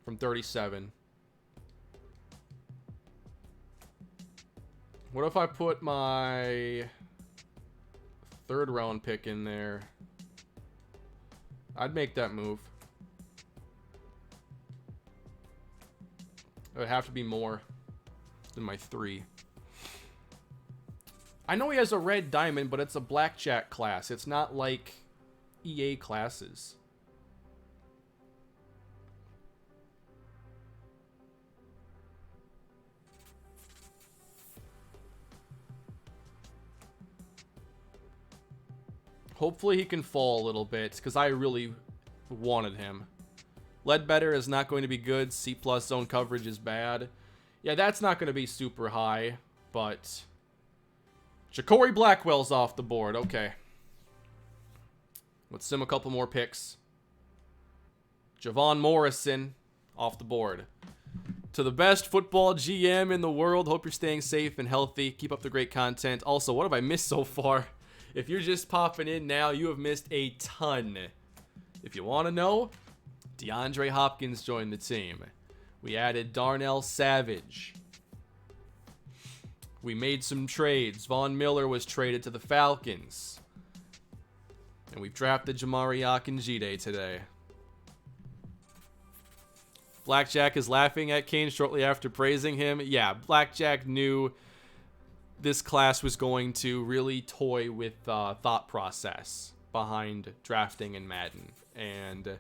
from 37. What if I put my 3rd round pick in there? I'd make that move. It would have to be more than my 3. I know he has a red diamond, but it's a blackjack class. It's not like EA classes. Hopefully he can fall a little bit, because I really wanted him. Ledbetter is not going to be good. C+ zone coverage is bad. Yeah, that's not going to be super high, but Ja'Cory Blackwell's off the board. Okay. Let's sim a couple more picks. Javon Morrison off the board. To the best football GM in the world. Hope you're staying safe and healthy. Keep up the great content. Also, what have I missed so far? If you're just popping in now, you have missed a ton. If you want to know, DeAndre Hopkins joined the team. We added Darnell Savage. We made some trades. Von Miller was traded to the Falcons. And we've drafted Jamari Akinjide today. Blackjack is laughing at Kane shortly after praising him. Yeah, Blackjack knew this class was going to really toy with thought process behind drafting in Madden. And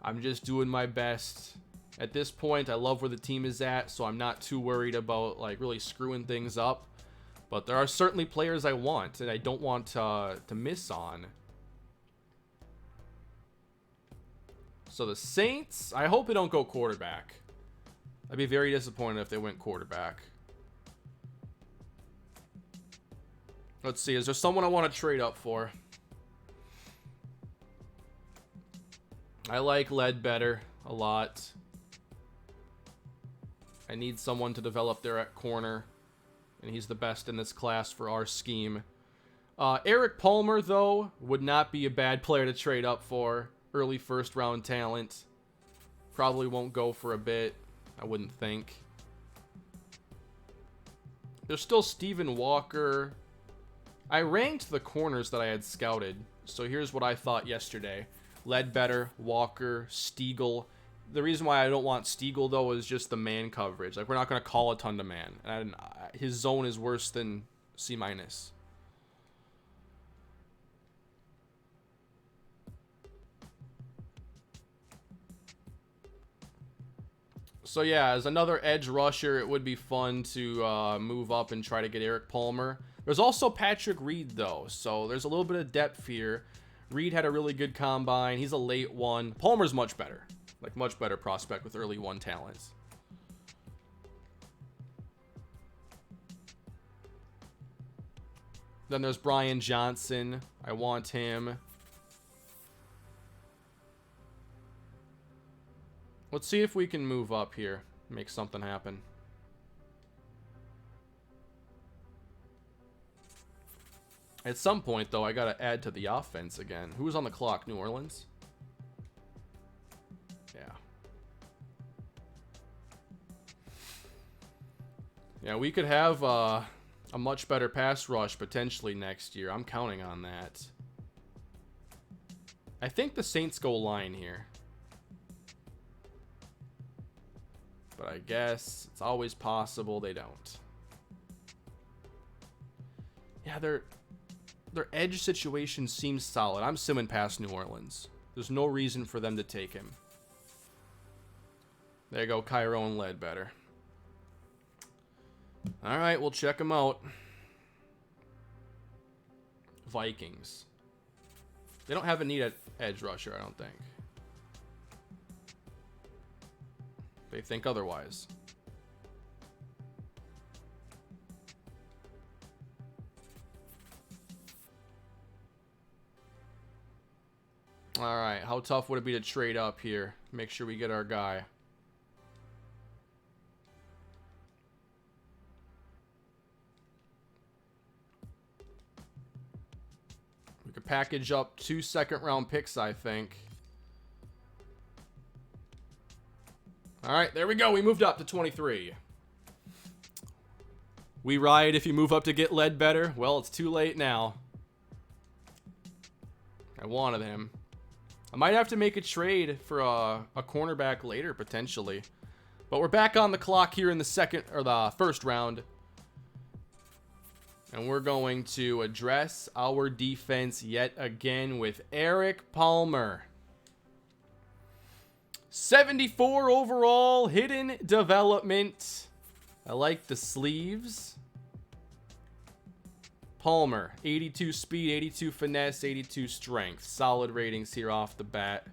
I'm just doing my best. At this point, I love where the team is at, so I'm not too worried about like really screwing things up. But there are certainly players I want, and I don't want to miss on. So the Saints, I hope they don't go quarterback. I'd be very disappointed if they went quarterback. Let's see, is there someone I want to trade up for? I like Ledbetter a lot. I need someone to develop there at corner, and he's the best in this class for our scheme. Eric Palmer, though, would not be a bad player to trade up for. Early first-round talent. Probably won't go for a bit, I wouldn't think. There's still Steven Walker. I ranked the corners that I had scouted, so here's what I thought yesterday. Ledbetter, Walker, Stiegel. The reason why I don't want Stiegel, though, is just the man coverage. Like, we're not going to call a ton to man. And his zone is worse than C-. So, yeah, as another edge rusher, it would be fun to move up and try to get Eric Palmer. There's also Patrick Reed, though, so there's a little bit of depth here. Reed had a really good combine. He's a late one. Palmer's much better. Like, much better prospect with early one talents. Then there's Brian Johnson. I want him. Let's see if we can move up here. Make something happen. At some point, though, I got to add to the offense again. Who's on the clock? New Orleans? Yeah, we could have a much better pass rush potentially next year. I'm counting on that. I think the Saints go line here. But I guess it's always possible they don't. Yeah, their edge situation seems solid. I'm simming past New Orleans. There's no reason for them to take him. There you go, Kyron Ledbetter. All right, we'll check them out. Vikings. They don't have a need at edge rusher, I don't think. They think otherwise. All right, how tough would it be to trade up here? Make sure we get our guy. We could package up 2 second-round picks, I think. All right, there we go. We moved up to 23. We ride if you move up to get Ledbetter. Well, it's too late now. I wanted him. I might have to make a trade for a cornerback later, potentially. But we're back on the clock here in the first round. And we're going to address our defense yet again with Eric Palmer. 74 overall, hidden development. I like the sleeves. Palmer, 82 speed, 82 finesse, 82 strength. Solid ratings here off the bat.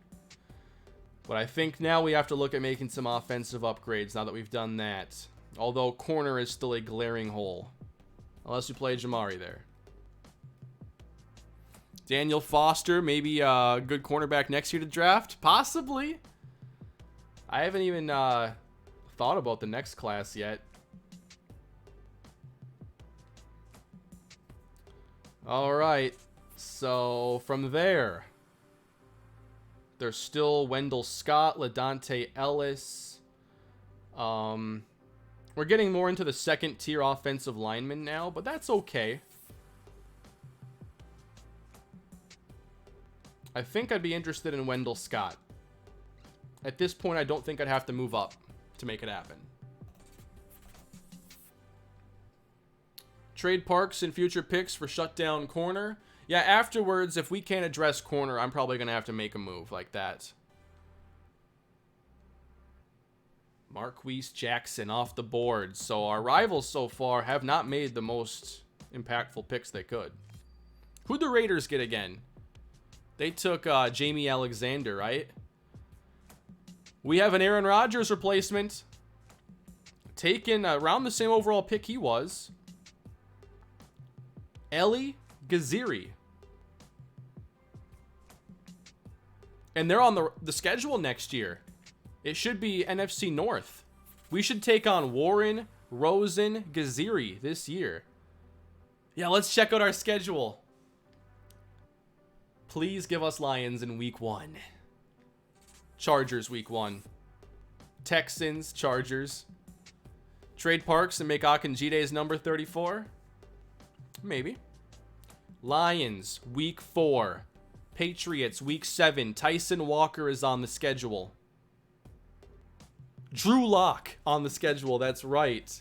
But I think now we have to look at making some offensive upgrades now that we've done that. Although corner is still a glaring hole. Unless you play Jamari there. Daniel Foster, maybe a good cornerback next year to draft? Possibly. I haven't even thought about the next class yet. All right. So from there, there's still Wendell Scott, LaDante Ellis. We're getting more into the second tier offensive linemen now, but that's okay. I think I'd be interested in Wendell Scott. At this point, I don't think I'd have to move up to make it happen. Trade Parks and future picks for shutdown corner. Yeah, afterwards, if we can't address corner, I'm probably going to have to make a move like that. Marquise Jackson off the board. So our rivals so far have not made the most impactful picks they could. Who'd the Raiders get again? They took Jamie Alexander, right? We have an Aaron Rodgers replacement. Taken around the same overall pick he was. Ellie Gaziri. And they're on the schedule next year. It should be NFC North. We should take on Warren, Rosen, Gaziri this year. Yeah, let's check out our schedule. Please give us Lions in week 1. Chargers week 1. Texans, Chargers. Trade Parks and make Akinjide's number 34? Maybe. Lions week 4. Patriots week 7. Tyson Walker is on the schedule. Drew Lock on the schedule, that's right.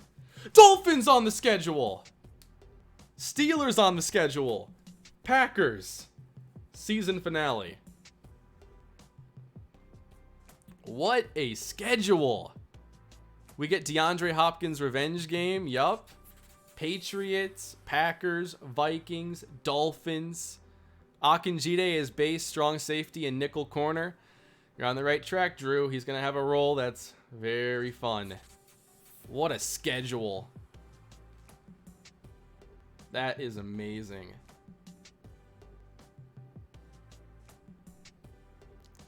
Dolphins on the schedule. Steelers on the schedule. Packers. Season finale. What a schedule. We get DeAndre Hopkins' revenge game. Yup. Patriots, Packers, Vikings, Dolphins. Akinjide is base, strong safety, and nickel corner. You're on the right track, Drew. He's going to have a role that's very fun. What a schedule. That is amazing.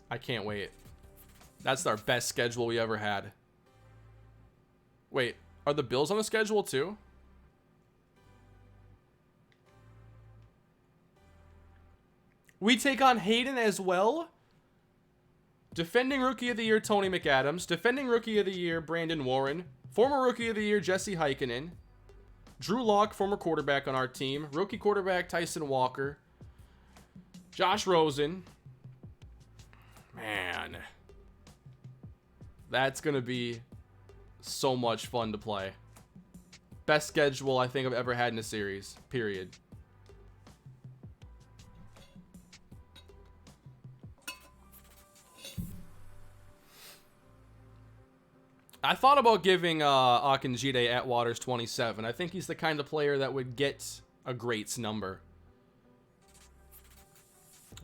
I can't wait. That's our best schedule we ever had. Wait, are the Bills on the schedule too? We take on Hayden as well. Defending Rookie of the Year, Tony McAdams. Defending Rookie of the Year, Brandon Warren. Former Rookie of the Year, Jesse Heikkinen. Drew Lock, former quarterback on our team. Rookie quarterback, Tyson Walker. Josh Rosen. Man. That's going to be so much fun to play. Best schedule I think I've ever had in a series. Period. I thought about giving Akinjide Atwater's 27. I think he's the kind of player that would get a greats number.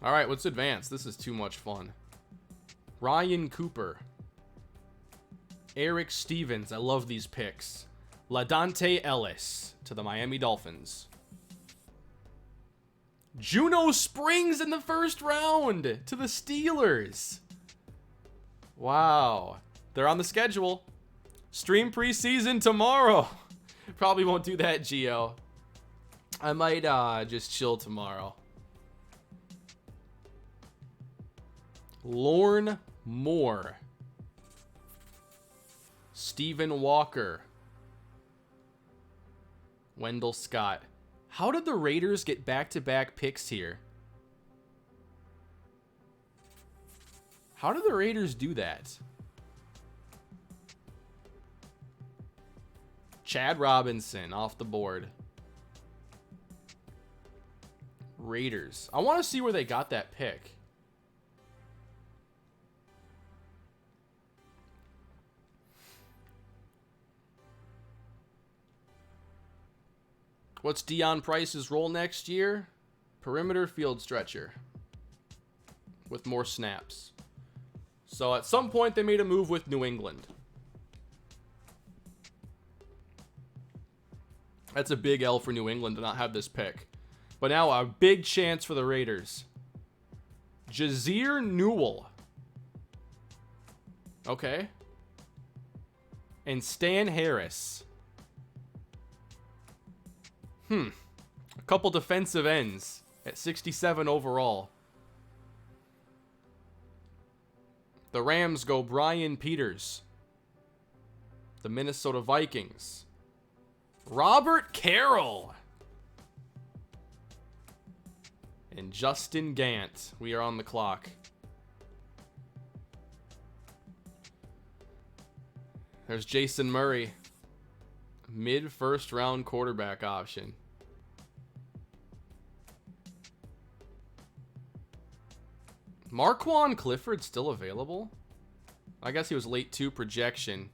All right, let's advance. This is too much fun. Ryan Cooper. Eric Stevens. I love these picks. LaDante Ellis to the Miami Dolphins. Juno Springs in the first round to the Steelers. Wow. They're on the schedule. Stream preseason tomorrow. Probably won't do that, Gio. I might just chill tomorrow. Lorne Moore. Stephen Walker. Wendell Scott. How did the Raiders get back-to-back picks here? How did the Raiders do that? Chad Robinson off the board. Raiders. I want to see where they got that pick. What's Deion Price's role next year? Perimeter field stretcher. With more snaps. So at some point they made a move with New England. That's a big L for New England to not have this pick. But now a big chance for the Raiders. Jazeer Newell. Okay. And Stan Harris. A couple defensive ends at 67 overall. The Rams go Brian Peters. the Minnesota Vikings. Robert Carroll. And Justin Gant. We are on the clock. There's Jason Murray. Mid-first round quarterback option. Marquand Clifford still available? I guess he was late 2 projection.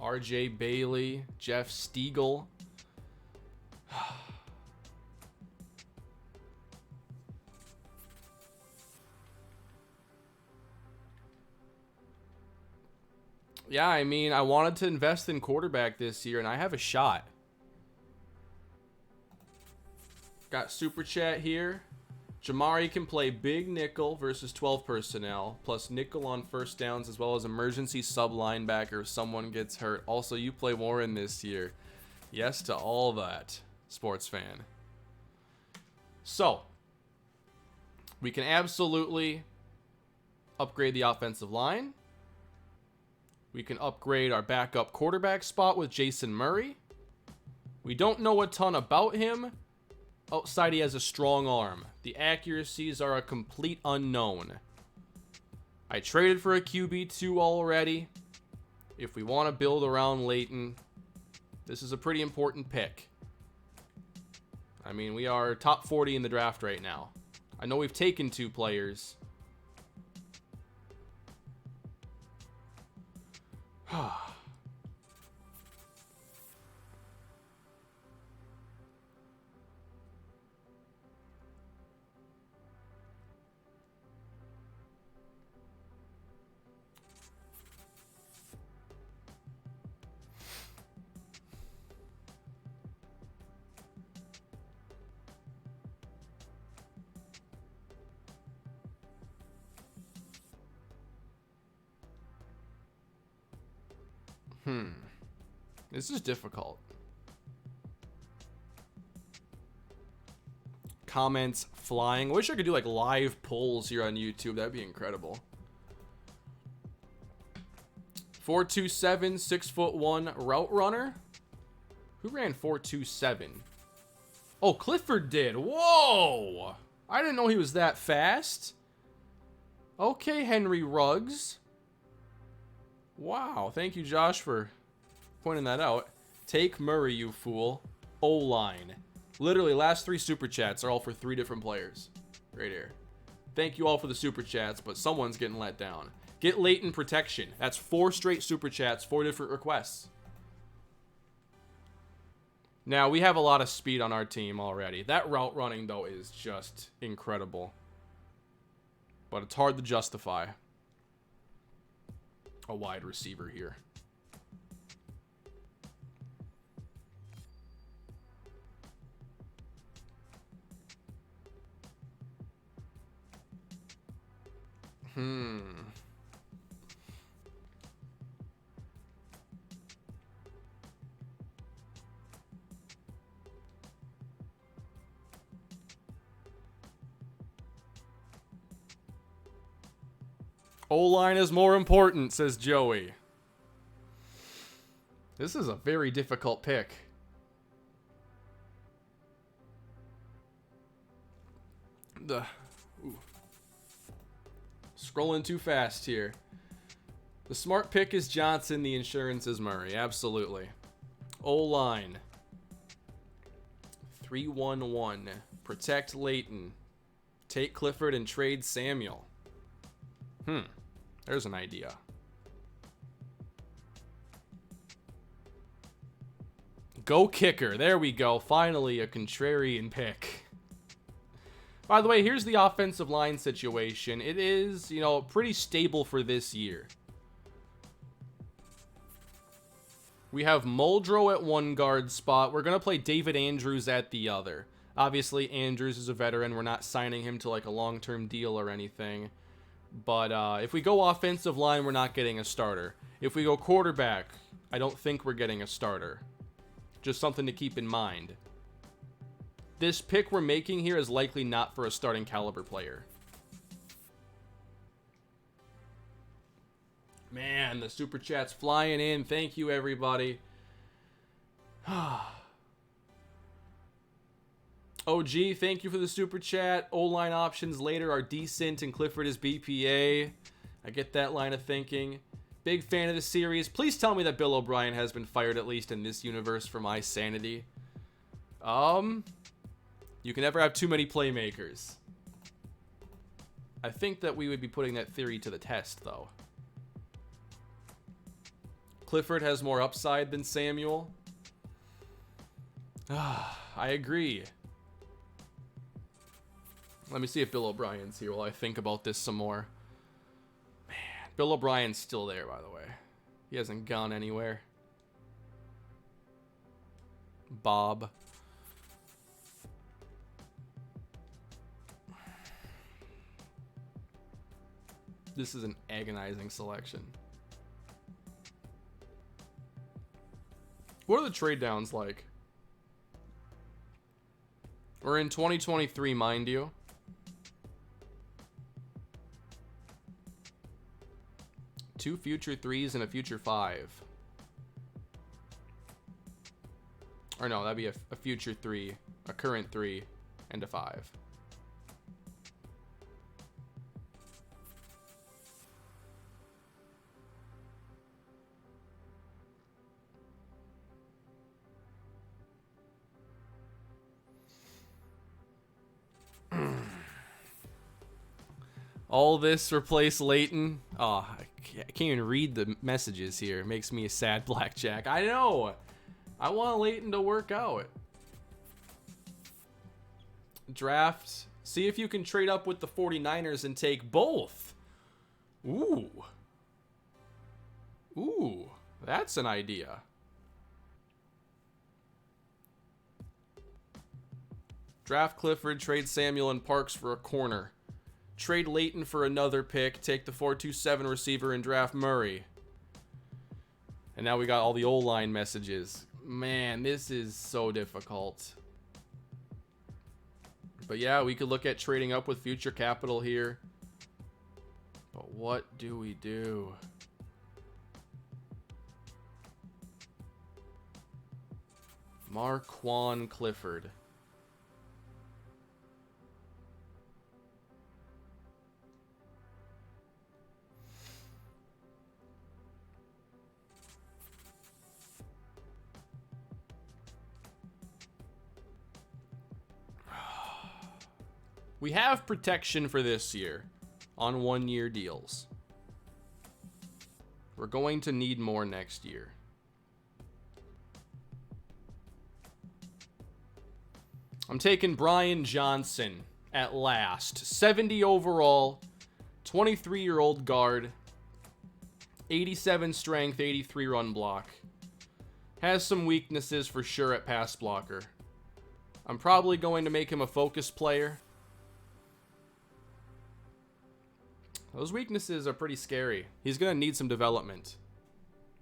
RJ Bailey, Jeff Stiegel. Yeah, I mean, I wanted to invest in quarterback this year, and I have a shot. Got Super Chat here. Jamari can play big nickel versus 12 personnel, plus nickel on first downs, as well as emergency sub linebacker if someone gets hurt. Also, you play Warren this year. Yes to all that, sports fan. So, we can absolutely upgrade the offensive line. We can upgrade our backup quarterback spot with Jason Murray. We don't know a ton about him. Outside, he has a strong arm. The accuracies are a complete unknown. I traded for a QB2 already. If we want to build around Leighton, this is a pretty important pick. I mean, we are top 40 in the draft right now. I know we've taken 2 players. This is difficult. Comments flying. Wish I could do like live polls here on YouTube. That'd be incredible. 4.27, 6'1" route runner. Who ran 4.27? Oh, Clifford did. Whoa! I didn't know he was that fast. Okay, Henry Ruggs. Wow, thank you, Josh, for pointing that out. Take Murray, you fool. O-line. Literally, last 3 super chats are all for 3 different players. Right here. Thank you all for the super chats, but someone's getting let down. Get Leighton protection. That's 4 straight super chats, 4 different requests. Now, we have a lot of speed on our team already. That route running, though, is just incredible. But it's hard to justify a wide receiver here. O-line is more important, says Joey. This is a very difficult pick. Scrolling too fast here. The smart pick is Johnson. The insurance is Murray. Absolutely. O-line. 3-1-1. Protect Leighton. Take Clifford and trade Samuel. There's an idea. Go kicker. There we go. Finally, a contrarian pick. By the way, here's the offensive line situation. It is, pretty stable for this year. We have Muldrow at one guard spot. We're going to play David Andrews at the other. Obviously, Andrews is a veteran. We're not signing him to like a long-term deal or anything. But if we go offensive line, we're not getting a starter. If we go quarterback, I don't think we're getting a starter. Just something to keep in mind. This pick we're making here is likely not for a starting caliber player. Man, the super chat's flying in. Thank you, everybody. OG, thank you for the super chat. O-line options later are decent and Clifford is BPA. I get that line of thinking. Big fan of the series. Please tell me that Bill O'Brien has been fired, at least in this universe, for my sanity. You can never have too many playmakers. I think that we would be putting that theory to the test, though. Clifford has more upside than Samuel. I agree. Let me see if Bill O'Brien's here while I think about this some more. Man, Bill O'Brien's still there, by the way. He hasn't gone anywhere. Bob. This is an agonizing selection. What are the trade downs like? We're in 2023, mind you. Two future 3s and a future 5. Or no, that'd be a future 3, a current 3, and a 5. All this replace Leighton. Oh, I can't even read the messages here. It makes me a sad blackjack. I know. I want Leighton to work out. Draft. See if you can trade up with the 49ers and take both. Ooh. Ooh. That's an idea. Draft Clifford, trade Samuel and Parks for a corner. Trade Leighton for another pick, take the 4-2-7 receiver and draft Murray. And now we got all the O-line messages. Man, this is so difficult. But yeah, we could look at trading up with future capital here. But what do we do? Marquand Clifford. We have protection for this year on 1-year deals. We're going to need more next year. I'm taking Brian Johnson at last. 70 overall, 23-year-old guard, 87 strength, 83 run block. Has some weaknesses for sure at pass blocker. I'm probably going to make him a focus player. Those weaknesses are pretty scary. He's going to need some development.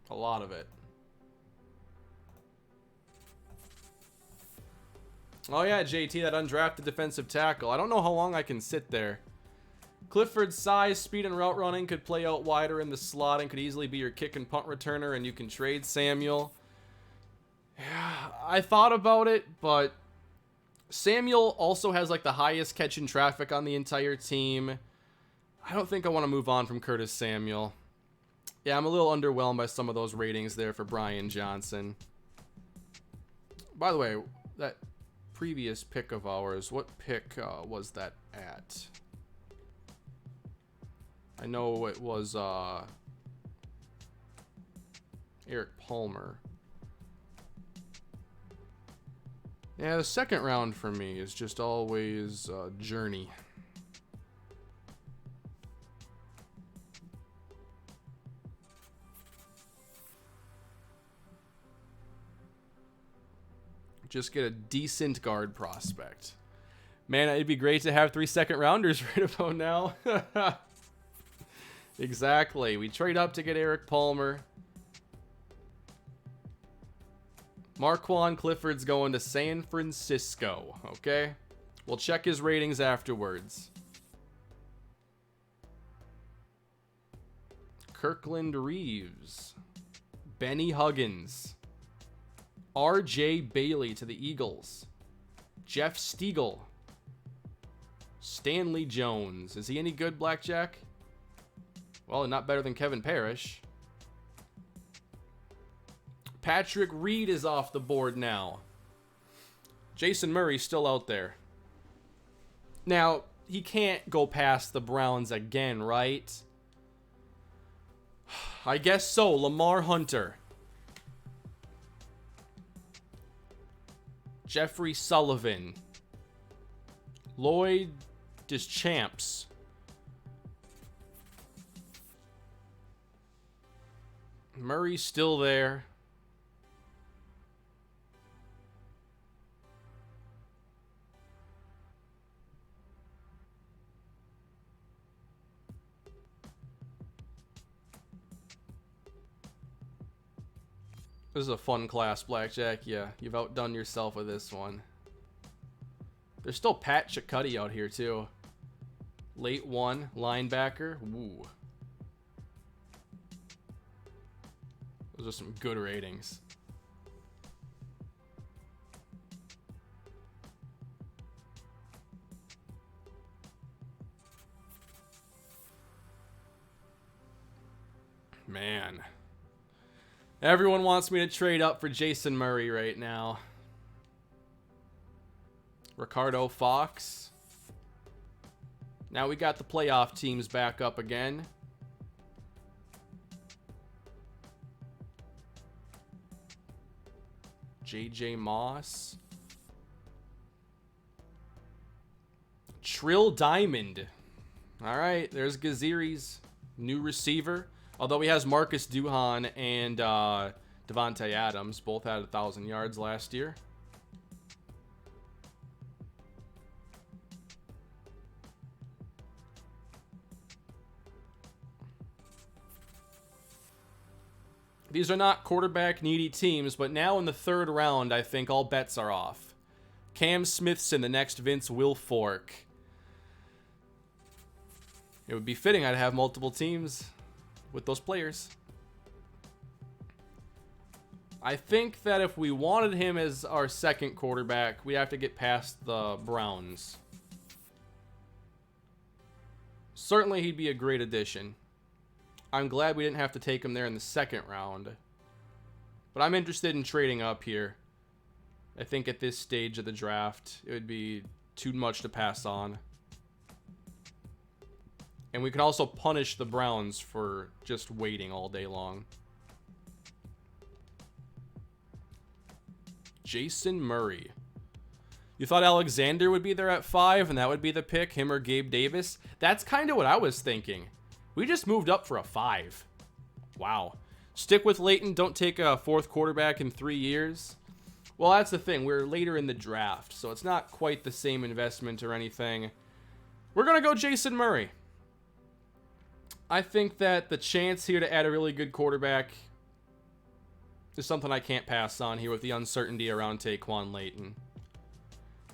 A lot of it. Oh yeah, JT, that undrafted defensive tackle. I don't know how long I can sit there. Clifford's size, speed, and route running could play out wider in the slot and could easily be your kick and punt returner, and you can trade Samuel. Yeah, I thought about it, but Samuel also has like the highest catch in traffic on the entire team. I don't think I want to move on from Curtis Samuel. Yeah, I'm a little underwhelmed by some of those ratings there for Brian Johnson. By the way, that previous pick of ours, what pick was that at? I know it was Eric Palmer. Yeah, the second round for me is just always journey. Just get a decent guard prospect. Man, it'd be great to have 3 second rounders right about now. Exactly. We trade up to get Eric Palmer. Marquand Clifford's going to San Francisco. Okay? We'll check his ratings afterwards. Kirkland Reeves. Benny Huggins. R.J. Bailey to the Eagles. Jeff Stiegel. Stanley Jones. Is he any good, Blackjack? Well, not better than Kevin Parrish. Patrick Reed is off the board now. Jason Murray's still out there. Now, he can't go past the Browns again, right? I guess so. Lamar Hunter. Jeffrey Sullivan. Lloyd Deschamps. Murray's still there. This is a fun class, Blackjack. Yeah, you've outdone yourself with this one. There's still Pat Chakutty out here, too. Late one, linebacker. Woo. Those are some good ratings. Man. Everyone wants me to trade up for Jason Murray right now. Ricardo Fox. Now we got the playoff teams back up again. J.J. Moss. Trill Diamond. All right, there's Gaziri's new receiver. Although he has Marcus Duhan and Devontae Adams. Both had 1,000 yards last year. These are not quarterback needy teams, but now in the third round, I think all bets are off. Cam Smithson, the next Vince Wilfork. It would be fitting I'd have multiple teams with those players. I think that if we wanted him as our second quarterback, we have to get past the Browns. Certainly he'd be a great addition. I'm glad we didn't have to take him there in the second round. But I'm interested in trading up here. I think at this stage of the draft, it would be too much to pass on. And we can also punish the Browns for just waiting all day long. Jason Murray. You thought Alexander would be there at 5 and that would be the pick, him or Gabe Davis? That's kind of what I was thinking. We just moved up for a 5. Wow. Stick with Leighton. Don't take a fourth quarterback in 3 years. Well, that's the thing. We're later in the draft, so it's not quite the same investment or anything. We're going to go Jason Murray. I think that the chance here to add a really good quarterback is something I can't pass on here with the uncertainty around Taquan Leighton.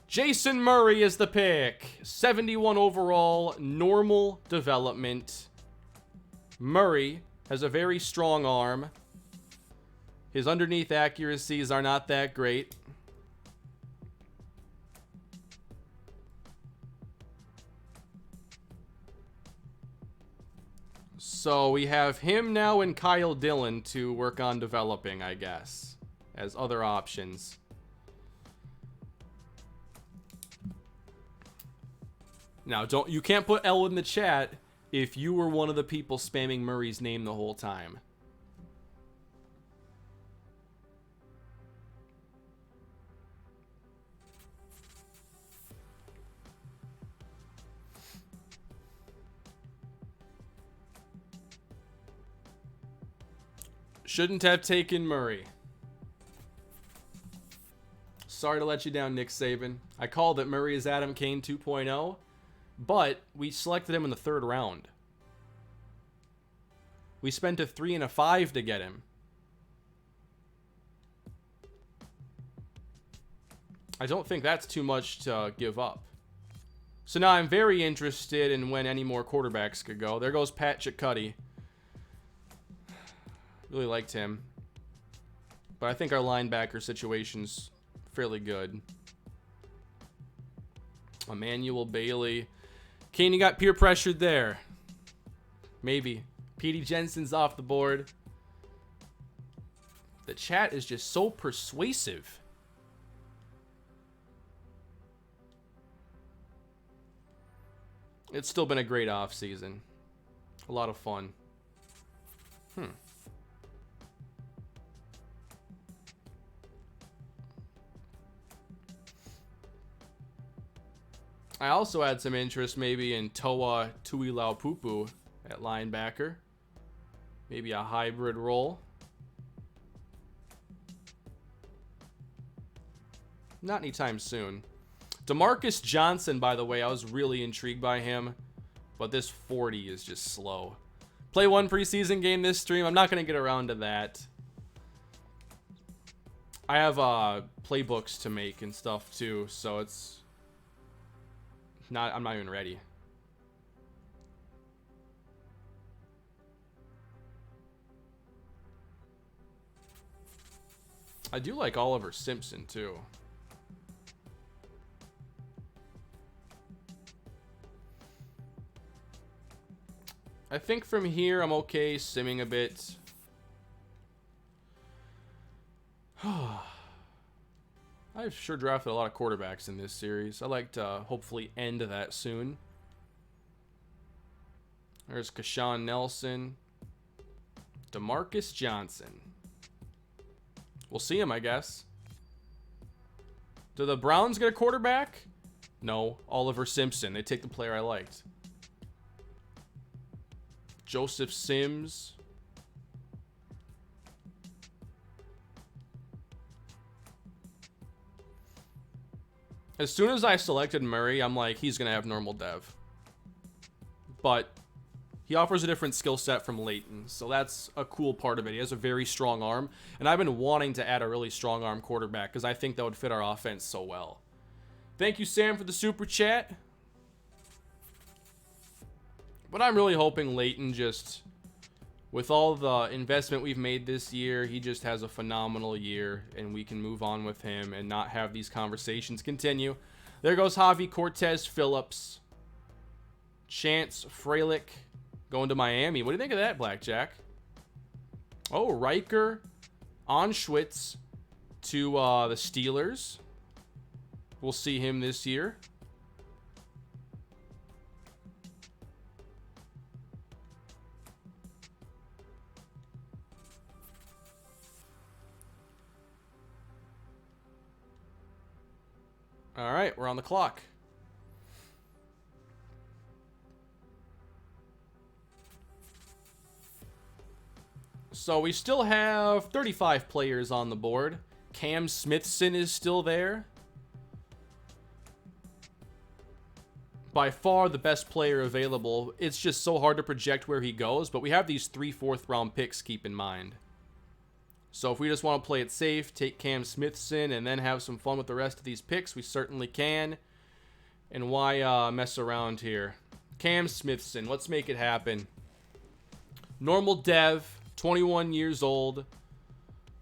Jason Murray is the pick. 71 overall, normal development. Murray has a very strong arm. His underneath accuracies are not that great. So we have him now and Kyle Dillon to work on developing, I guess, as other options. Now, you can't put L in the chat if you were one of the people spamming Murray's name the whole time. Shouldn't have taken Murray. Sorry to let you down, Nick Saban. I called it Murray is Adam Kane 2.0, but we selected him in the third round. We spent a 3 and a 5 to get him. I don't think that's too much to give up. So now I'm very interested in when any more quarterbacks could go. There goes Pat Chakutty. Really liked him. But I think our linebacker situation's fairly good. Emmanuel Bailey. Kane, you got peer pressured there. Maybe. Petey Jensen's off the board. The chat is just so persuasive. It's still been a great offseason. A lot of fun. I also had some interest maybe in Toa Tuilaupupu at linebacker. Maybe a hybrid role. Not anytime soon. DeMarcus Johnson, by the way, I was really intrigued by him. But this 40 is just slow. Play one preseason game this stream. I'm not going to get around to that. I have playbooks to make and stuff too. So it's... I'm not even ready. I do like Oliver Simpson too. I think from here I'm okay simming a bit. I've sure drafted a lot of quarterbacks in this series. I'd like to hopefully end that soon. There's Kashawn Nelson. DeMarcus Johnson. We'll see him, I guess. Do the Browns get a quarterback? No. Oliver Simpson. They take the player I liked. Joseph Sims. As soon as I selected Murray, I'm like, he's going to have normal dev. But he offers a different skill set from Leighton. So that's a cool part of it. He has a very strong arm. And I've been wanting to add a really strong arm quarterback because I think that would fit our offense so well. Thank you, Sam, for the super chat. But I'm really hoping Leighton just, with all the investment we've made this year, he just has a phenomenal year and we can move on with him and not have these conversations continue. There goes Javi Cortez Phillips. Chance Freilich going to Miami. What do you think of that, Blackjack? Oh, Riker Onschwitz to the Steelers. We'll see him this year. All right, we're on the clock. So we still have 35 players on the board. Cam Smithson is still there. By far the best player available. It's just so hard to project where he goes, but we have these 3 4th-round picks, keep in mind. So if we just want to play it safe, take Cam Smithson, and then have some fun with the rest of these picks, we certainly can. And why mess around here? Cam Smithson, let's make it happen. Normal dev, 21 years old.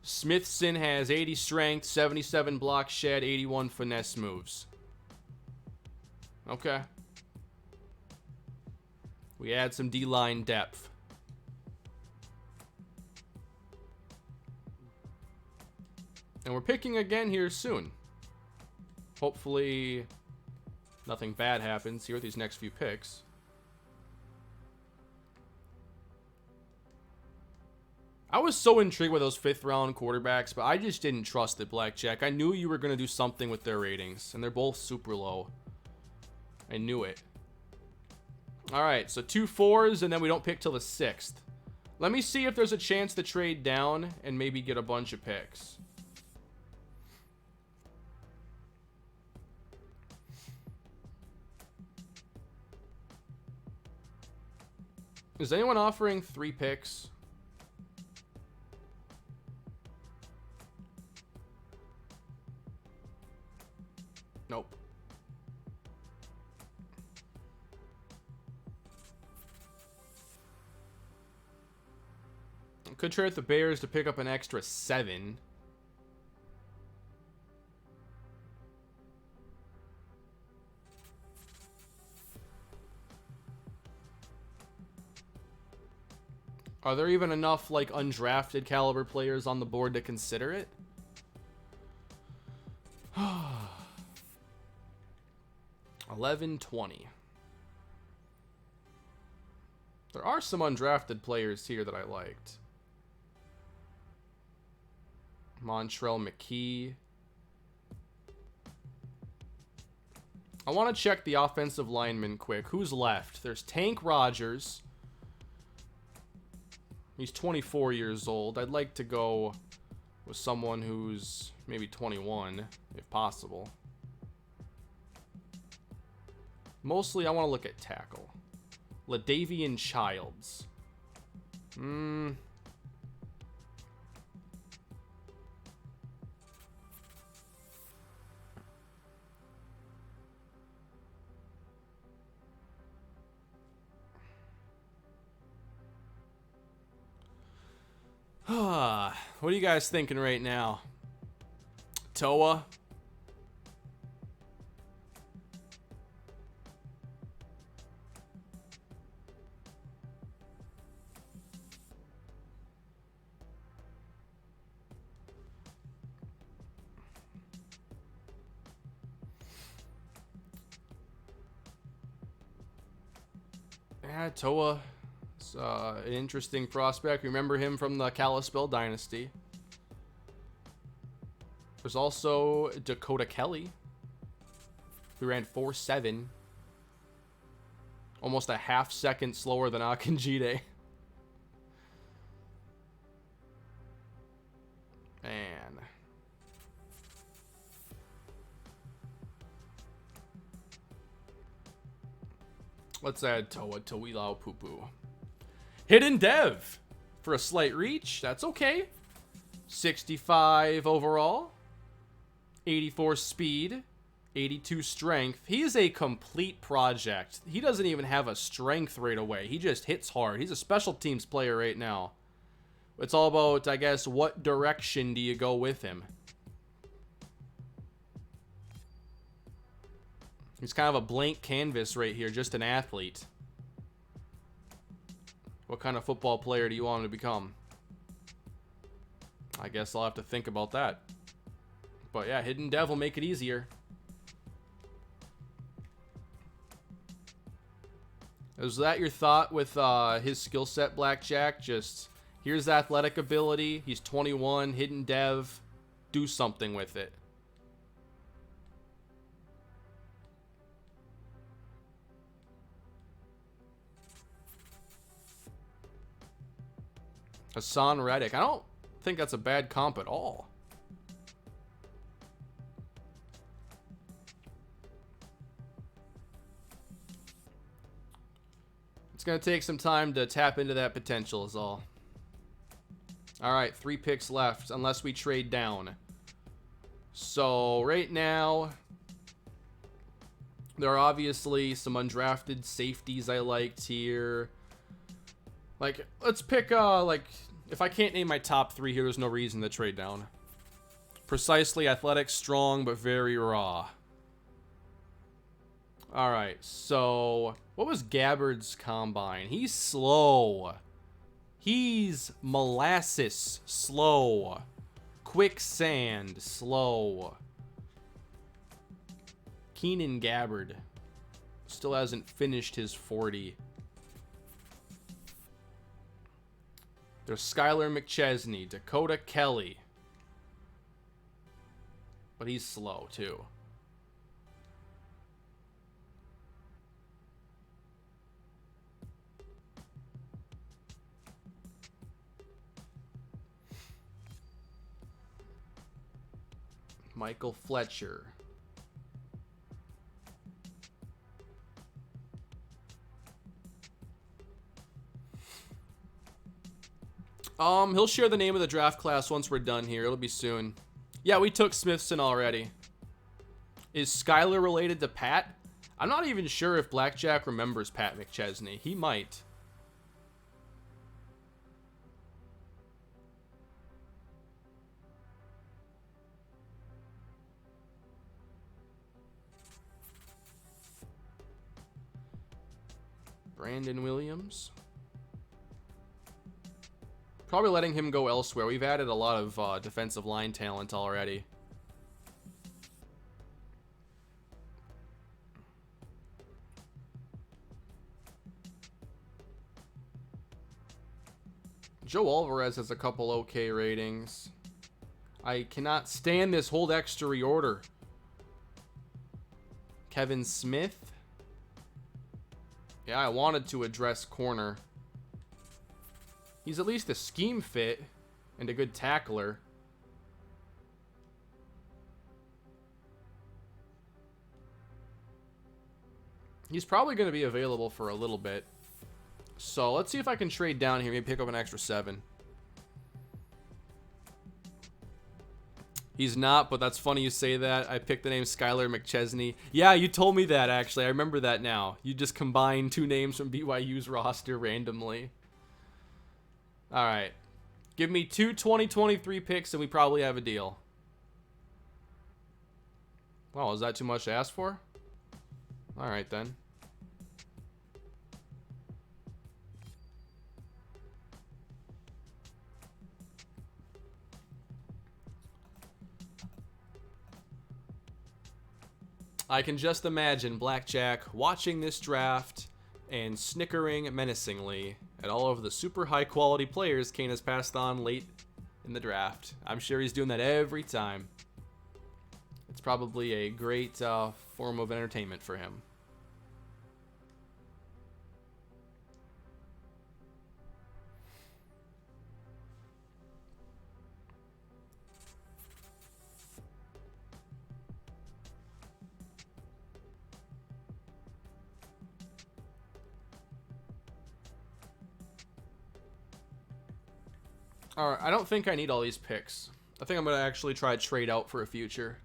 Smithson has 80 strength, 77 block shed, 81 finesse moves. Okay. We add some D-line depth. And we're picking again here soon. Hopefully nothing bad happens here with these next few picks. I was so intrigued with those 5th-round quarterbacks, but I just didn't trust it, Blackjack. I knew you were going to do something with their ratings, and they're both super low. I knew it. All right, so 2 4s, and then we don't pick till the 6th. Let me see if there's a chance to trade down and maybe get a bunch of picks. Is anyone offering 3 picks? Nope. Could trade with the Bears to pick up an extra 7. Are there even enough, like, undrafted caliber players on the board to consider it? 11-20. There are some undrafted players here that I liked. Montrell McKee. I want to check the offensive lineman quick. Who's left? There's Tank Rogers. He's 24 years old. I'd like to go with someone who's maybe 21, if possible. Mostly, I want to look at tackle. LaDavian Childs. What are you guys thinking right now? Toa? Yeah, Toa. An interesting prospect. Remember him from the Kalispell Dynasty. There's also Dakota Kelly, who ran 4.7. Almost a half second slower than Akinjide. Man. Let's add Toa Toilau Pupu. Hidden Dev for a slight reach. That's okay. 65 overall. 84 speed. 82 strength. He is a complete project. He doesn't even have a strength right away. He just hits hard. He's a special teams player right now. It's all about, I guess, what direction do you go with him? He's kind of a blank canvas right here. Just an athlete. What kind of football player do you want him to become? I guess I'll have to think about that. But yeah, Hidden Dev will make it easier. Is that your thought with his skill set, Blackjack? Just, here's athletic ability. He's 21, Hidden Dev. Do something with it. Hassan Reddick. I don't think that's a bad comp at all. It's going to take some time to tap into that potential is all. All right, 3 picks left unless we trade down. So right now, there are obviously some undrafted safeties I liked here. Like, let's pick, like, if I can't name my top 3 here, there's no reason to trade down. Precisely athletic, strong, but very raw. Alright, so what was Gabbard's combine? He's slow. He's molasses slow. Quicksand slow. Keenan Gabbard still hasn't finished his 40. There's Skylar McChesney, Dakota Kelly. But he's slow, too. Michael Fletcher. He'll share the name of the draft class once we're done here. It'll be soon. Yeah, we took Smithson already. Is Skylar related to Pat? I'm not even sure if Blackjack remembers Pat McChesney. He might. Brandon Williams. Probably letting him go elsewhere. We've added a lot of defensive line talent already. Joe Alvarez has a couple okay ratings. I cannot stand this hold extra reorder. Kevin Smith. Yeah, I wanted to address corner. He's at least a scheme fit and a good tackler. He's probably going to be available for a little bit. So let's see if I can trade down here. Maybe pick up an extra 7. He's not, but that's funny you say that. I picked the name Skylar McChesney. Yeah, you told me that, actually. I remember that now. You just combined 2 names from BYU's roster randomly. All right. Give me 2 2023 picks, and we probably have a deal. Wow, is that too much to ask for? All right, then. I can just imagine Blackjack watching this draft and snickering menacingly at all of the super high quality players Kane has passed on late in the draft. I'm sure he's doing that every time. It's probably a great form of entertainment for him. Alright, I don't think I need all these picks. I think I'm going to actually try to trade out for a future.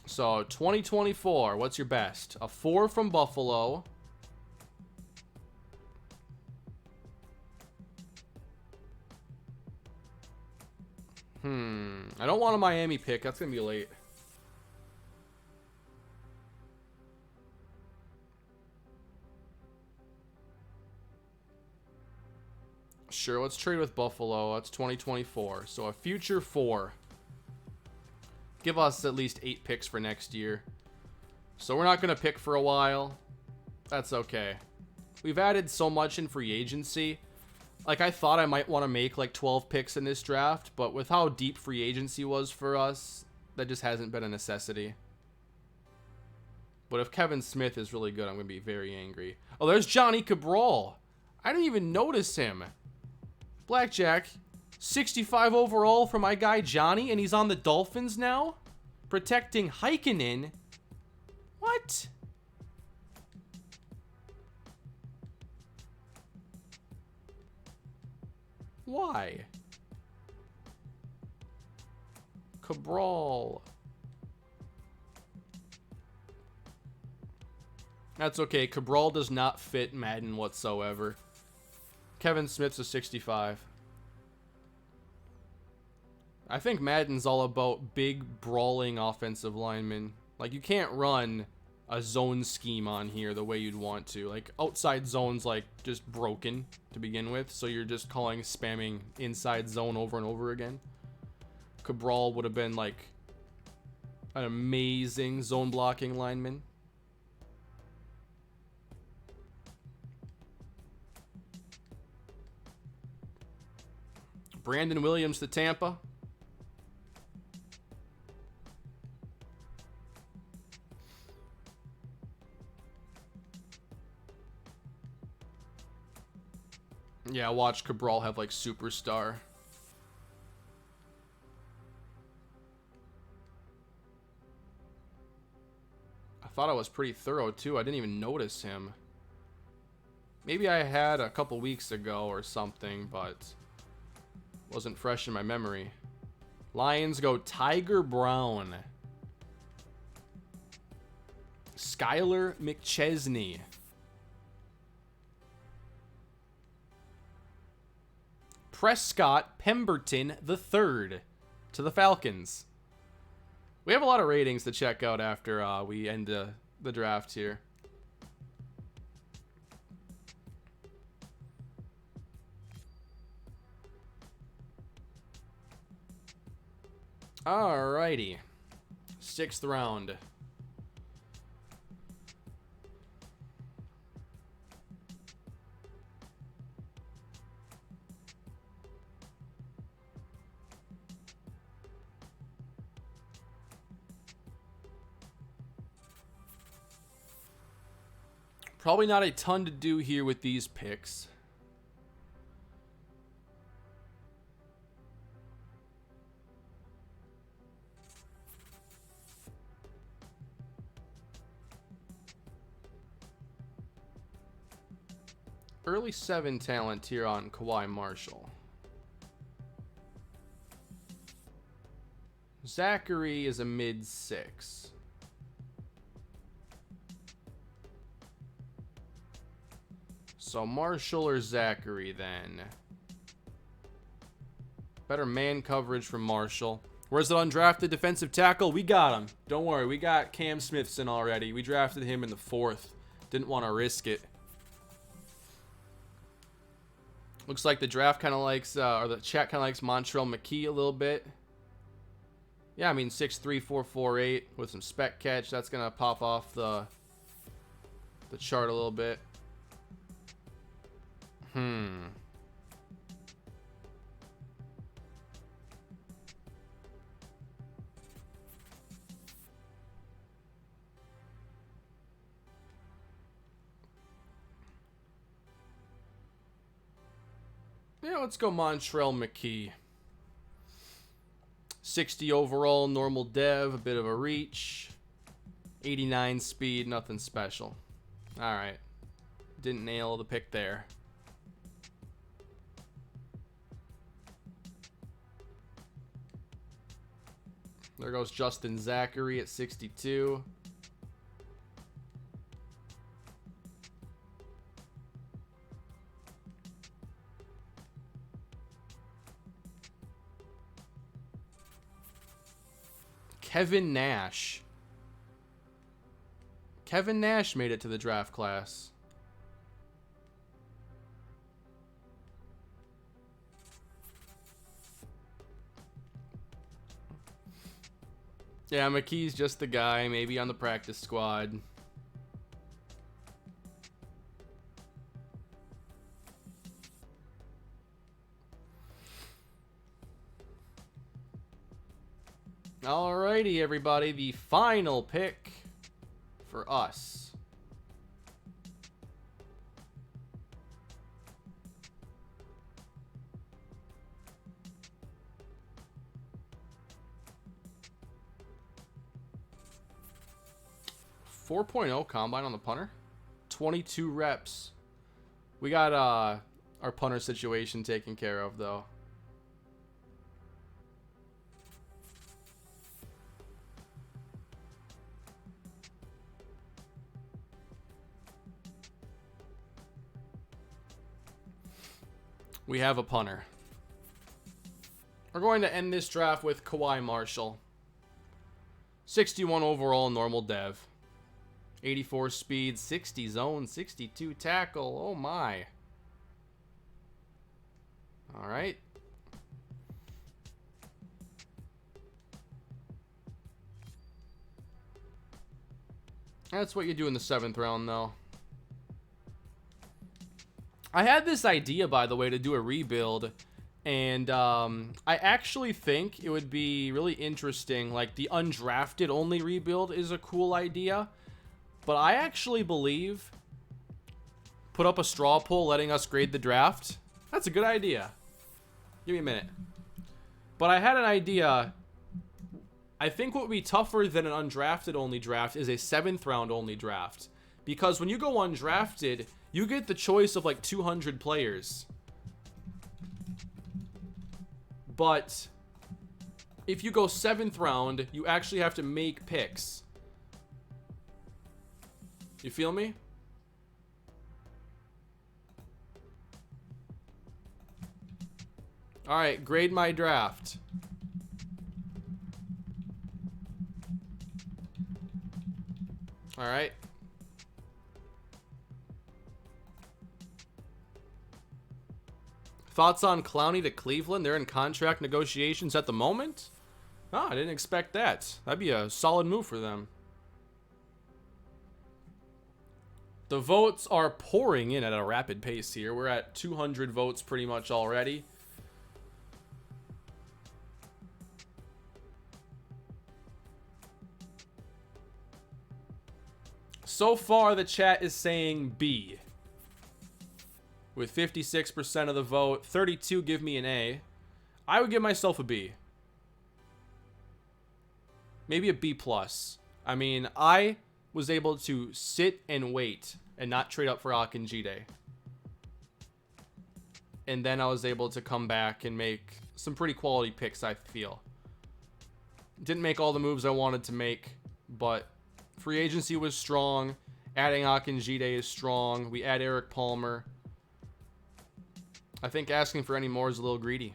So, 2024, what's your best? A 4 from Buffalo. I don't want a Miami pick. That's going to be late. Sure, let's trade with Buffalo. That's 2024. So a future 4. Give us at least 8 picks for next year. So we're not going to pick for a while. That's okay. We've added so much in free agency. Like, I thought I might want to make like 12 picks in this draft, but with how deep free agency was for us, that just hasn't been a necessity. But if Kevin Smith is really good, I'm going to be very angry. Oh, there's Johnny Cabral. I didn't even notice him. Blackjack, 65 overall for my guy Johnny, and he's on the Dolphins now? Protecting Heikkinen? What? Why? Cabral. That's okay. Cabral does not fit Madden whatsoever. Kevin Smith's a 65. I think Madden's all about big, brawling offensive linemen. Like, you can't run a zone scheme on here the way you'd want to. Like, outside zone's, like, just broken to begin with, so you're just spamming inside zone over and over again. Cabral would have been, like, an amazing zone blocking lineman. Brandon Williams to Tampa. Yeah, watch Cabral have like superstar. I thought I was pretty thorough too. I didn't even notice him. Maybe I had a couple weeks ago or something, but wasn't fresh in my memory. Lions go Tiger Brown. Skylar McChesney. Prescott Pemberton III to the Falcons. We have a lot of ratings to check out after we end the draft here. Alrighty. 6th round. Probably not a ton to do here with these picks. Early 7 talent here on Kawhi Marshall. Zachary is a mid 6. So Marshall or Zachary then. Better man coverage from Marshall. Where's the undrafted defensive tackle? We got him. Don't worry, we got Cam Smithson already. We drafted him in the 4th. Didn't want to risk it. Looks like the draft kind of likes, or the chat kind of likes Montrell McKee a little bit. Yeah, I mean 6'3", 448 with some spec catch. That's gonna pop off the chart a little bit. Yeah, let's go Montrell McKee. 60 overall, normal dev, a bit of a reach. 89 speed, nothing special. Alright. Didn't nail the pick there. There goes Justin Zachary at 62. Kevin Nash. Kevin Nash made it to the draft class. Yeah, McKee's just the guy, maybe on the practice squad. Alrighty, everybody, the final pick for us. .4.0 combine on the punter. 22 reps. We got our punter situation taken care of, though. We have a punter. We're going to end this draft with Kawhi Marshall. 61 overall, normal dev. 84 speed, 60 zone, 62 tackle. Oh my. All right. That's what you do in the 7th round, though. I had this idea, by the way, to do a rebuild, and I actually think it would be really interesting. Like, the undrafted only rebuild is a cool idea, but I actually believe put up a straw poll letting us grade the draft. That's a good idea. Give me a minute. But I had an idea. I think what would be tougher than an undrafted only draft is a 7th round only draft, because when you go undrafted, you get the choice of like 200 players. But if you go 7th round, you actually have to make picks. You feel me? All right, grade my draft. All right. Thoughts on Clowney to Cleveland? They're in contract negotiations at the moment. Oh, I didn't expect that. That'd be a solid move for them. The votes are pouring in at a rapid pace here. We're at 200 votes pretty much already. So far, the chat is saying B. With 56% of the vote, 32 give me an A. I would give myself a B. Maybe a B plus. I mean, I was able to sit and wait and not trade up for Akinjide. And then I was able to come back and make some pretty quality picks, I feel. Didn't make all the moves I wanted to make, but free agency was strong. Adding Akinjide is strong. We add Eric Palmer. I think asking for any more is a little greedy.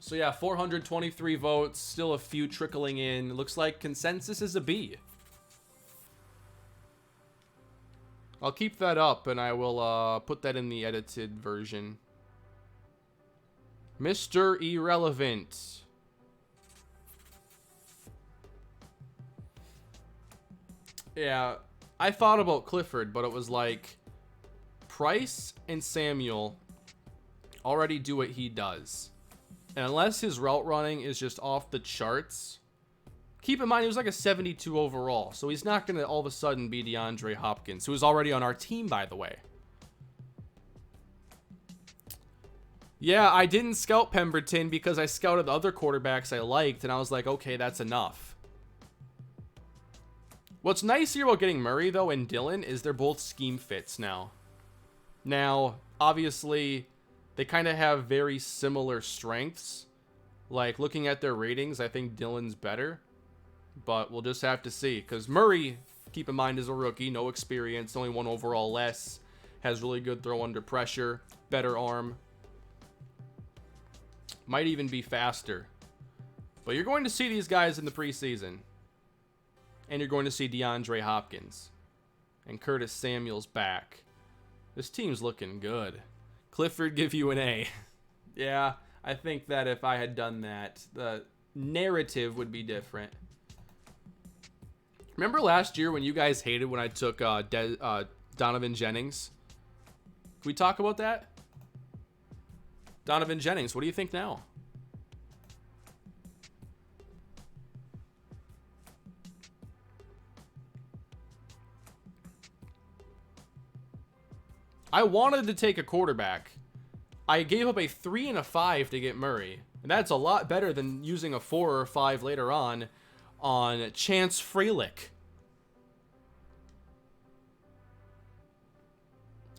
So yeah, 423 votes. Still a few trickling in. Looks like consensus is a B. I'll keep that up and I will put that in the edited version. Mr. Irrelevant. Yeah, I thought about Clifford, but it was like Price and Samuel already do what he does. And unless his route running is just off the charts, keep in mind he was like a 72 overall, so he's not going to all of a sudden be DeAndre Hopkins, who is already on our team, by the way. Yeah, I didn't scout Pemberton because I scouted the other quarterbacks I liked, and I was like, okay, that's enough. What's nice here about getting Murray, though, and Dillon is they're both scheme fits now. Now, obviously, they kind of have very similar strengths. Like, looking at their ratings, I think Dillon's better. But we'll just have to see. Because Murray, keep in mind, is a rookie. No experience. Only 1 overall less. Has really good throw under pressure. Better arm. Might even be faster. But you're going to see these guys in the preseason. And you're going to see DeAndre Hopkins. And Curtis Samuel's back. This team's looking good. Clifford give you an A. Yeah, I think that if I had done that, the narrative would be different. Remember last year when you guys hated when I took Donovan Jennings? Can we talk about that? Donovan Jennings, what do you think now? I wanted to take a quarterback. I gave up a 3 and a 5 to get Murray. And that's a lot better than using a 4 or 5 later on Chance Fralick.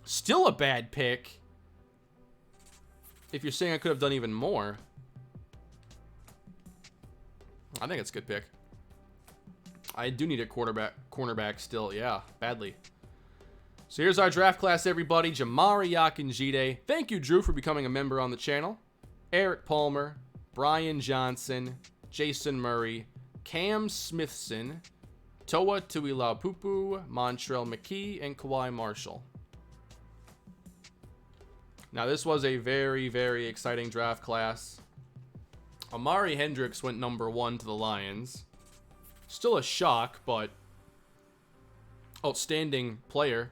Still a bad pick. If you're saying I could have done even more. I think it's a good pick. I do need a cornerback still. Yeah, badly. So here's our draft class, everybody. Jamari Akinjide. Thank you, Drew, for becoming a member on the channel. Eric Palmer, Brian Johnson, Jason Murray, Cam Smithson, Toa Tuilapupu, Montrell McKee, and Kawhi Marshall. Now, this was a very, very exciting draft class. Amari Hendricks went number 1 to the Lions. Still a shock, but outstanding player.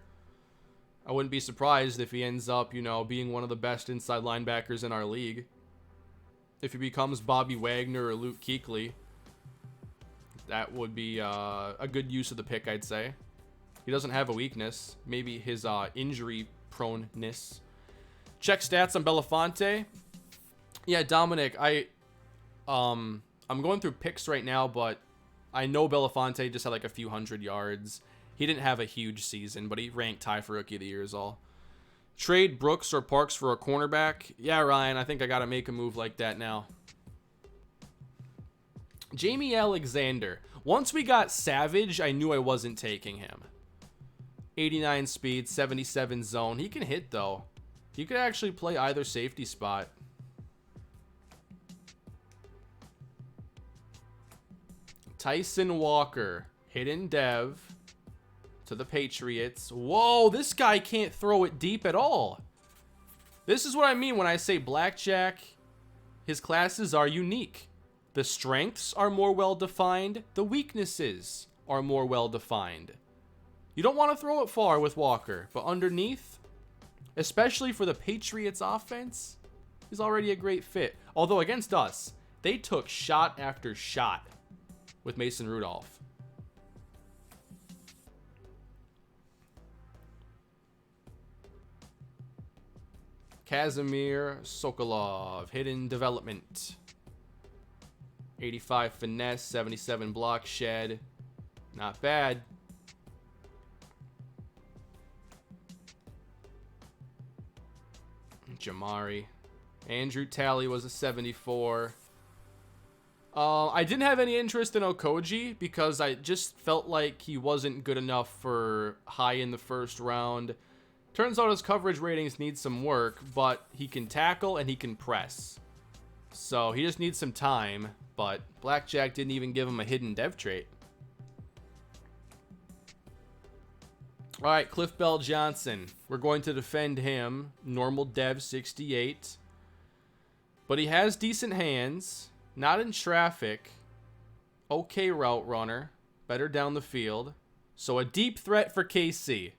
I wouldn't be surprised if he ends up, you know, being one of the best inside linebackers in our league. If he becomes Bobby Wagner or Luke Kuechly, that would be a good use of the pick, I'd say. He doesn't have a weakness. Maybe his injury proneness. Check stats on Belafonte. Yeah, Dominic, I'm going through picks right now, but I know Belafonte just had like a few hundred yards. He didn't have a huge season, but he ranked high for Rookie of the Year is all. Trade Brooks or Parks for a cornerback? Yeah, Ryan, I think I got to make a move like that now. Jamie Alexander. Once we got Savage, I knew I wasn't taking him. 89 speed, 77 zone. He can hit, though. He could actually play either safety spot. Tyson Walker, hidden dev to the Patriots. Whoa, this guy can't throw it deep at all. This is what I mean when I say Blackjack. His classes are unique. The strengths are more well-defined. The weaknesses are more well-defined. You don't want to throw it far with Walker, but underneath, especially for the Patriots offense, he's already a great fit. Although against us, they took shot after shot with Mason Rudolph. Kazimir Sokolov, hidden development. 85 finesse, 77 block shed. Not bad. Jamari. Andrew Talley was a 74. I didn't have any interest in Okoji because I just felt like he wasn't good enough for high in the first round. Turns out his coverage ratings need some work, but he can tackle and he can press. So he just needs some time, but Blackjack didn't even give him a hidden dev trait. All right, Cliff Bell Johnson. We're going to defend him. Normal dev 68. But he has decent hands. Not in traffic. Okay route runner. Better down the field. So a deep threat for KC.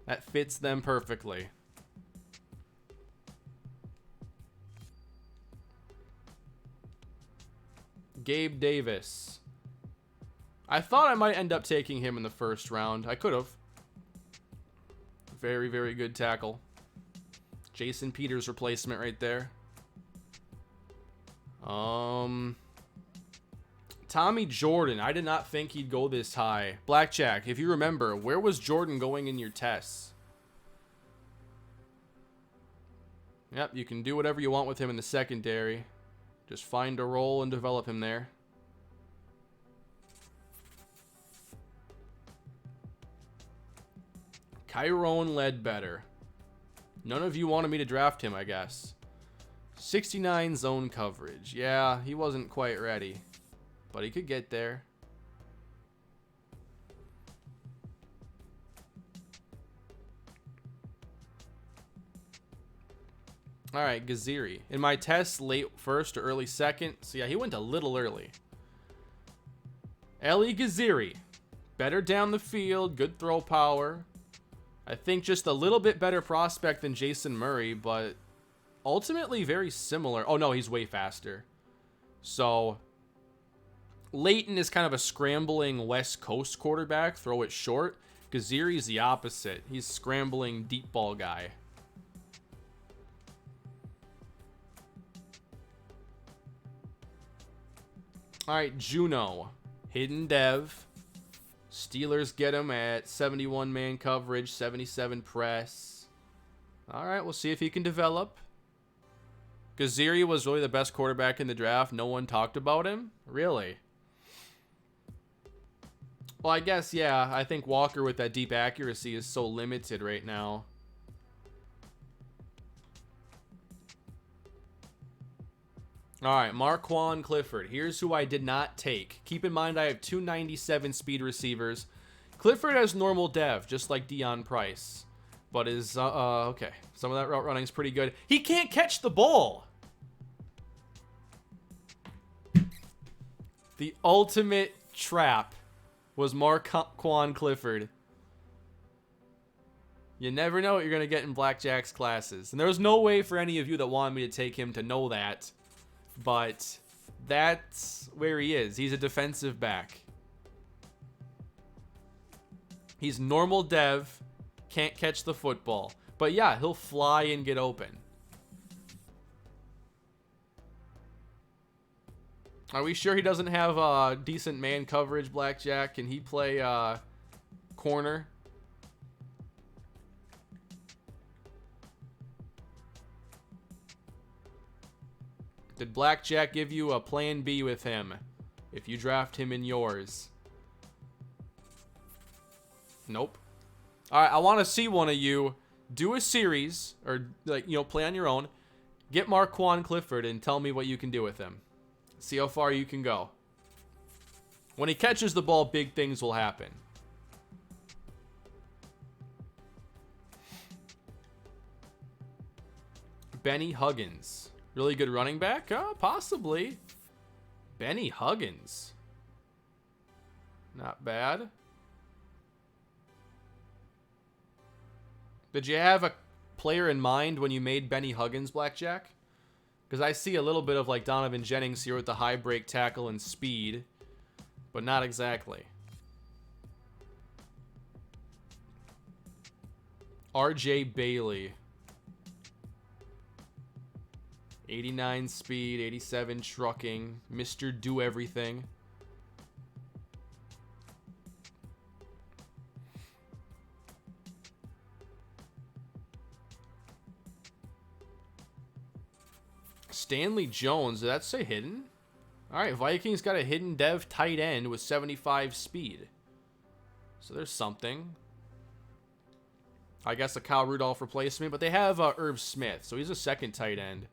That fits them perfectly. Gabe Davis. I thought I might end up taking him in the first round. I could have. Very, very good tackle. Jason Peters replacement right there. Tommy Jordan. I did not think he'd go this high. Blackjack, if you remember, where was Jordan going in your tests? Yep, you can do whatever you want with him in the secondary. Just find a role and develop him there. Tyrone Ledbetter. None of you wanted me to draft him, I guess. 69 zone coverage. Yeah, he wasn't quite ready, but he could get there. All right, Gaziri. In my test, late first or early second. So yeah, he went a little early. Ellie Gaziri. Better down the field, good throw power. I think just a little bit better prospect than Jason Murray, but ultimately very similar. Oh no, he's way faster. So Leighton is kind of a scrambling West Coast quarterback, throw it short. Gaziri's the opposite. He's scrambling deep ball guy. All right, Juno. Hidden dev. Steelers get him at 71 man coverage, 77 press. All right, we'll see if he can develop. Gaziri was really the best quarterback in the draft. No one talked about him? Really? Well, I guess, yeah. I think Walker with that deep accuracy is so limited right now. All right, Marquand Clifford. Here's who I did not take. Keep in mind I have 297 speed receivers. Clifford has normal dev, just like Deion Price. But is, okay. Some of that route running is pretty good. He can't catch the ball. The ultimate trap was Marquand Clifford. You never know what you're going to get in Blackjack's classes. And there was no way for any of you that wanted me to take him to know that. But that's where he is. He's a defensive back. He's normal dev, can't catch the football. But yeah, he'll fly and get open. Are we sure he doesn't have decent man coverage, Blackjack? Can he play corner? Did Blackjack give you a plan B with him if you draft him in yours? Nope. All right, I want to see one of you do a series or, like, you know, play on your own. Get Marquand Clifford and tell me what you can do with him. See how far you can go. When he catches the ball, big things will happen. Benny Huggins. Really good running back? Possibly. Benny Huggins. Not bad. Did you have a player in mind when you made Benny Huggins, Blackjack? Because I see a little bit of like Donovan Jennings here with the high break tackle and speed, but not exactly. RJ Bailey. 89 speed, 87 trucking, Mr. Do Everything. Stanley Jones, did that say hidden? All right, Vikings got a hidden dev tight end with 75 speed. So there's something. I guess a Kyle Rudolph replacement, but they have Irv Smith, so he's a second tight end.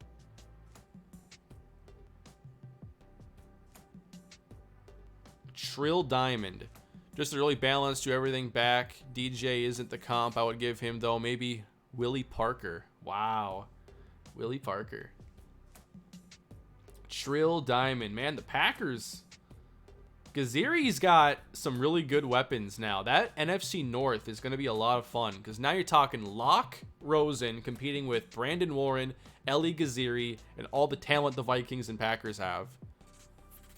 Trill Diamond. Just a really balanced to everything back. DJ isn't the comp I would give him, though. Maybe Willie Parker. Wow. Willie Parker. Trill Diamond. Man, the Packers. Gaziri's got some really good weapons now. That NFC North is going to be a lot of fun because now you're talking Locke Rosen competing with Brandon Warren, Ellie Gaziri, and all the talent the Vikings and Packers have.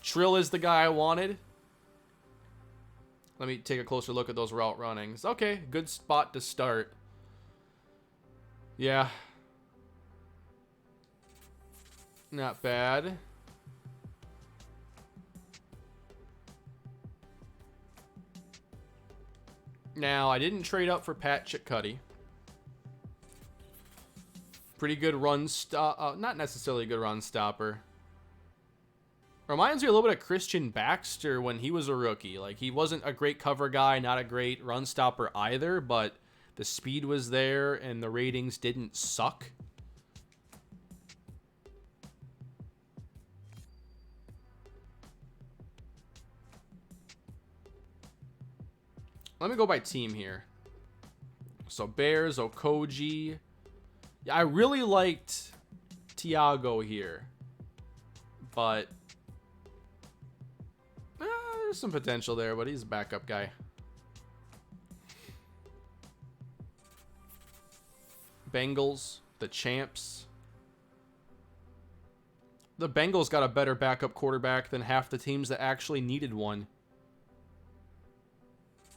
Trill is the guy I wanted. Let me take a closer look at those route runnings. Okay, good spot to start. Yeah. Not bad. Now, I didn't trade up for Pat Chitcuddy. Pretty good run stop. Not necessarily a good run stopper. Reminds me a little bit of Christian Baxter when he was a rookie. Like, he wasn't a great cover guy, not a great run stopper either, but the speed was there and the ratings didn't suck. Let me go by team here. So, Bears, Okoji. Yeah, I really liked Tiago here, but there's some potential there, but he's a backup guy. Bengals, the champs. The Bengals got a better backup quarterback than half the teams that actually needed one.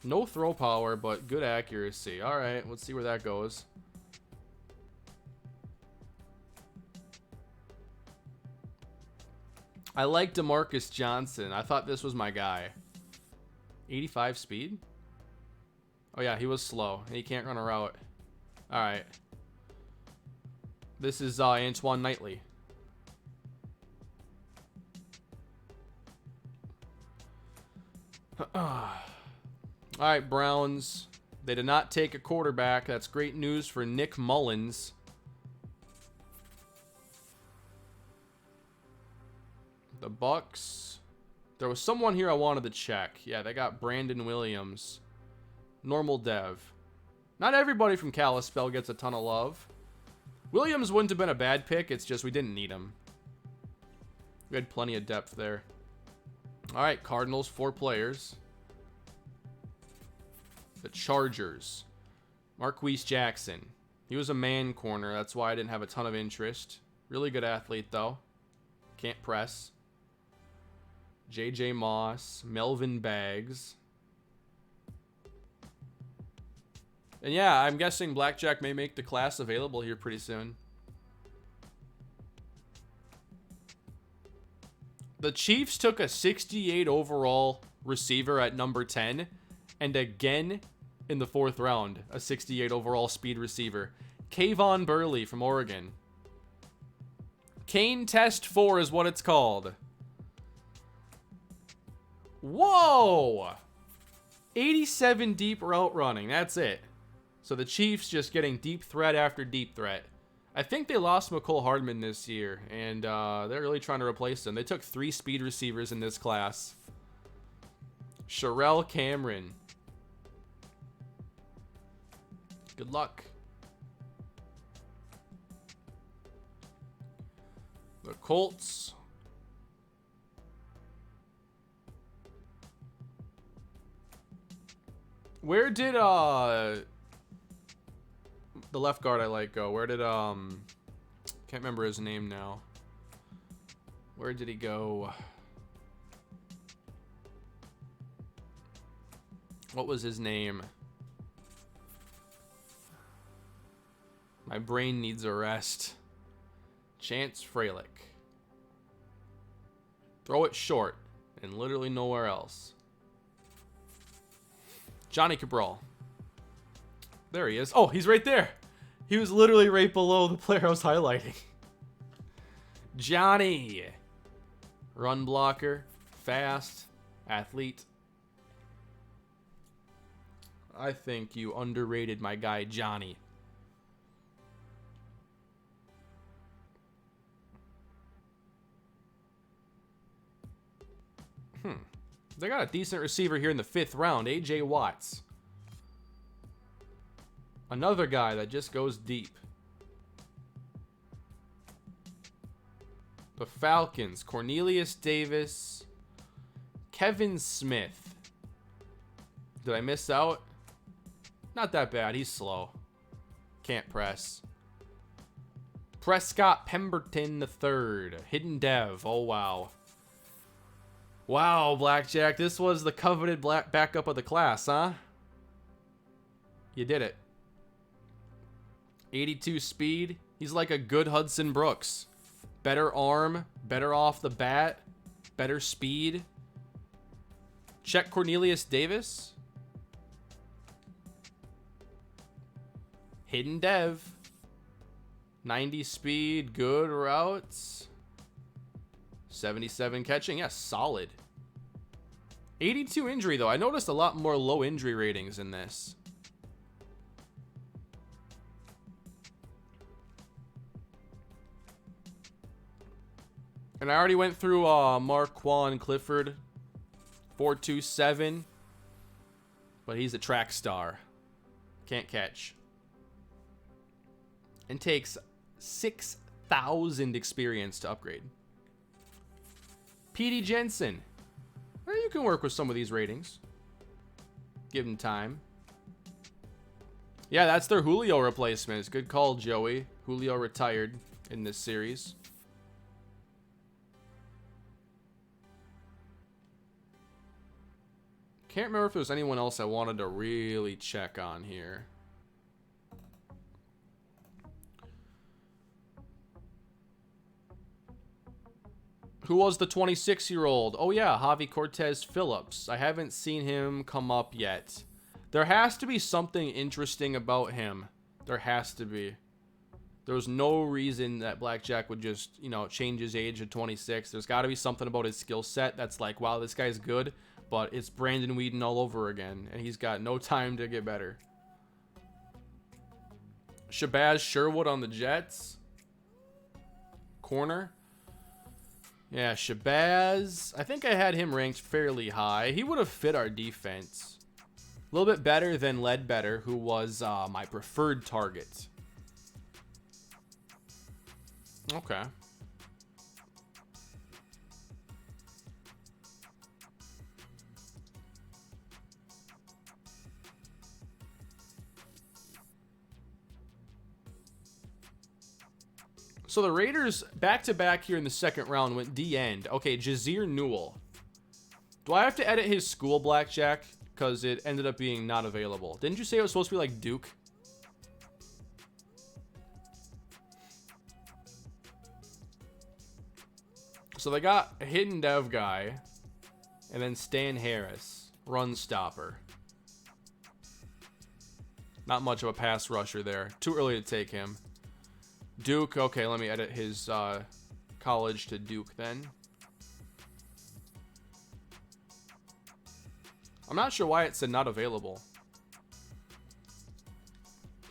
No throw power, but good accuracy. All right, let's see where that goes. I like DeMarcus Johnson. I thought this was my guy. 85 speed? Oh, yeah, he was slow. He can't run a route. All right. This is Antoine Knightley. All right, Browns. They did not take a quarterback. That's great news for Nick Mullins. The Bucks. There was someone here I wanted to check. Yeah, they got Brandon Williams. Normal dev. Not everybody from Kalispell gets a ton of love. Williams wouldn't have been a bad pick. It's just we didn't need him. We had plenty of depth there. All right, Cardinals, 4 players. The Chargers. Marquise Jackson. He was a man corner. That's why I didn't have a ton of interest. Really good athlete, though. Can't press. J.J. Moss. Melvin Baggs. And yeah, I'm guessing Blackjack may make the class available here pretty soon. The Chiefs took a 68 overall receiver at number 10. And again, in the 4th round, a 68 overall speed receiver. Kayvon Burley from Oregon. Kane Test 4 is what it's called. Whoa! 87 deep route running. That's it. So the Chiefs just getting deep threat after deep threat. I think they lost McCole Hardman this year, and they're really trying to replace him. They took 3 speed receivers in this class. Sherelle Cameron. Good luck. The Colts. Where did the left guard I like go? Where did can't remember his name now. Where did he go? What was his name? My brain needs a rest. Chance Fralick. Throw it short and literally nowhere else. Johnny Cabral. There he is. Oh, he's right there. He was literally right below the player I was highlighting. Johnny. Run blocker. Fast. Athlete. I think you underrated my guy, Johnny. They got a decent receiver here in the 5th round, A.J. Watts. Another guy that just goes deep. The Falcons, Cornelius Davis, Kevin Smith. Did I miss out? Not that bad. He's slow. Can't press. Prescott Pemberton III. Hidden Dev. Oh, wow. Wow, Blackjack. This was the coveted backup of the class, huh? You did it. 82 speed. He's like a good Hudson Brooks. Better arm. Better off the bat. Better speed. Check Cornelius Davis. Hidden Dev. 90 speed. Good routes. 77 catching. Yeah, solid. 82 injury, though. I noticed a lot more low injury ratings in this. And I already went through Marquand Clifford. 4.27. But he's a track star. Can't catch. And takes 6,000 experience to upgrade. Petey Jensen. Well, you can work with some of these ratings. Give him time. Yeah, that's their Julio replacement. Good call, Joey. Julio retired in this series. Can't remember if there was anyone else I wanted to really check on here. Who was the 26-year-old? Oh, yeah, Javi Cortez Phillips. I haven't seen him come up yet. There has to be something interesting about him. There has to be. There's no reason that Blackjack would just, you know, change his age to 26. There's got to be something about his skill set that's like, wow, this guy's good, but it's Brandon Weeden all over again, and he's got no time to get better. Shabazz Sherwood on the Jets. Corner. Yeah, Shabazz. I think I had him ranked fairly high. He would have fit our defense. A little bit better than Ledbetter, who was my preferred target. Okay. So the Raiders, back-to-back here in the 2nd round, went D-end. Okay, Jazir Newell. Do I have to edit his school, Blackjack? Because it ended up being not available. Didn't you say it was supposed to be like Duke? So they got a hidden dev guy. And then Stan Harris. Run stopper. Not much of a pass rusher there. Too early to take him. Duke, okay, let me edit his college to Duke then. I'm not sure why it said not available.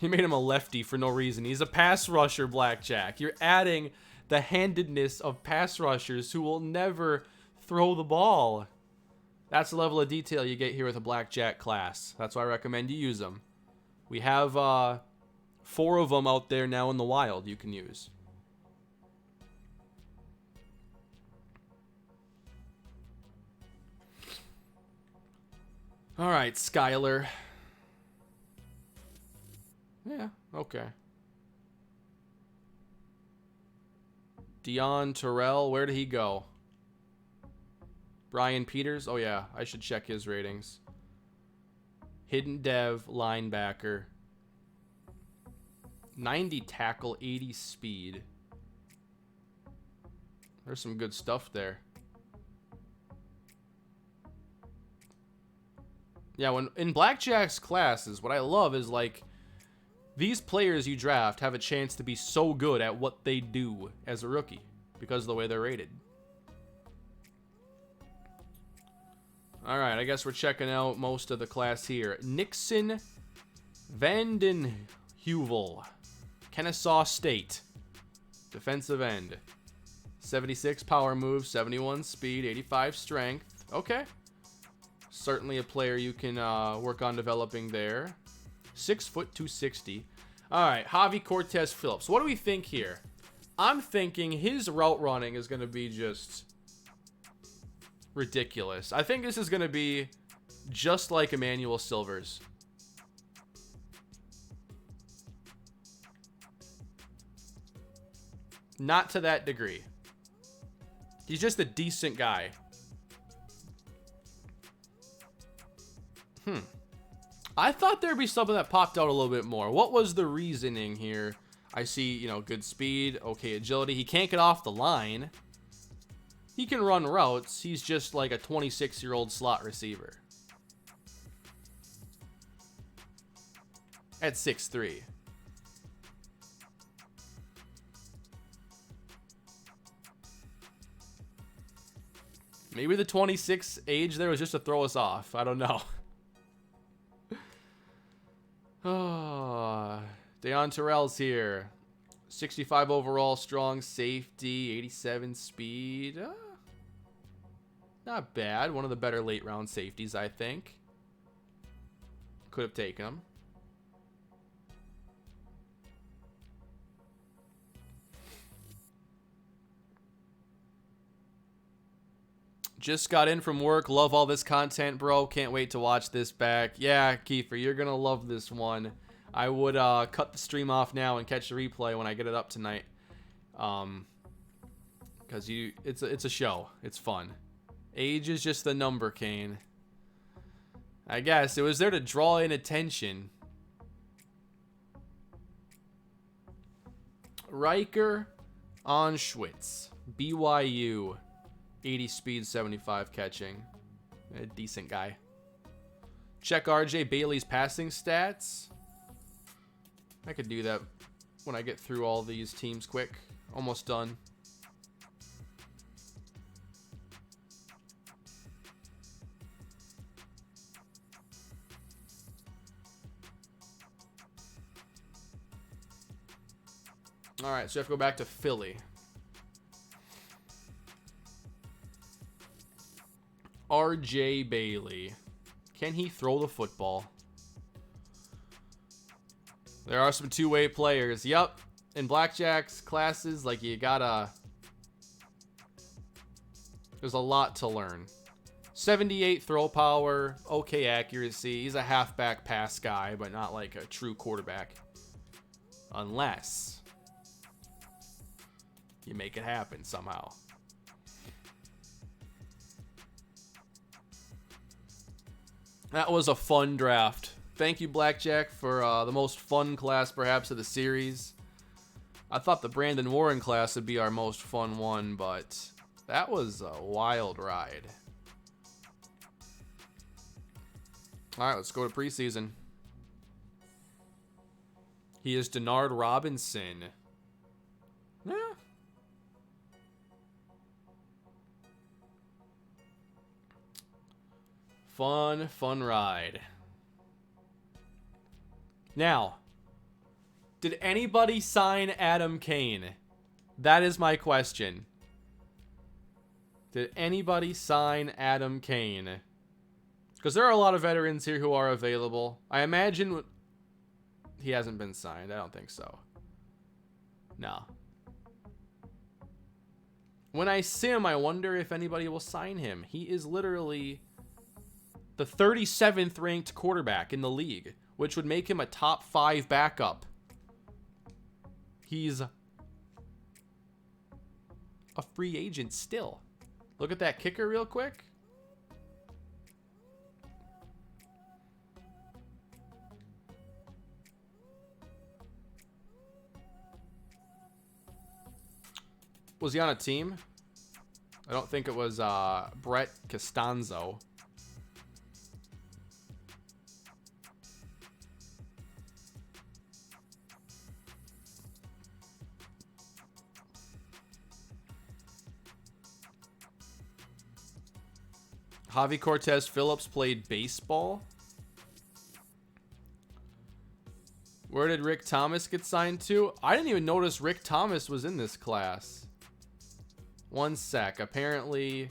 He made him a lefty for no reason. He's a pass rusher, Blackjack. You're adding the handedness of pass rushers who will never throw the ball. That's the level of detail you get here with a blackjack class. That's why I recommend you use them. We have 4 of them out there now in the wild you can use. All right, Skyler. Yeah, okay. Dion Terrell, where did he go? Brian Peters? Oh, yeah, I should check his ratings. Hidden Dev, linebacker. 90 tackle, 80 speed. There's some good stuff there. Yeah, when in Blackjack's classes, what I love is, like, these players you draft have a chance to be so good at what they do as a rookie because of the way they're rated. All right, I guess we're checking out most of the class here. Nixon Vandenheuvel, Kennesaw State, defensive end. 76 power move, 71 speed, 85 strength. Okay. Certainly a player you can work on developing there. 6 foot 260. All right, Javi Cortez Phillips. What do we think here? I'm thinking his route running is going to be just ridiculous. I think this is going to be just like Emmanuel Silver's. Not to that degree. He's just a decent guy. I thought there'd be something that popped out a little bit more. What was the reasoning here? I see, you know, good speed, okay agility. He can't get off the line. He can run routes. He's just like a 26-year-old slot receiver. At 6'3". Maybe the 26 age there was just to throw us off. I don't know. Oh, Deon Terrell's here. 65 overall, strong safety, 87 speed. Not bad. One of the better late round safeties, I think. Could have taken him. Just got in from work. Love all this content, bro. Can't wait to watch this back. Yeah, Kiefer, you're going to love this one. I would cut the stream off now and catch the replay when I get it up tonight. Because it's a show. It's fun. Age is just the number, Kane. I guess. It was there to draw in attention. Riker Onschwitz. BYU. 80 speed, 75 catching. A decent guy. Check RJ Bailey's passing stats. I could do that when I get through all these teams quick. Almost done. All right, so you have to go back to Philly. RJ Bailey. Can he throw the football? There are some two-way players. Yep. In Blackjack's classes, like, you gotta... There's a lot to learn. 78 throw power. Okay accuracy. He's a halfback pass guy, but not like a true quarterback. Unless you make it happen somehow. That was a fun draft. Thank you, Blackjack, for the most fun class, perhaps, of the series. I thought the Brandon Warren class would be our most fun one, but that was a wild ride. All right, let's go to preseason. He is Denard Robinson. Yeah. Fun ride. Now, did anybody sign Adam Kane? That is my question. Did anybody sign Adam Kane? Because there are a lot of veterans here who are available. I imagine he hasn't been signed. I don't think so. No. When I see him, I wonder if anybody will sign him. He is literally the 37th ranked quarterback in the league, which would make him a top 5 backup. He's a free agent still. Look at that kicker real quick. Was he on a team? I don't think it was Brett Costanzo. Javi Cortez Phillips played baseball. Where did Rick Thomas get signed to? I didn't even notice Rick Thomas was in this class. One sec. Apparently,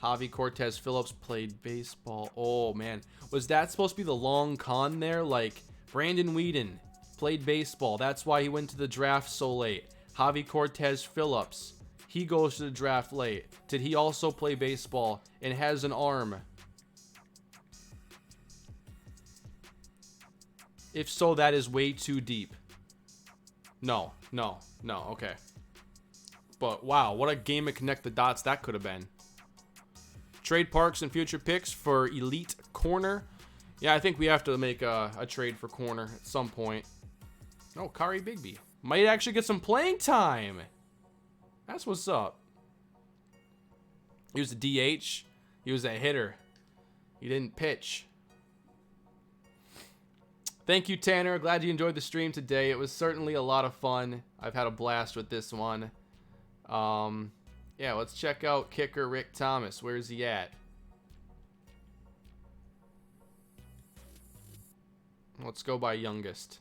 Javi Cortez Phillips played baseball. Oh, man. Was that supposed to be the long con there? Like, Brandon Whedon played baseball. That's why he went to the draft so late. Javi Cortez Phillips, he goes to the draft late. Did he also play baseball and has an arm? If so, that is way too deep. No. Okay. But wow, what a game of connect the dots that could have been. Trade Parks and future picks for elite corner. Yeah, I think we have to make a trade for corner at some point. Oh, Kari Bigby might actually get some playing time. That's what's up. He was a DH. He was a hitter. He didn't pitch. Thank you, Tanner. Glad you enjoyed the stream today. It was certainly a lot of fun. I've had a blast with this one. Yeah, let's check out kicker Rick Thomas. Where's he at? Let's go by youngest.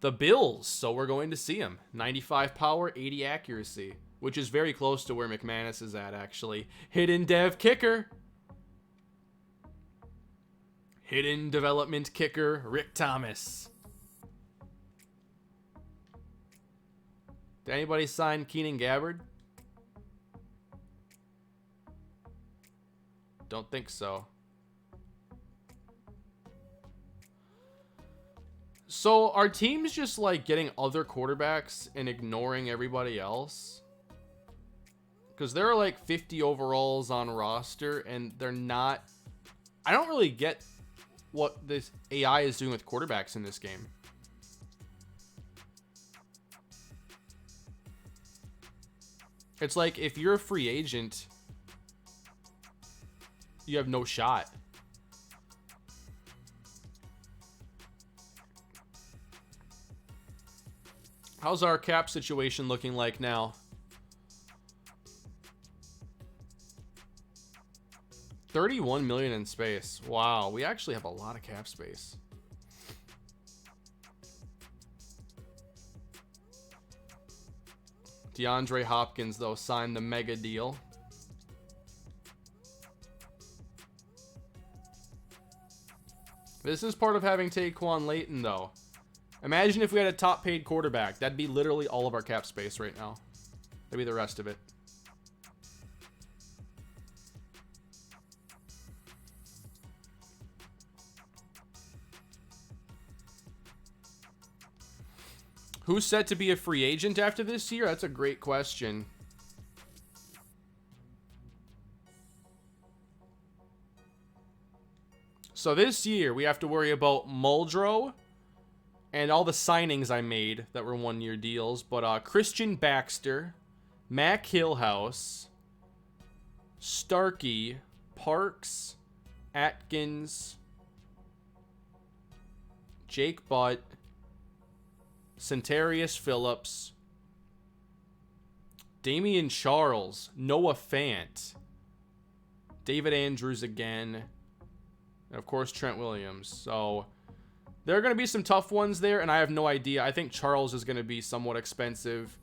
The Bills. So we're going to see him. 95 power, 80 accuracy, which is very close to where McManus is at, actually. Hidden dev kicker. Hidden development kicker Rick Thomas. Did anybody sign Keenan Gabbard? Don't think so. So are teams just like getting other quarterbacks and ignoring everybody else? Because there are like 50 overalls on roster and they're not... I don't really get what this AI is doing with quarterbacks in this game. It's like if you're a free agent, you have no shot. How's our cap situation looking like now? $31 million in space. Wow, we actually have a lot of cap space. DeAndre Hopkins, though, signed the mega deal. This is part of having Taquan Layton, though. Imagine if we had a top-paid quarterback. That'd be literally all of our cap space right now. That'd be the rest of it. Who's set to be a free agent after this year? That's a great question. So this year, we have to worry about Muldrow and all the signings I made that were one-year deals. But Christian Baxter, Mac Hillhouse, Starkey, Parks, Atkins, Jake Butt, Centarius Phillips, Damian Charles, Noah Fant, David Andrews again, and of course Trent Williams. So there are going to be some tough ones there, and I have no idea. I think Charles is going to be somewhat expensive,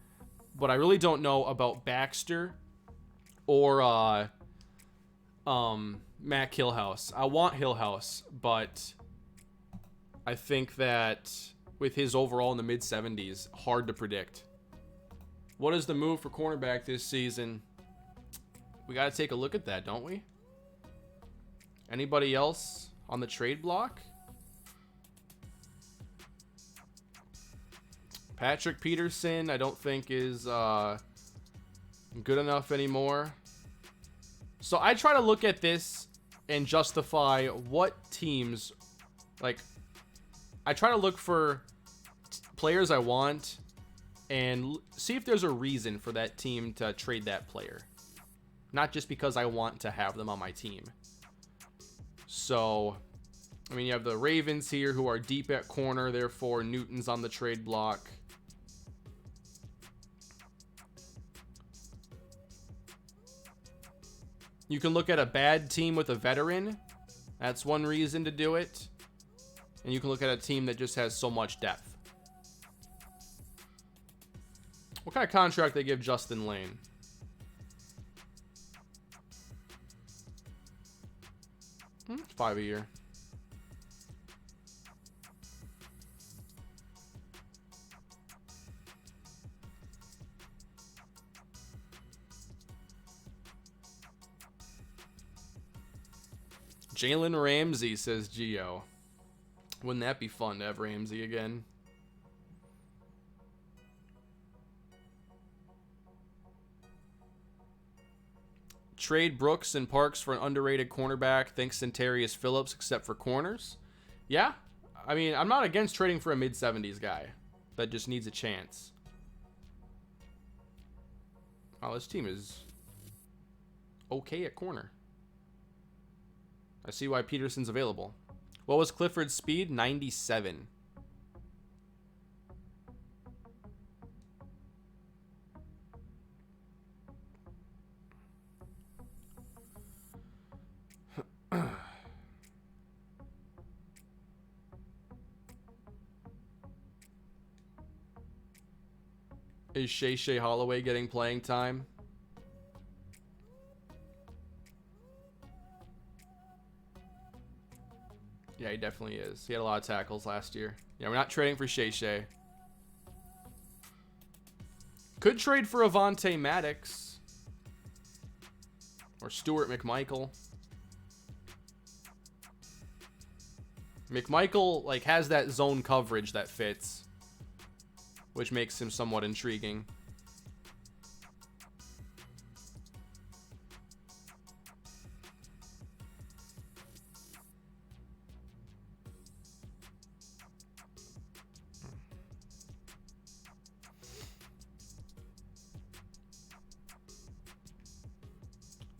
but I really don't know about Baxter or Mac Hillhouse. I want Hillhouse, but I think that with his overall in the mid-70s, hard to predict. What is the move for cornerback this season? We got to take a look at that, don't we? Anybody else on the trade block? Patrick Peterson, I don't think is good enough anymore. So I try to look at this and justify what teams, like, I try to look for players I want and see if there's a reason for that team to trade that player. Not just because I want to have them on my team. So, I mean, you have the Ravens here who are deep at corner, therefore Newton's on the trade block. You can look at a bad team with a veteran. That's one reason to do it. And you can look at a team that just has so much depth. What kind of contract they give Justin Lane? $5 a year. Jalen Ramsey, says Gio. Wouldn't that be fun to have Ramsey again? Trade Brooks and Parks for an underrated cornerback. Thanks Centarius Phillips, except for corners. Yeah, I mean, I'm not against trading for a mid-70s guy that just needs a chance. Oh, this team is okay at corner. I see why Peterson's available. What was Clifford's speed? 97. Is Shea Holloway getting playing time? Yeah, he definitely is. He had a lot of tackles last year. Yeah, we're not trading for Shea. Could trade for Avonte Maddox. Or Stuart McMichael. McMichael, like, has that zone coverage that fits, which makes him somewhat intriguing.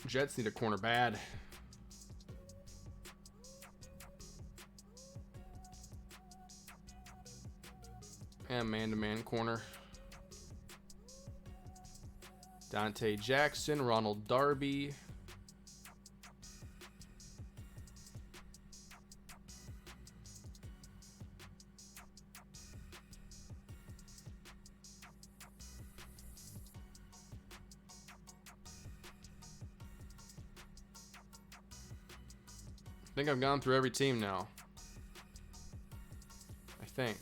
Jets need a corner bad. And man-to-man corner. Dante Jackson, Ronald Darby. I think I've gone through every team now. I think.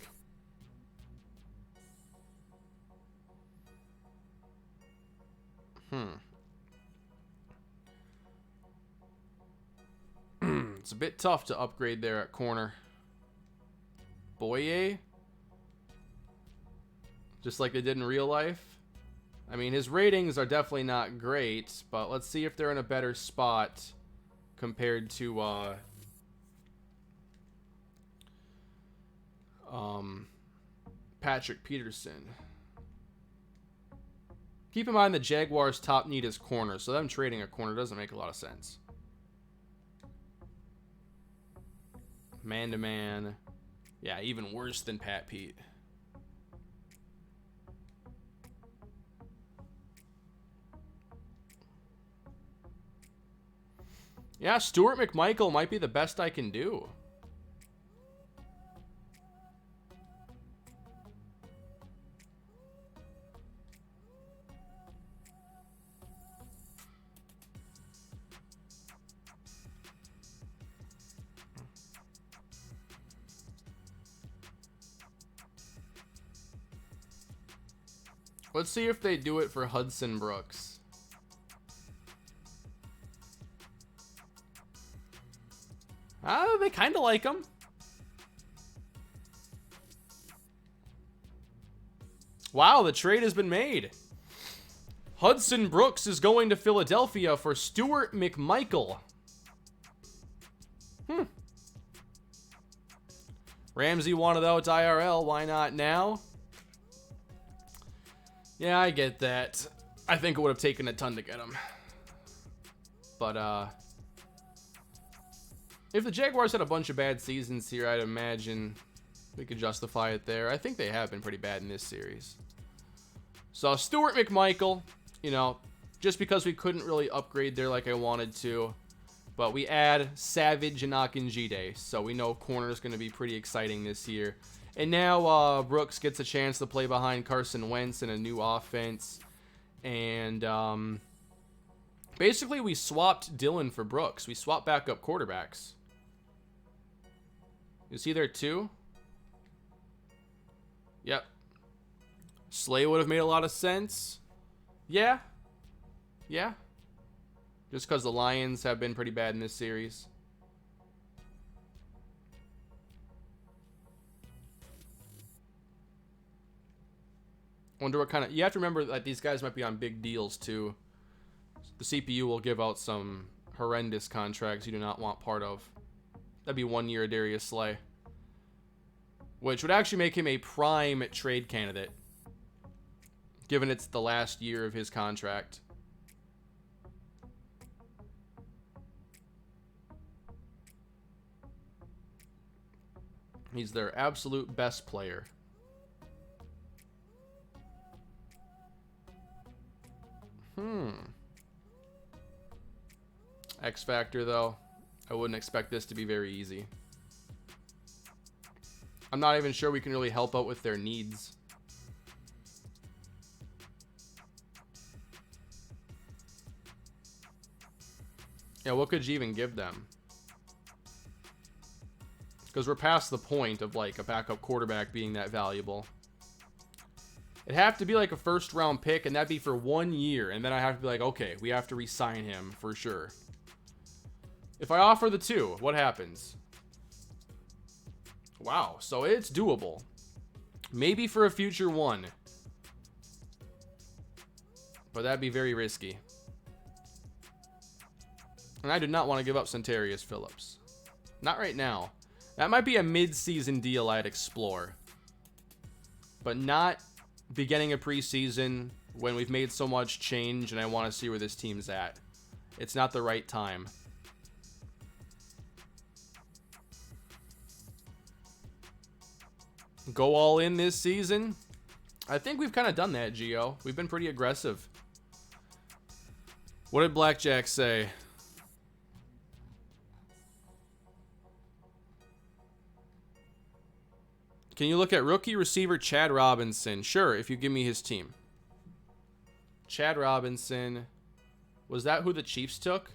It's a bit tough to upgrade there at corner. Boye? Just like they did in real life. I mean, his ratings are definitely not great, but let's see if they're in a better spot compared to Patrick Peterson. Keep in mind the Jaguars' top need is corner, so them trading a corner doesn't make a lot of sense. Man-to-man. Yeah, even worse than Pat Pete. Yeah, Stuart McMichael might be the best I can do. Let's see if they do it for Hudson Brooks. They kind of like him. Wow, the trade has been made. Hudson Brooks is going to Philadelphia for Stuart McMichael. Ramsey wanted out IRL. Why not now? Yeah, I get that. I think it would have taken a ton to get him. But, if the Jaguars had a bunch of bad seasons here, I'd imagine we could justify it there. I think they have been pretty bad in this series. So, Stuart McMichael, you know, just because we couldn't really upgrade there like I wanted to. But we add Savage and Akinjide, so we know corner is going to be pretty exciting this year. And now Brooks gets a chance to play behind Carson Wentz in a new offense. And basically we swapped Dillon for Brooks. We swapped backup quarterbacks. You see there too? Yep. Slay would have made a lot of sense. Yeah. Yeah. Just because the Lions have been pretty bad in this series. Wonder what kind of... You have to remember that these guys might be on big deals, too. The CPU will give out some horrendous contracts you do not want part of. That'd be 1 year Darius Slay. Which would actually make him a prime trade candidate. Given it's the last year of his contract. He's their absolute best player. X Factor, though. I wouldn't expect this to be very easy. I'm not even sure we can really help out with their needs. Yeah, what could you even give them? Because we're past the point of, like, a backup quarterback being that valuable. It'd have to be, like, a first-round pick, and that'd be for 1 year. And then I have to be like, okay, we have to re-sign him for sure. If I offer the 2, what happens? Wow, so it's doable. Maybe for a future 1. But that'd be very risky. And I do not want to give up Centarius Phillips. Not right now. That might be a mid-season deal I'd explore. But not beginning of preseason when we've made so much change and I want to see where this team's at. It's not the right time. Go all in this season? I think we've kind of done that, Gio. We've been pretty aggressive. What did Blackjack say? Can you look at rookie receiver Chad Robinson? Sure, if you give me his team. Chad Robinson. Was that who the Chiefs took?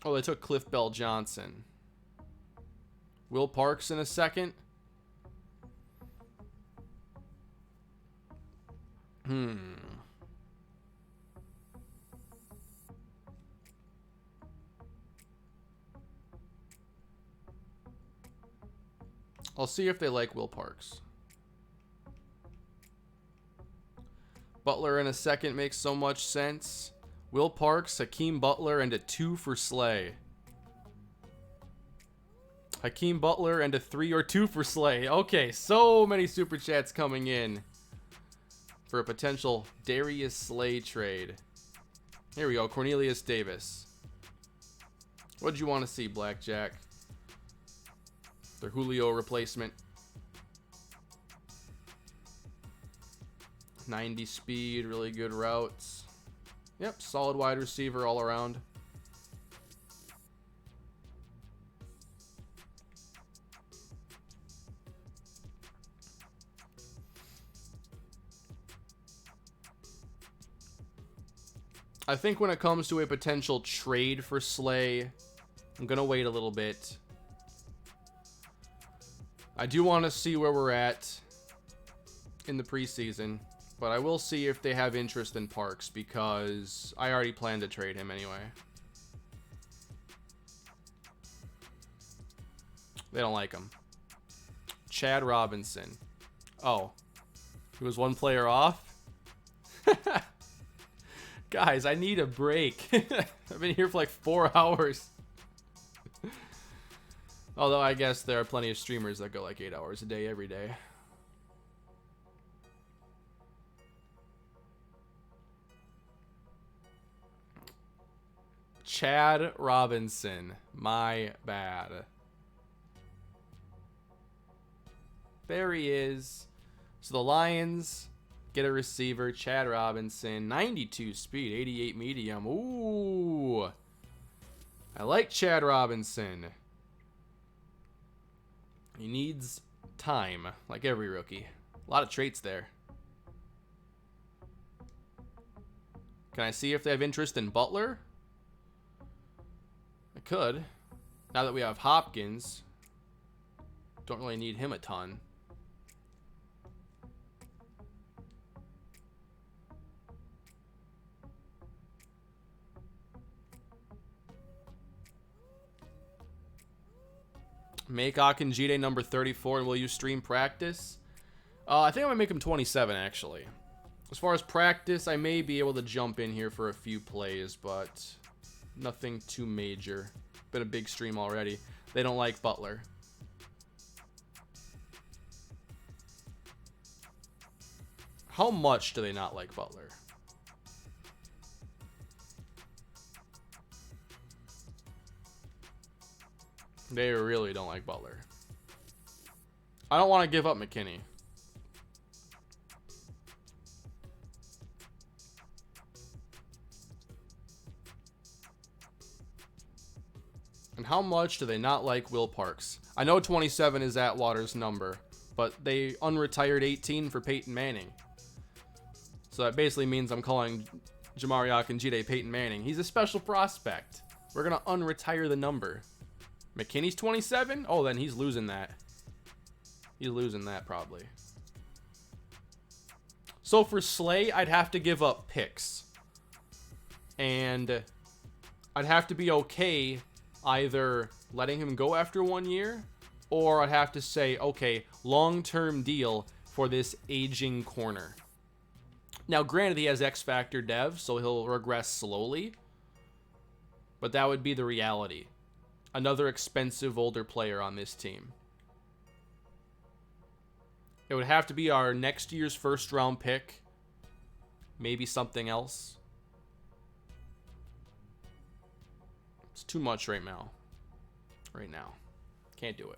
Oh, they took Cliff Bell Johnson. Will Parks in a second. I'll see if they like Will Parks. Butler in a second makes so much sense. Will Parks, Hakeem Butler, and a 2 for Slay. Hakeem Butler and a 3 or 2 for Slay. Okay, so many super chats coming in for a potential Darius Slay trade. Here we go, Cornelius Davis. What'd you want to see, Blackjack? Their Julio replacement. 90 speed, really good routes. Yep, solid wide receiver all around. I think when it comes to a potential trade for Slay, I'm going to wait a little bit. I do want to see where we're at in the preseason, but I will see if they have interest in Parks because I already plan to trade him anyway. They don't like him. Chad Robinson. Oh, he was one player off? Guys, I need a break. I've been here for like 4 hours. Although I guess there are plenty of streamers that go like 8 hours a day every day. Chad Robinson. My bad. There he is. So the Lions get a receiver, Chad Robinson, 92 speed, 88 medium. Ooh. I like Chad Robinson. He needs time, like every rookie. A lot of traits there. Can I see if they have interest in Butler? I could. Now that we have Hopkins, don't really need him a ton. Make Akinjide number 34, and will you stream practice? I think I'm going to make him 27, actually. As far as practice, I may be able to jump in here for a few plays, but nothing too major. Been a big stream already. They don't like Butler. How much do they not like Butler? They really don't like Butler. I don't want to give up McKinney. And how much do they not like Will Parks? I know 27 is Atwater's number, but they unretired 18 for Peyton Manning. So that basically means I'm calling Jamari Akinjide Peyton Manning. He's a special prospect. We're going to unretire the number. McKinney's 27? Oh, then he's losing that. He's losing that probably. So for Slay, I'd have to give up picks. And I'd have to be okay either letting him go after 1 year, or I'd have to say, okay, long-term deal for this aging corner. Now, granted, he has X Factor dev, so he'll regress slowly. But that would be the reality. Another expensive older player on this team. It would have to be our next year's first round pick. Maybe something else. It's too much right now. Can't do it.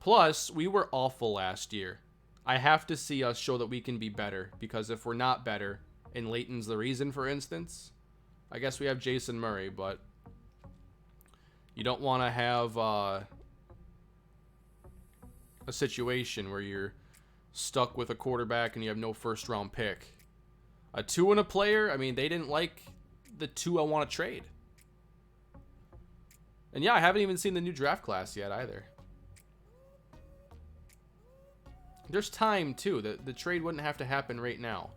Plus, we were awful last year. I have to see us show that we can be better. Because if we're not better, and Leighton's the reason, for instance, I guess we have Jason Murray, but you don't want to have a situation where you're stuck with a quarterback and you have no first round pick. A 2 and a player, I mean, they didn't like the 2 I want to trade. And yeah, I haven't even seen the new draft class yet either. There's time too. The trade wouldn't have to happen right now.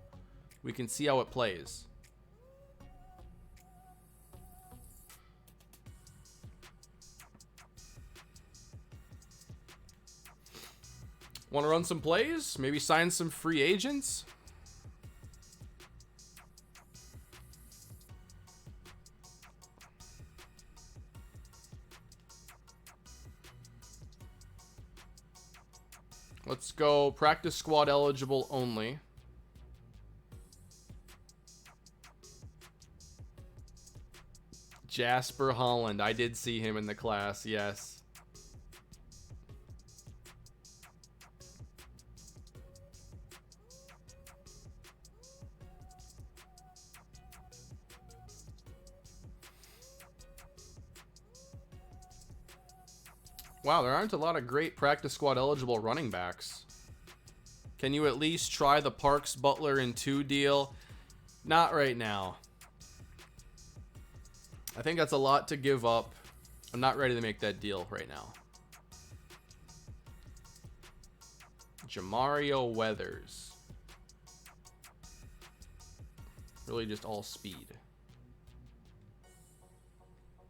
We can see how it plays. Want to run some plays? Maybe sign some free agents? Let's go practice squad eligible only. Jasper Holland. I did see him in the class, yes. Wow, there aren't a lot of great practice squad eligible running backs. Can you at least try the Parks Butler in 2 deal? Not right now. I think that's a lot to give up. I'm not ready to make that deal right now. Jamario Weathers. Really just all speed.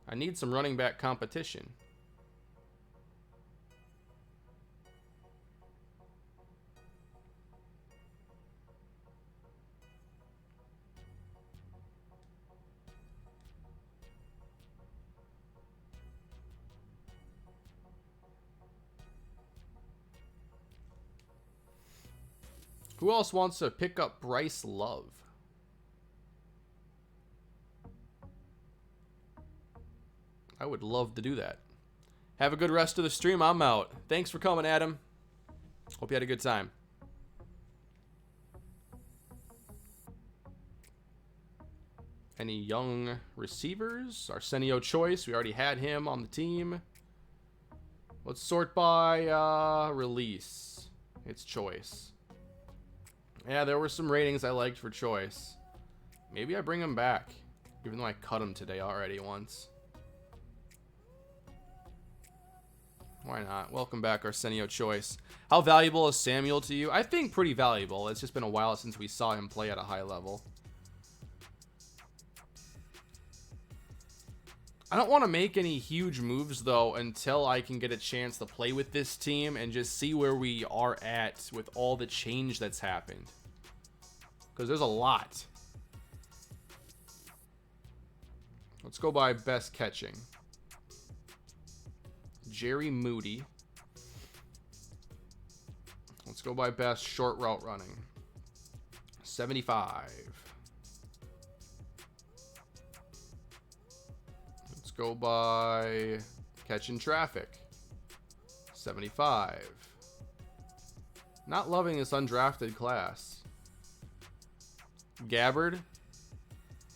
I need some running back competition. Who else wants to pick up Bryce Love? I would love to do that. Have a good rest of the stream. I'm out. Thanks for coming, Adam. Hope you had a good time. Any young receivers? Arsenio Choice. We already had him on the team. Let's sort by release. It's Choice. Yeah, there were some ratings I liked for Choice. Maybe I bring him back, even though I cut him today already once. Why not? Welcome back, Arsenio Choice. How valuable is Samuel to you? I think pretty valuable. It's just been a while since we saw him play at a high level. I don't want to make any huge moves, though, until I can get a chance to play with this team and just see where we are at with all the change that's happened. Because there's a lot. Let's go by best catching. Jerry Moody. Let's go by best short route running. 75. Let's go by catching traffic. 75. Not loving this undrafted class. Gabbard.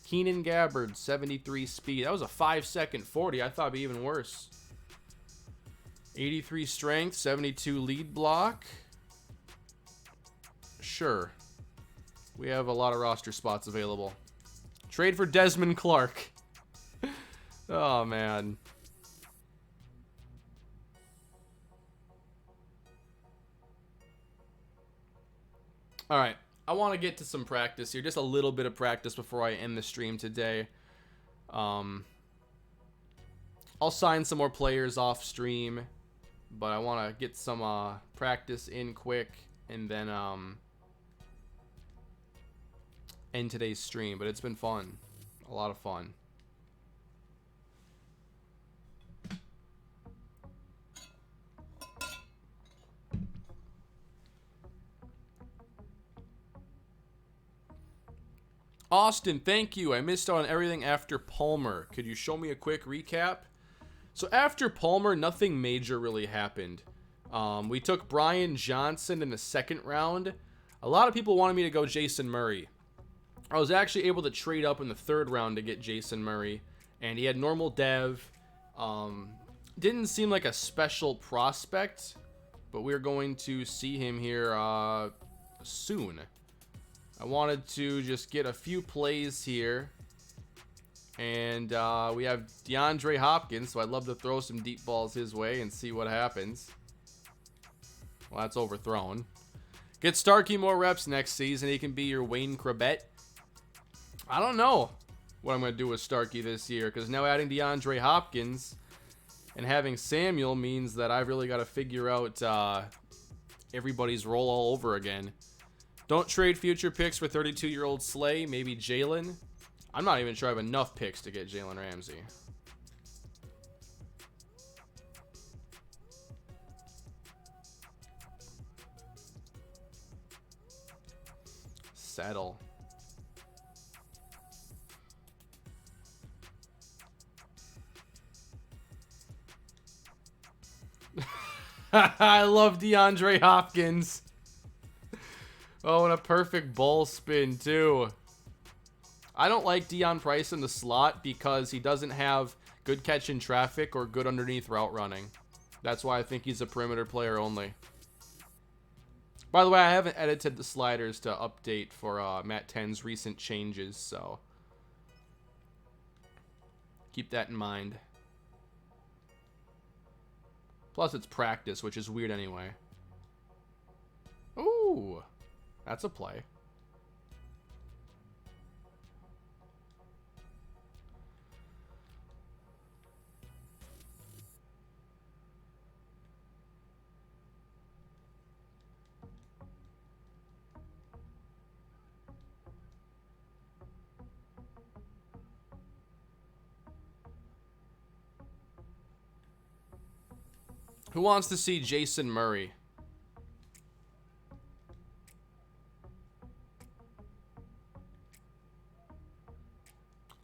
Keenan Gabbard, 73 speed. That was a 5-second 40. I thought it'd be even worse. 83 strength, 72 lead block. Sure. We have a lot of roster spots available. Trade for Desmond Clark. Oh, man. All right. I want to get to some practice here. Just a little bit of practice before I end the stream today. I'll sign some more players off stream. But I want to get some practice in quick and then end today's stream. But it's been fun. A lot of fun. Austin, thank you. I missed out on everything after Palmer. Could you show me a quick recap? So after Palmer, nothing major really happened. We took Brian Johnson in the second round. A lot of people wanted me to go Jason Murray. I was actually able to trade up in the third round to get Jason Murray. And he had normal dev. Didn't seem like a special prospect. But we're going to see him here soon. I wanted to just get a few plays here. And we have DeAndre Hopkins, so I'd love to throw some deep balls his way and see what happens. Well, that's overthrown. Get Starkey more reps next season. He can be your Wayne Krebet. I don't know what I'm going to do with Starkey this year, because now adding DeAndre Hopkins and having Samuel means that I've really got to figure out everybody's role all over again. Don't trade future picks for 32-year-old Slay, maybe Jalen. I'm not even sure I have enough picks to get Jalen Ramsey. Settle. I love DeAndre Hopkins. Oh, and a perfect ball spin, too. I don't like Deion Price in the slot because he doesn't have good catch in traffic or good underneath route running. That's why I think he's a perimeter player only. By the way, I haven't edited the sliders to update for Matt 10's recent changes, so keep that in mind. Plus, it's practice, which is weird anyway. Ooh, that's a play. Who wants to see Jason Murray?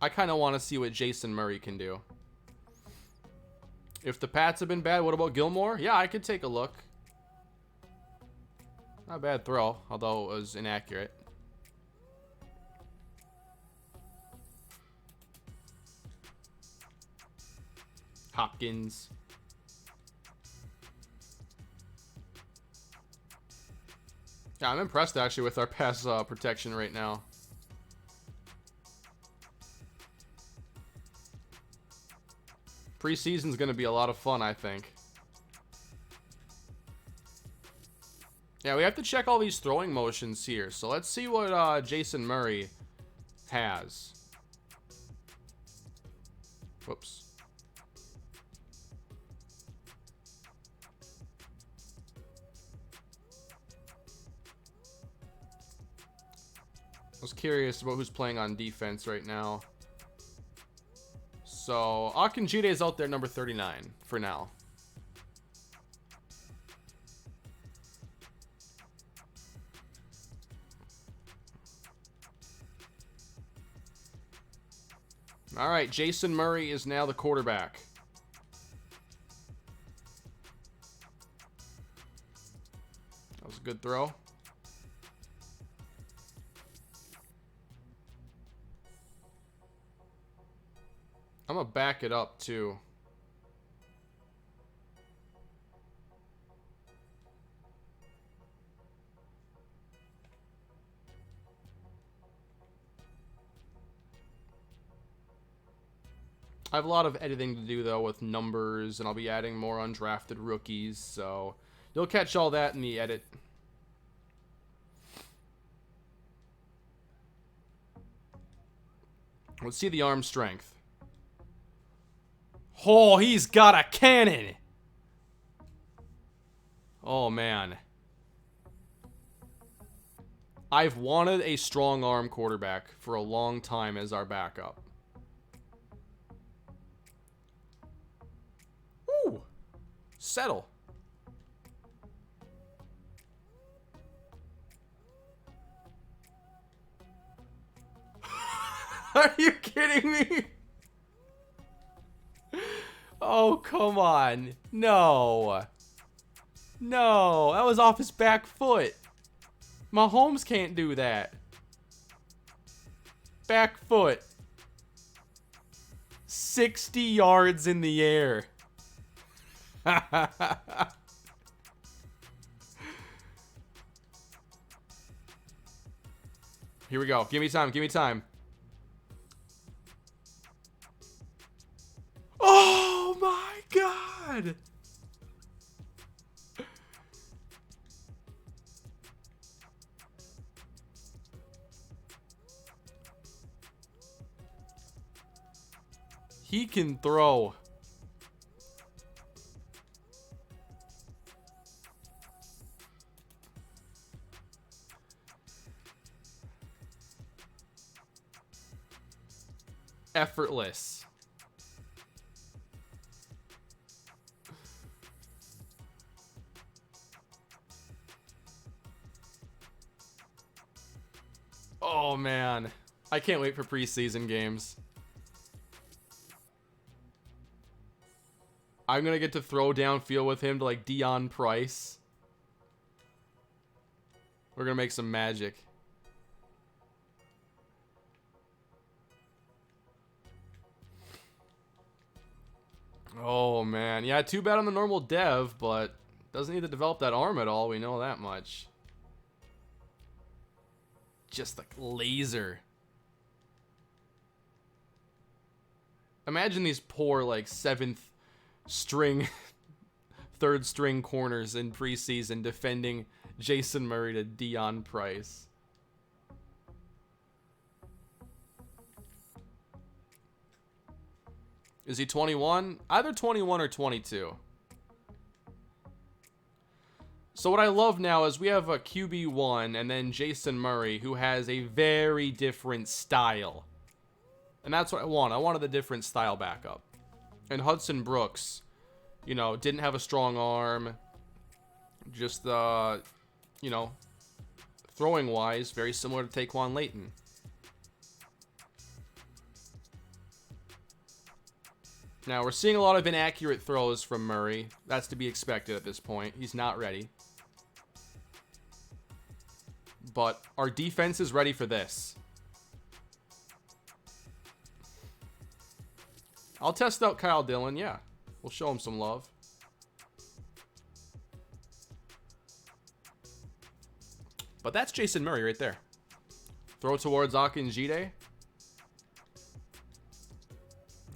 I kind of want to see what Jason Murray can do. If the Pats have been bad, what about Gilmore? Yeah, I could take a look. Not a bad throw, although it was inaccurate. Hopkins. Yeah, I'm impressed actually with our pass protection right now. Preseason's going to be a lot of fun, I think. Yeah, we have to check all these throwing motions here. So let's see what Jason Murray has. Whoops. I was curious about who's playing on defense right now. So, Akinjide is out there, number 39, for now. All right, Jason Murray is now the quarterback. That was a good throw. I'm going to back it up, too. I have a lot of editing to do, though, with numbers, and I'll be adding more undrafted rookies, so you'll catch all that in the edit. Let's see the arm strength. Oh, he's got a cannon. Oh, man. I've wanted a strong arm quarterback for a long time as our backup. Ooh. Settle. Are you kidding me? Oh, come on. No. No, that was off his back foot. Mahomes can't do that. Back foot. 60 yards in the air. Here we go. Give me time. Give me time. Oh my God. He can throw. Effortless. Oh man, I can't wait for preseason games. I'm gonna get to throw downfield with him to like Deion Price. We're gonna make some magic. Oh man, yeah, too bad on the normal dev, but doesn't need to develop that arm at all. We know that much. Just like laser. Imagine these poor, like, 7th string, 3rd string corners in preseason defending Jason Murray to Deion Price. Is he 21? Either 21 or 22. So what I love now is we have a QB1 and then Jason Murray, who has a very different style. And that's what I want. I wanted the different style backup. And Hudson Brooks, you know, didn't have a strong arm. Just, you know, throwing-wise, very similar to Taquan Layton. Now, we're seeing a lot of inaccurate throws from Murray. That's to be expected at this point. He's not ready. But our defense is ready for this. I'll test out Kyle Dillon, yeah. We'll show him some love. But that's Jason Murray right there. Throw towards Akinjide.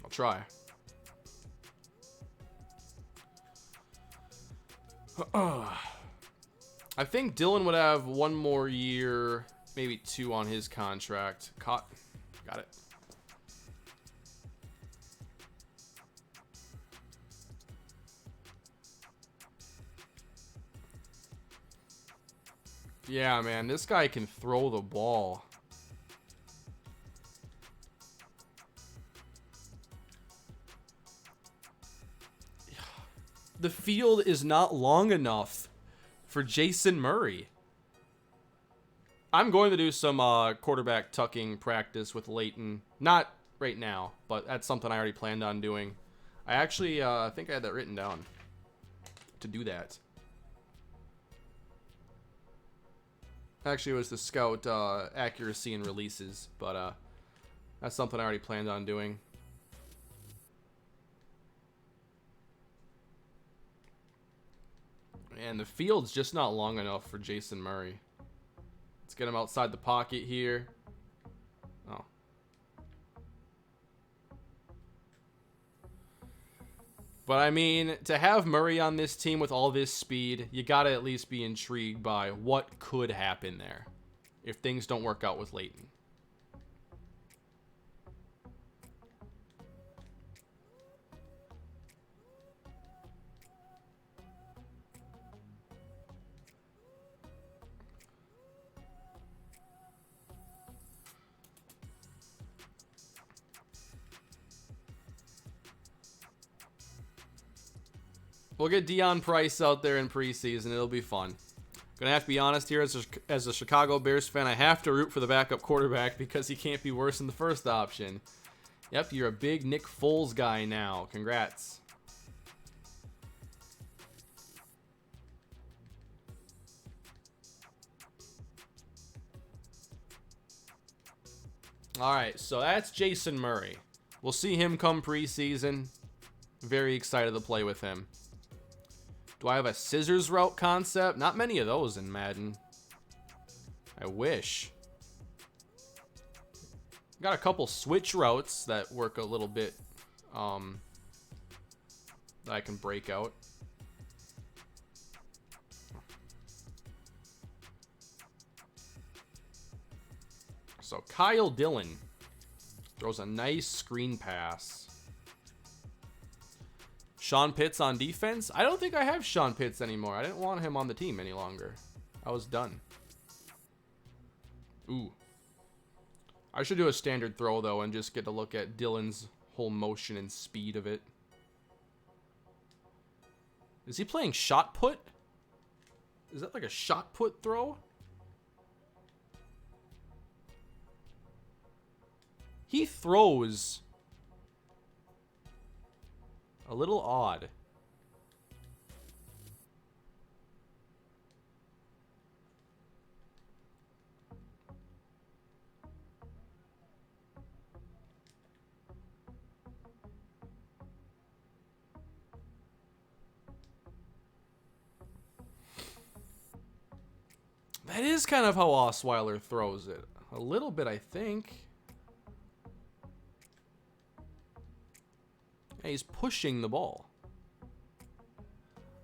I'll try. I think Dillon would have 1 more year, maybe 2 on his contract. Got it. Yeah, man, this guy can throw the ball. The field is not long enough for Jason Murray. I'm going to do some quarterback tucking practice with Layton. Not right now, but that's something I already planned on doing. I actually think I had that written down to do that. Actually, it was to scout accuracy and releases, but that's something I already planned on doing. And the field's just not long enough for Jason Murray. Let's get him outside the pocket here. Oh. But I mean, to have Murray on this team with all this speed, you gotta at least be intrigued by what could happen there if things don't work out with Layton. We'll get Deion Price out there in preseason. It'll be fun. Gonna have to be honest here, as a Chicago Bears fan, I have to root for the backup quarterback because he can't be worse than the first option. Yep, you're a big Nick Foles guy now. Congrats. Alright, so that's Jason Murray. We'll see him come preseason. Very excited to play with him. Do I have a scissors route concept? Not many of those in Madden. I wish. Got a couple switch routes that work a little bit that I can break out. So Kyle Dillon throws a nice screen pass. Sean Pitts on defense? I don't think I have Sean Pitts anymore. I didn't want him on the team any longer. I was done. Ooh. I should do a standard throw, though, and just get a look at Dillon's whole motion and speed of it. Is he playing shot put? Is that like a shot put throw? He throws a little odd. That is kind of how Osweiler throws it. A little bit, I think. Yeah, he's pushing the ball.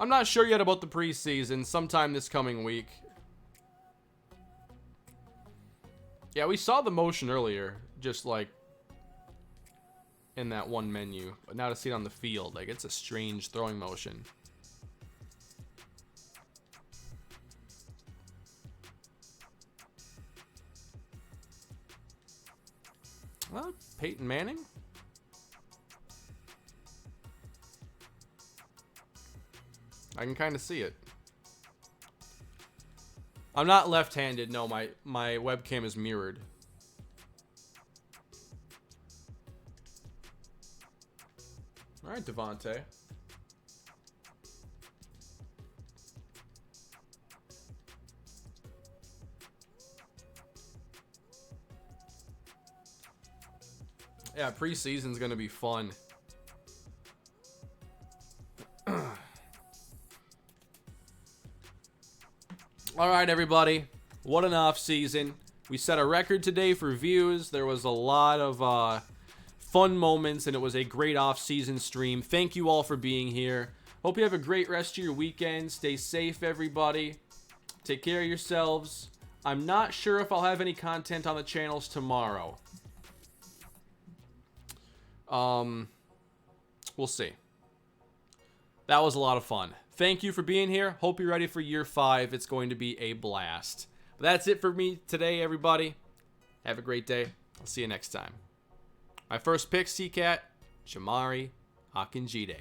I'm not sure yet about the preseason. Sometime this coming week. Yeah, we saw the motion earlier. Just like in that one menu. But now to see it on the field. Like, it's a strange throwing motion. Well, Peyton Manning. I can kind of see it. I'm not left-handed. No, my webcam is mirrored. All right, Devontae. Yeah, preseason's going to be fun. All right, everybody. What an off season. We set a record today for views. There was a lot of fun moments, and it was a great off season stream. Thank you all for being here. Hope you have a great rest of your weekend. Stay safe, everybody. Take care of yourselves. I'm not sure if I'll have any content on the channels tomorrow. We'll see. That was a lot of fun. Thank you for being here. Hope you're ready for year 5. It's going to be a blast. But that's it for me today, everybody. Have a great day. I'll see you next time. My first pick, CCAT, Shamari Akinjide.